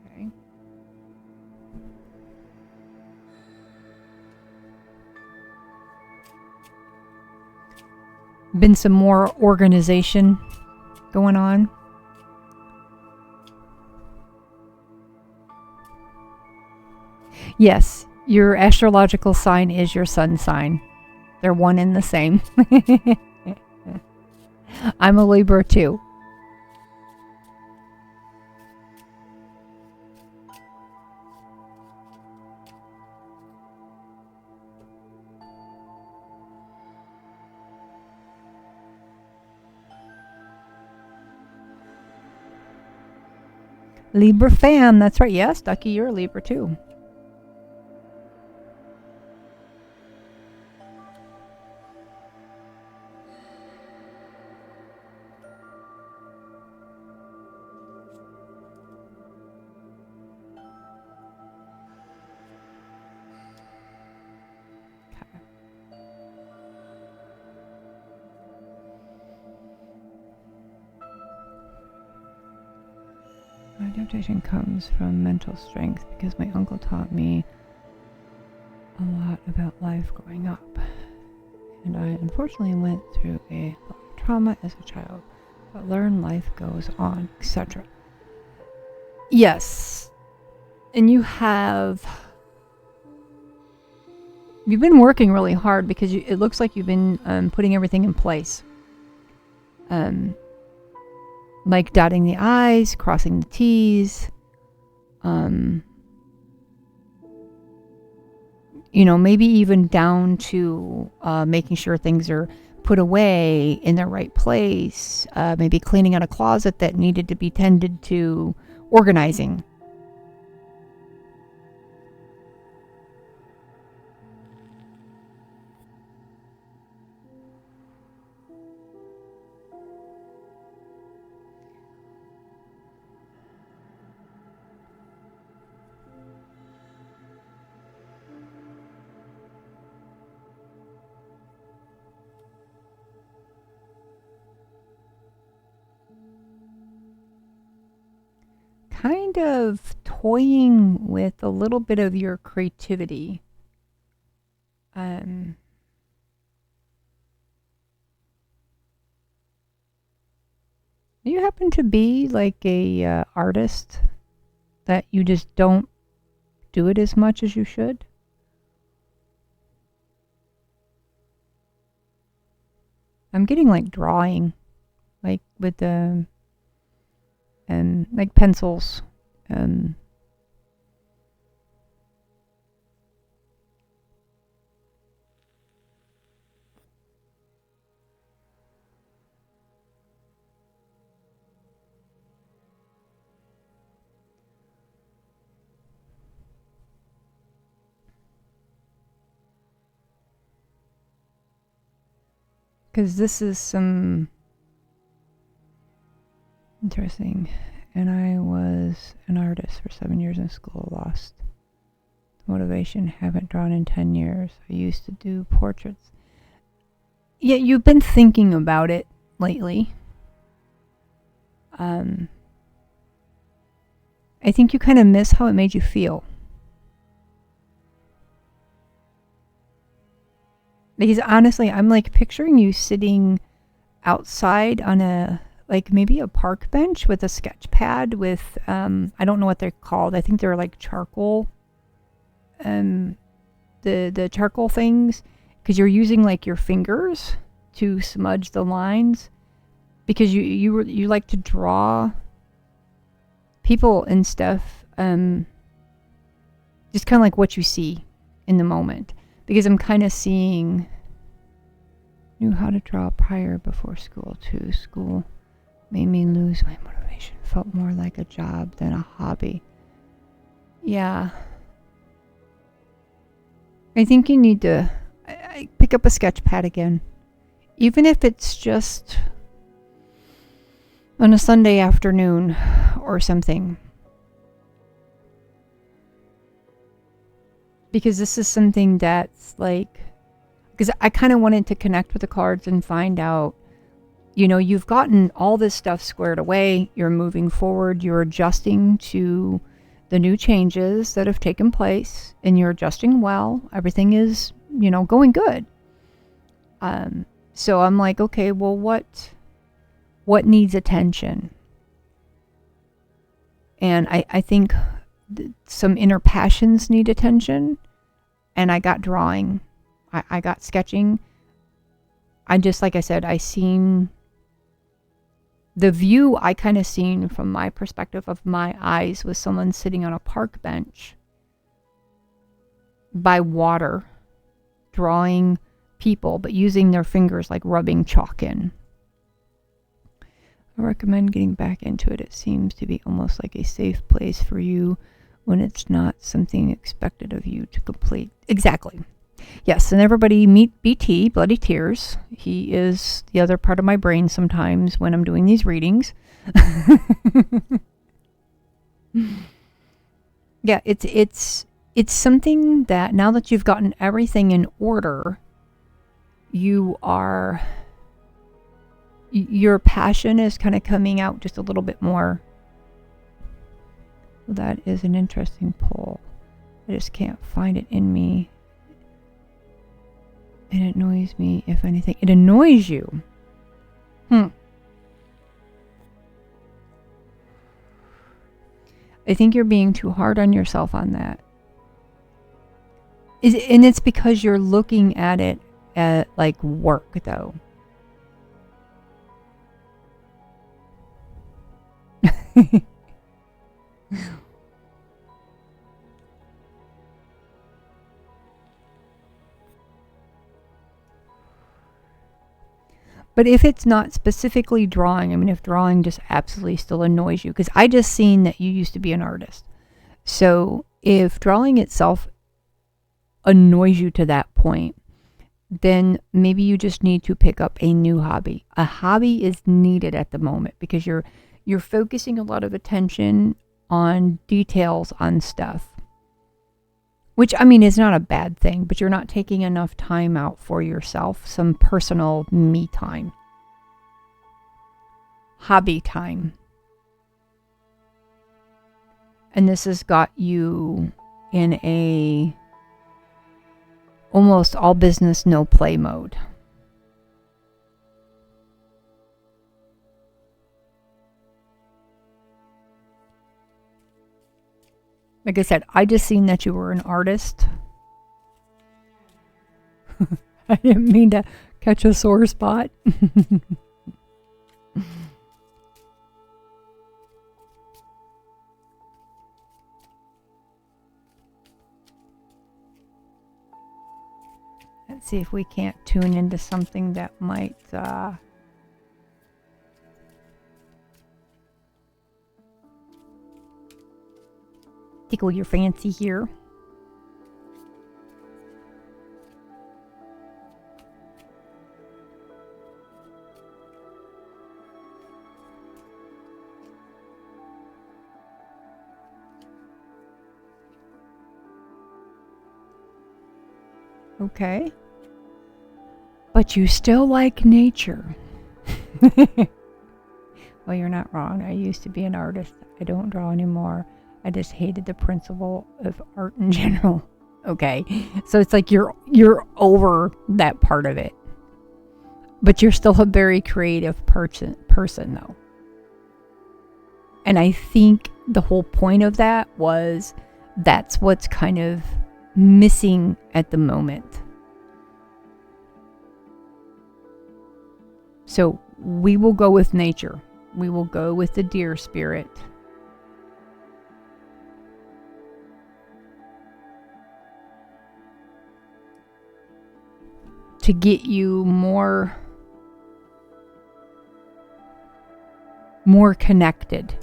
Okay. Been some more organization going on. Yes, your astrological sign is your sun sign. They're one and the same. I'm a Libra too. Libra fan, that's right. Yes, Ducky, you're a Libra too. My adaptation comes from mental strength because my uncle taught me a lot about life growing up. And I unfortunately went through a lot of trauma as a child, but learn life goes on, etc. Yes. And you've been working really hard because it looks like you've been putting everything in place. Like dotting the I's, crossing the T's, maybe even down to making sure things are put away in the right place, maybe cleaning out a closet that needed to be tended to, organizing. Kind of toying with a little bit of your creativity. You happen to be like a artist that you just don't do it as much as you should? I'm getting like drawing, like with the like pencils. Because this is some interesting. And I was an artist for 7 years in school, lost motivation, haven't drawn in 10 years. I used to do portraits. Yeah, you've been thinking about it lately. I think you kind of miss how it made you feel. Because honestly, I'm like picturing you sitting outside on like maybe a park bench with a sketch pad with, I don't know what they're called. I think they're like charcoal, the charcoal things, because you're using like your fingers to smudge the lines, because you like to draw people and stuff, just kind of like what you see in the moment. Because I'm kind of seeing, knew how to draw prior before school too. School made me lose my motivation. Felt more like a job than a hobby. Yeah. I think you need to pick up a sketch pad again. Even if it's just on a Sunday afternoon or something. Because this is something that's like, because I kind of wanted to connect with the cards and find out, you've gotten all this stuff squared away. You're moving forward. You're adjusting to the new changes that have taken place, and you're adjusting well. Everything is, going good. So I'm like, okay, well, what needs attention? And I think some inner passions need attention. And I got drawing. I got sketching. I just, like I said, I seen the view I kind of seen from my perspective of my eyes was someone sitting on a park bench by water, drawing people, but using their fingers like rubbing chalk in. I recommend getting back into it. It seems to be almost like a safe place for you when it's not something expected of you to complete. Exactly. Yes, and everybody meet BT, Bloody Tears. He is the other part of my brain sometimes when I'm doing these readings. Yeah, it's something that now that you've gotten everything in order, your passion is kind of coming out just a little bit more. Well, that is an interesting pull. I just can't find it in me. It annoys me, if anything. It annoys you. I think you're being too hard on yourself on that. And it's because you're looking at it at like work, though. But if it's not specifically drawing, I mean, if drawing just absolutely still annoys you, because I just seen that you used to be an artist. So if drawing itself annoys you to that point, then maybe you just need to pick up a new hobby. A hobby is needed at the moment because you're focusing a lot of attention on details on stuff. Which, I mean, is not a bad thing, but you're not taking enough time out for yourself, some personal me time. Hobby time. And this has got you in a almost all business, no play mode. Like I said, I just seen that you were an artist. I didn't mean to catch a sore spot. Let's see if we can't tune into something that might tickle your fancy here. Okay. But you still like nature. Well, you're not wrong. I used to be an artist. I don't draw anymore. I just hated the principle of art in general. Okay. So it's like you're over that part of it. But you're still a very creative person though. And I think the whole point of that was that's what's kind of missing at the moment. So we will go with nature. We will go with the deer spirit. To get you more connected.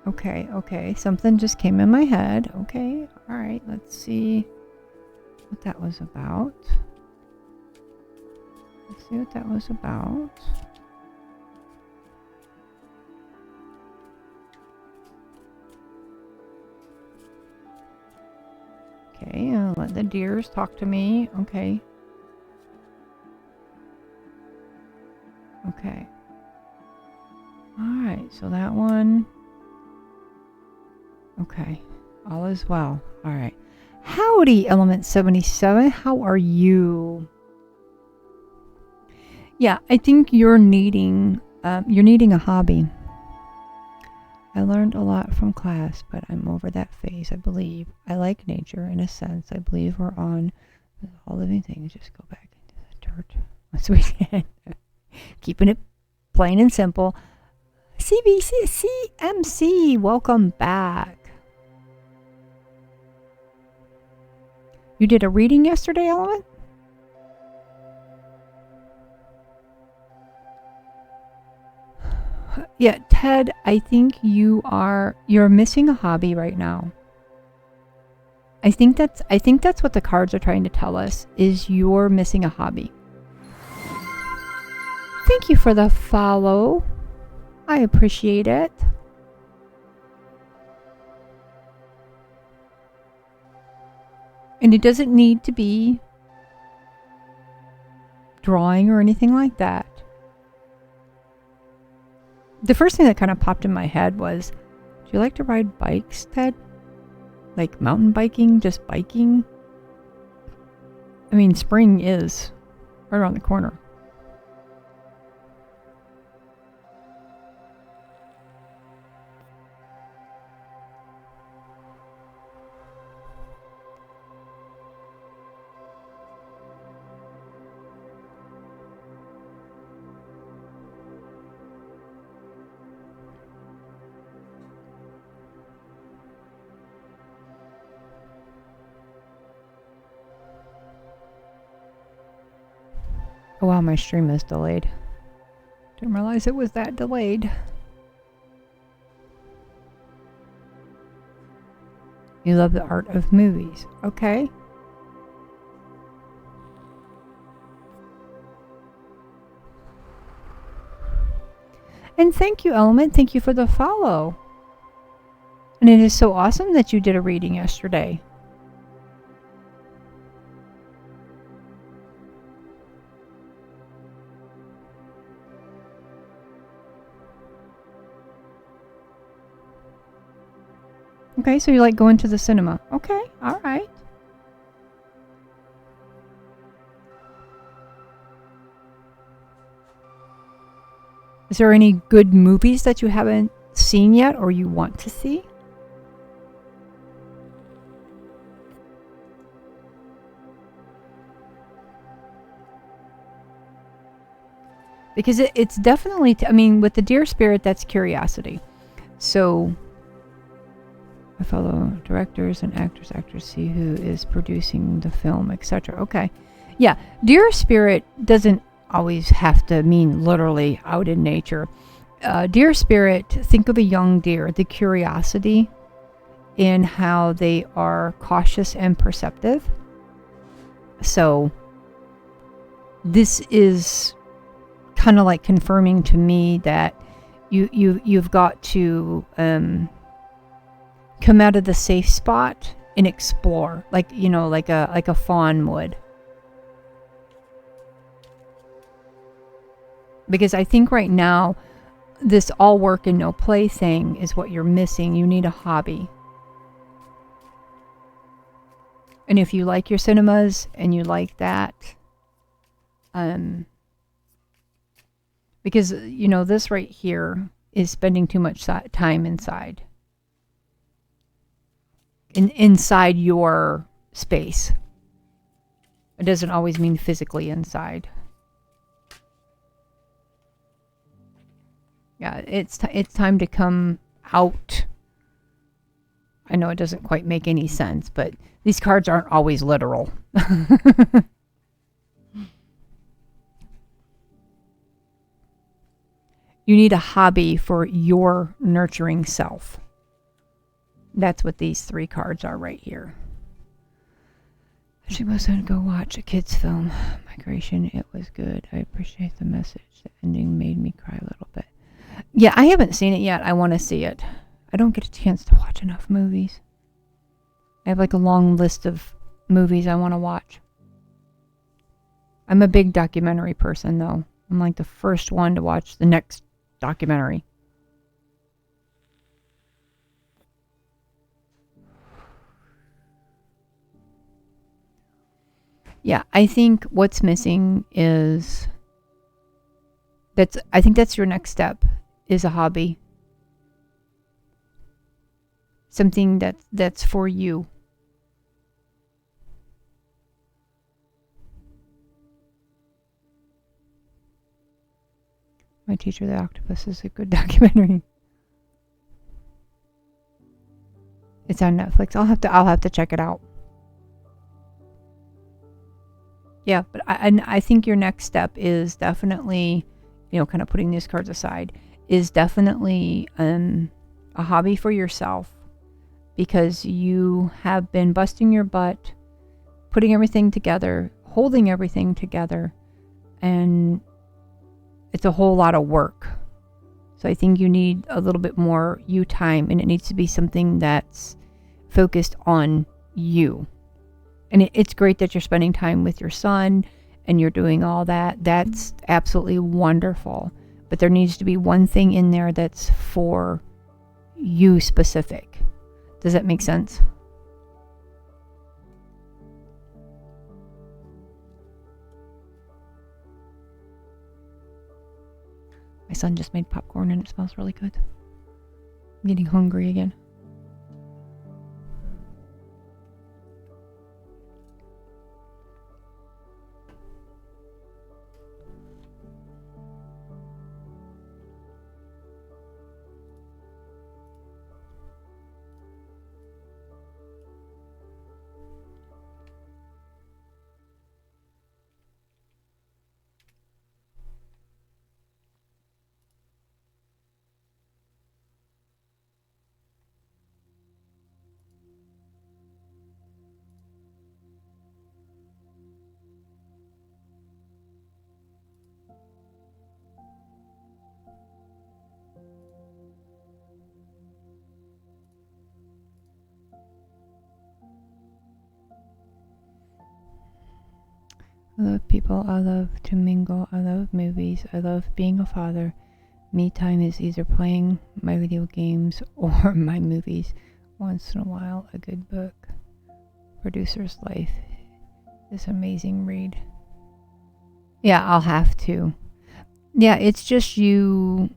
Okay. Something just came in my head. Okay. All right. Let's see what that was about. Okay. I'll let the deers talk to me. Okay. All right. So that one. Okay, all is well. All right. Howdy, Element 77. How are you? Yeah, I think you're needing a hobby. I learned a lot from class, but I'm over that phase, I believe. I like nature in a sense. I believe we're on with all living things. Just go back into the dirt once we can. Keeping it plain and simple. CMC, welcome back. You did a reading yesterday, Element? Yeah, Ted, I think you're missing a hobby right now. I think that's what the cards are trying to tell us is you're missing a hobby. Thank you for the follow. I appreciate it. And it doesn't need to be drawing or anything like that. The first thing that kind of popped in my head was, do you like to ride bikes, Ted? Like mountain biking, just biking? I mean, spring is right around the corner. Oh wow, my stream is delayed. Didn't realize it was that delayed. You love the art of movies. Okay. And thank you, Element. Thank you for the follow. And it is so awesome that you did a reading yesterday. Okay, so you like going to the cinema. Okay, all right. Is there any good movies that you haven't seen yet or you want to see? Because it's definitely, I mean, with the deer spirit, that's curiosity. So I follow directors and actors, see who is producing the film, etc. Okay. Yeah, deer spirit doesn't always have to mean literally out in nature. Deer spirit, think of a young deer, the curiosity in how they are cautious and perceptive. So this is kind of like confirming to me that you've got to come out of the safe spot and explore, like, you know, like a fawn would. Because I think right now, this all work and no play thing is what you're missing. You need a hobby. And if you like your cinemas and you like that, because, you know, this right here is spending too much time inside. Inside your space. It doesn't always mean physically inside. Yeah, it's time to come out. I know it doesn't quite make any sense, but these cards aren't always literal. You need a hobby for your nurturing self. That's what these 3 cards are right here. She mustn't go watch a kid's film. Migration, it was good. I appreciate the message. The ending made me cry a little bit. Yeah, I haven't seen it yet. I want to see it. I don't get a chance to watch enough movies. I have like a long list of movies I want to watch. I'm a big documentary person, though. I'm like the first one to watch the next documentary. Yeah, I think what's missing is I think that's your next step, is a hobby. Something that's for you. My Teacher the Octopus is a good documentary. It's on Netflix. I'll have to check it out. Yeah, but I think your next step is definitely, you know, kind of putting these cards aside, is definitely a hobby for yourself, because you have been busting your butt, putting everything together, holding everything together, and it's a whole lot of work. So I think you need a little bit more you time, and it needs to be something that's focused on you. And it's great that you're spending time with your son and you're doing all that. That's absolutely wonderful. But there needs to be one thing in there that's for you specific. Does that make sense? My son just made popcorn and it smells really good. I'm getting hungry again. I love people, I love to mingle, I love movies, I love being a father. Me time is either playing my video games or my movies. Once in a while, a good book. Producer's Life. This amazing read. Yeah, I'll have to. Yeah, it's just you.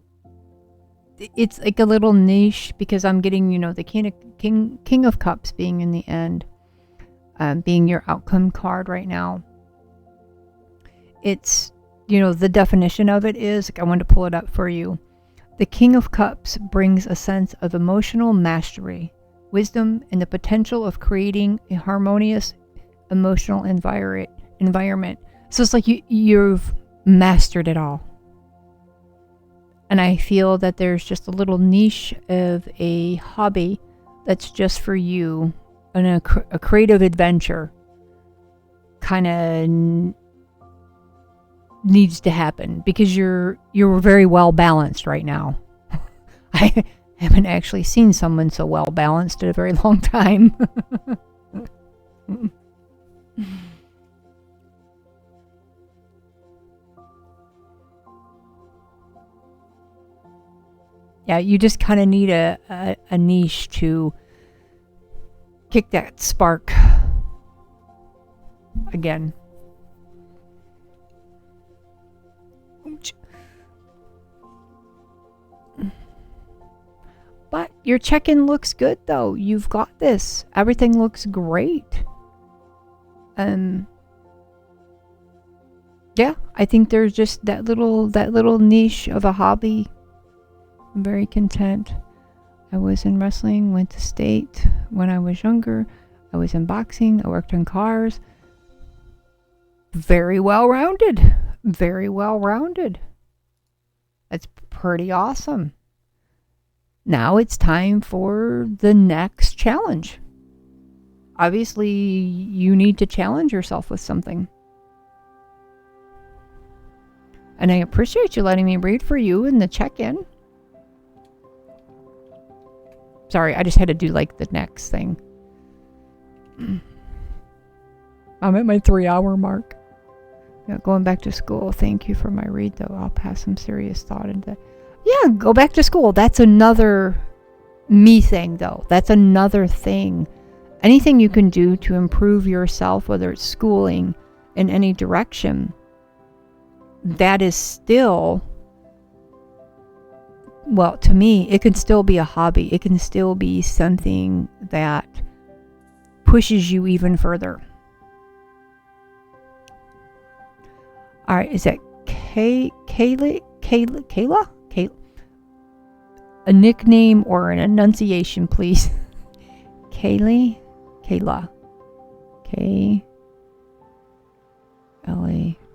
It's like a little niche because I'm getting, the King of Cups being in the end, being your outcome card right now. It's, the definition of it is, I wanted to pull it up for you. The King of Cups brings a sense of emotional mastery, wisdom, and the potential of creating a harmonious emotional environment. So it's like you've mastered it all. And I feel that there's just a little niche of a hobby that's just for you, and a creative adventure kind of needs to happen because you're very well balanced right now. I haven't actually seen someone so well balanced in a very long time. Yeah, you just kind of need a niche to kick that spark again. But your check-in looks good though. You've got this. Everything looks great. Yeah, I think there's just that little niche of a hobby. I'm very content. I was in wrestling, went to state when I was younger. I was in boxing. I worked on cars. Very well rounded. Very well rounded. That's pretty awesome. Now it's time for the next challenge. Obviously, you need to challenge yourself with something. And I appreciate you letting me read for you in the check-in. Sorry, I just had to do like the next thing. I'm at my 3-hour mark. Yeah, going back to school. Thank you for my read, though. I'll pass some serious thought into. Yeah, go back to school. That's another me thing, though. That's another thing. Anything you can do to improve yourself, whether it's schooling in any direction, that is still, well, to me, it can still be a hobby. It can still be something that pushes you even further. All right, is that Kayla? A nickname or an enunciation, please. Kayla. K-L-A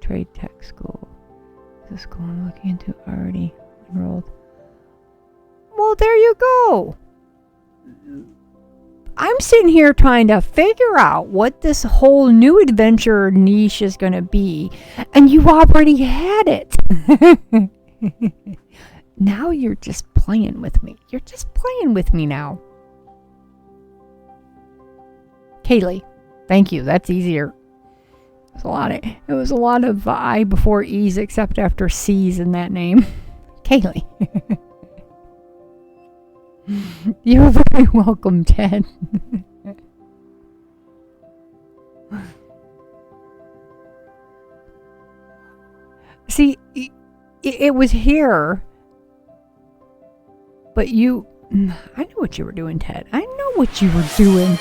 Trade Tech School. Is the school I'm looking into already enrolled? Well, there you go. I'm sitting here trying to figure out what this whole new adventure niche is going to be, and you already had it. Now you're just playing with me. You're just playing with me now. Kaylee. Thank you. That's easier. It was a lot of I before E's except after C's in that name. Kaylee. You're very welcome, Ted. See, it was here, but you... I know what you were doing, Ted. I know what you were doing.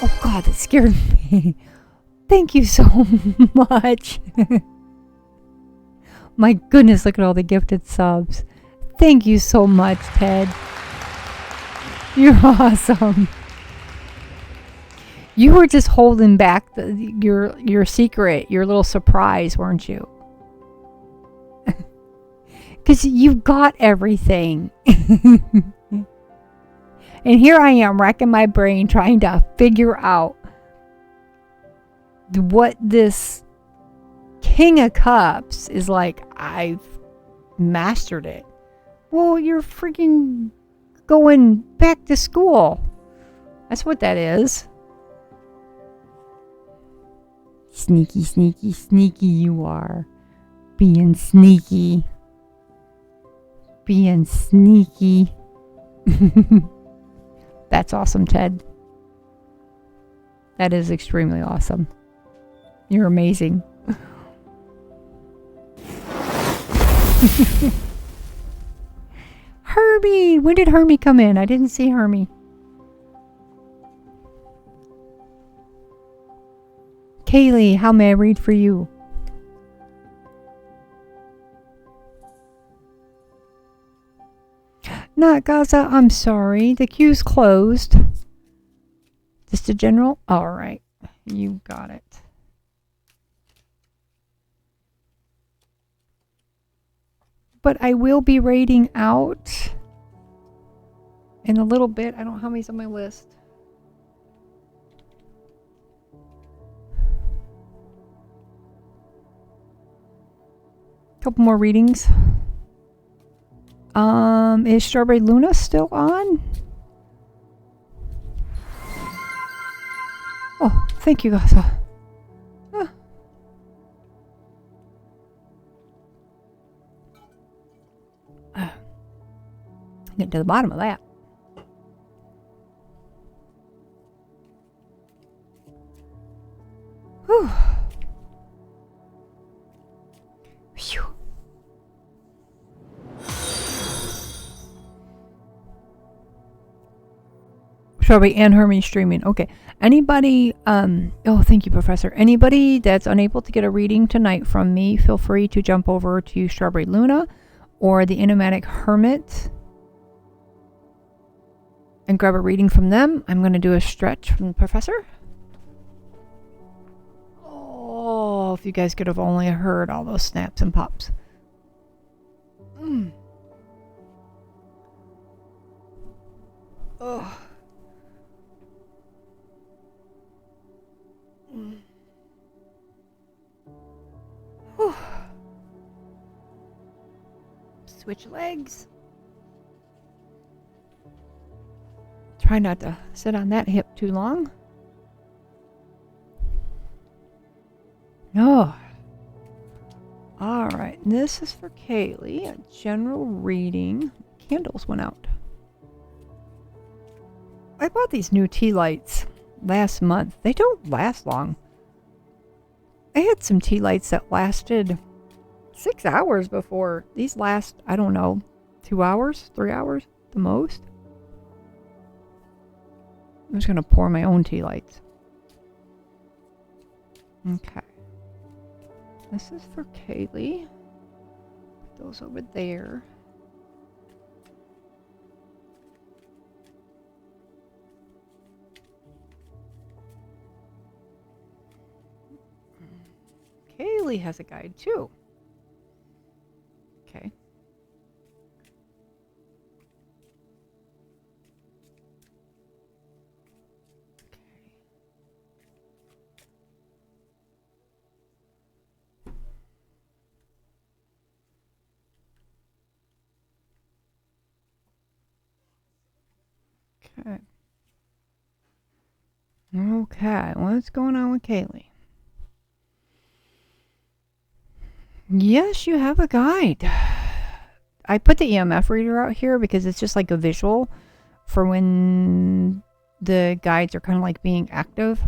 Oh, God, that scared me. Thank you so much. My goodness, look at all the gifted subs. Thank you so much, Ted. You're awesome. You were just holding back your secret, your little surprise, weren't you? Because you've got everything. And here I am racking my brain trying to figure out what this King of Cups is like. I've mastered it. Well, you're freaking going back to school. That's what that is. Sneaky, sneaky, sneaky you are. Being sneaky. Being sneaky. That's awesome, Ted. That is extremely awesome. You're amazing. Hermie! When did Hermie come in? I didn't see Hermie. Kaylee, how may I read for you? Not Gaza, I'm sorry. The queue's closed. Just a general? Alright. You got it. But I will be rating out in a little bit. I don't know how many's on my list. Couple more readings. Is Strawberry Luna still on? Oh, thank you, Gaza. Get to the bottom of that. Whew. Phew. Strawberry and Hermie streaming. Okay. Anybody, oh, thank you, Professor. Anybody that's unable to get a reading tonight from me, feel free to jump over to Strawberry Luna or the Enigmatic Hermit and grab a reading from them. I'm going to do a stretch from the Professor. Oh, if you guys could have only heard all those snaps and pops. Oh. Switch legs. Try not to sit on that hip too long. Oh. Alright, this is for Kaylee. A general reading. Candles went out. I bought these new tea lights last month. They don't last long. I had some tea lights that lasted 6 hours before. These last, I don't know, 2 hours, 3 hours, the most. I'm just going to pour my own tea lights. Okay. This is for Kaylee. Put those over there. Kaylee has a guide too. Okay. Okay. Okay, what's going on with Kaylee? Yes, you have a guide. I put the EMF reader out here because it's just like a visual for when the guides are kind of like being active.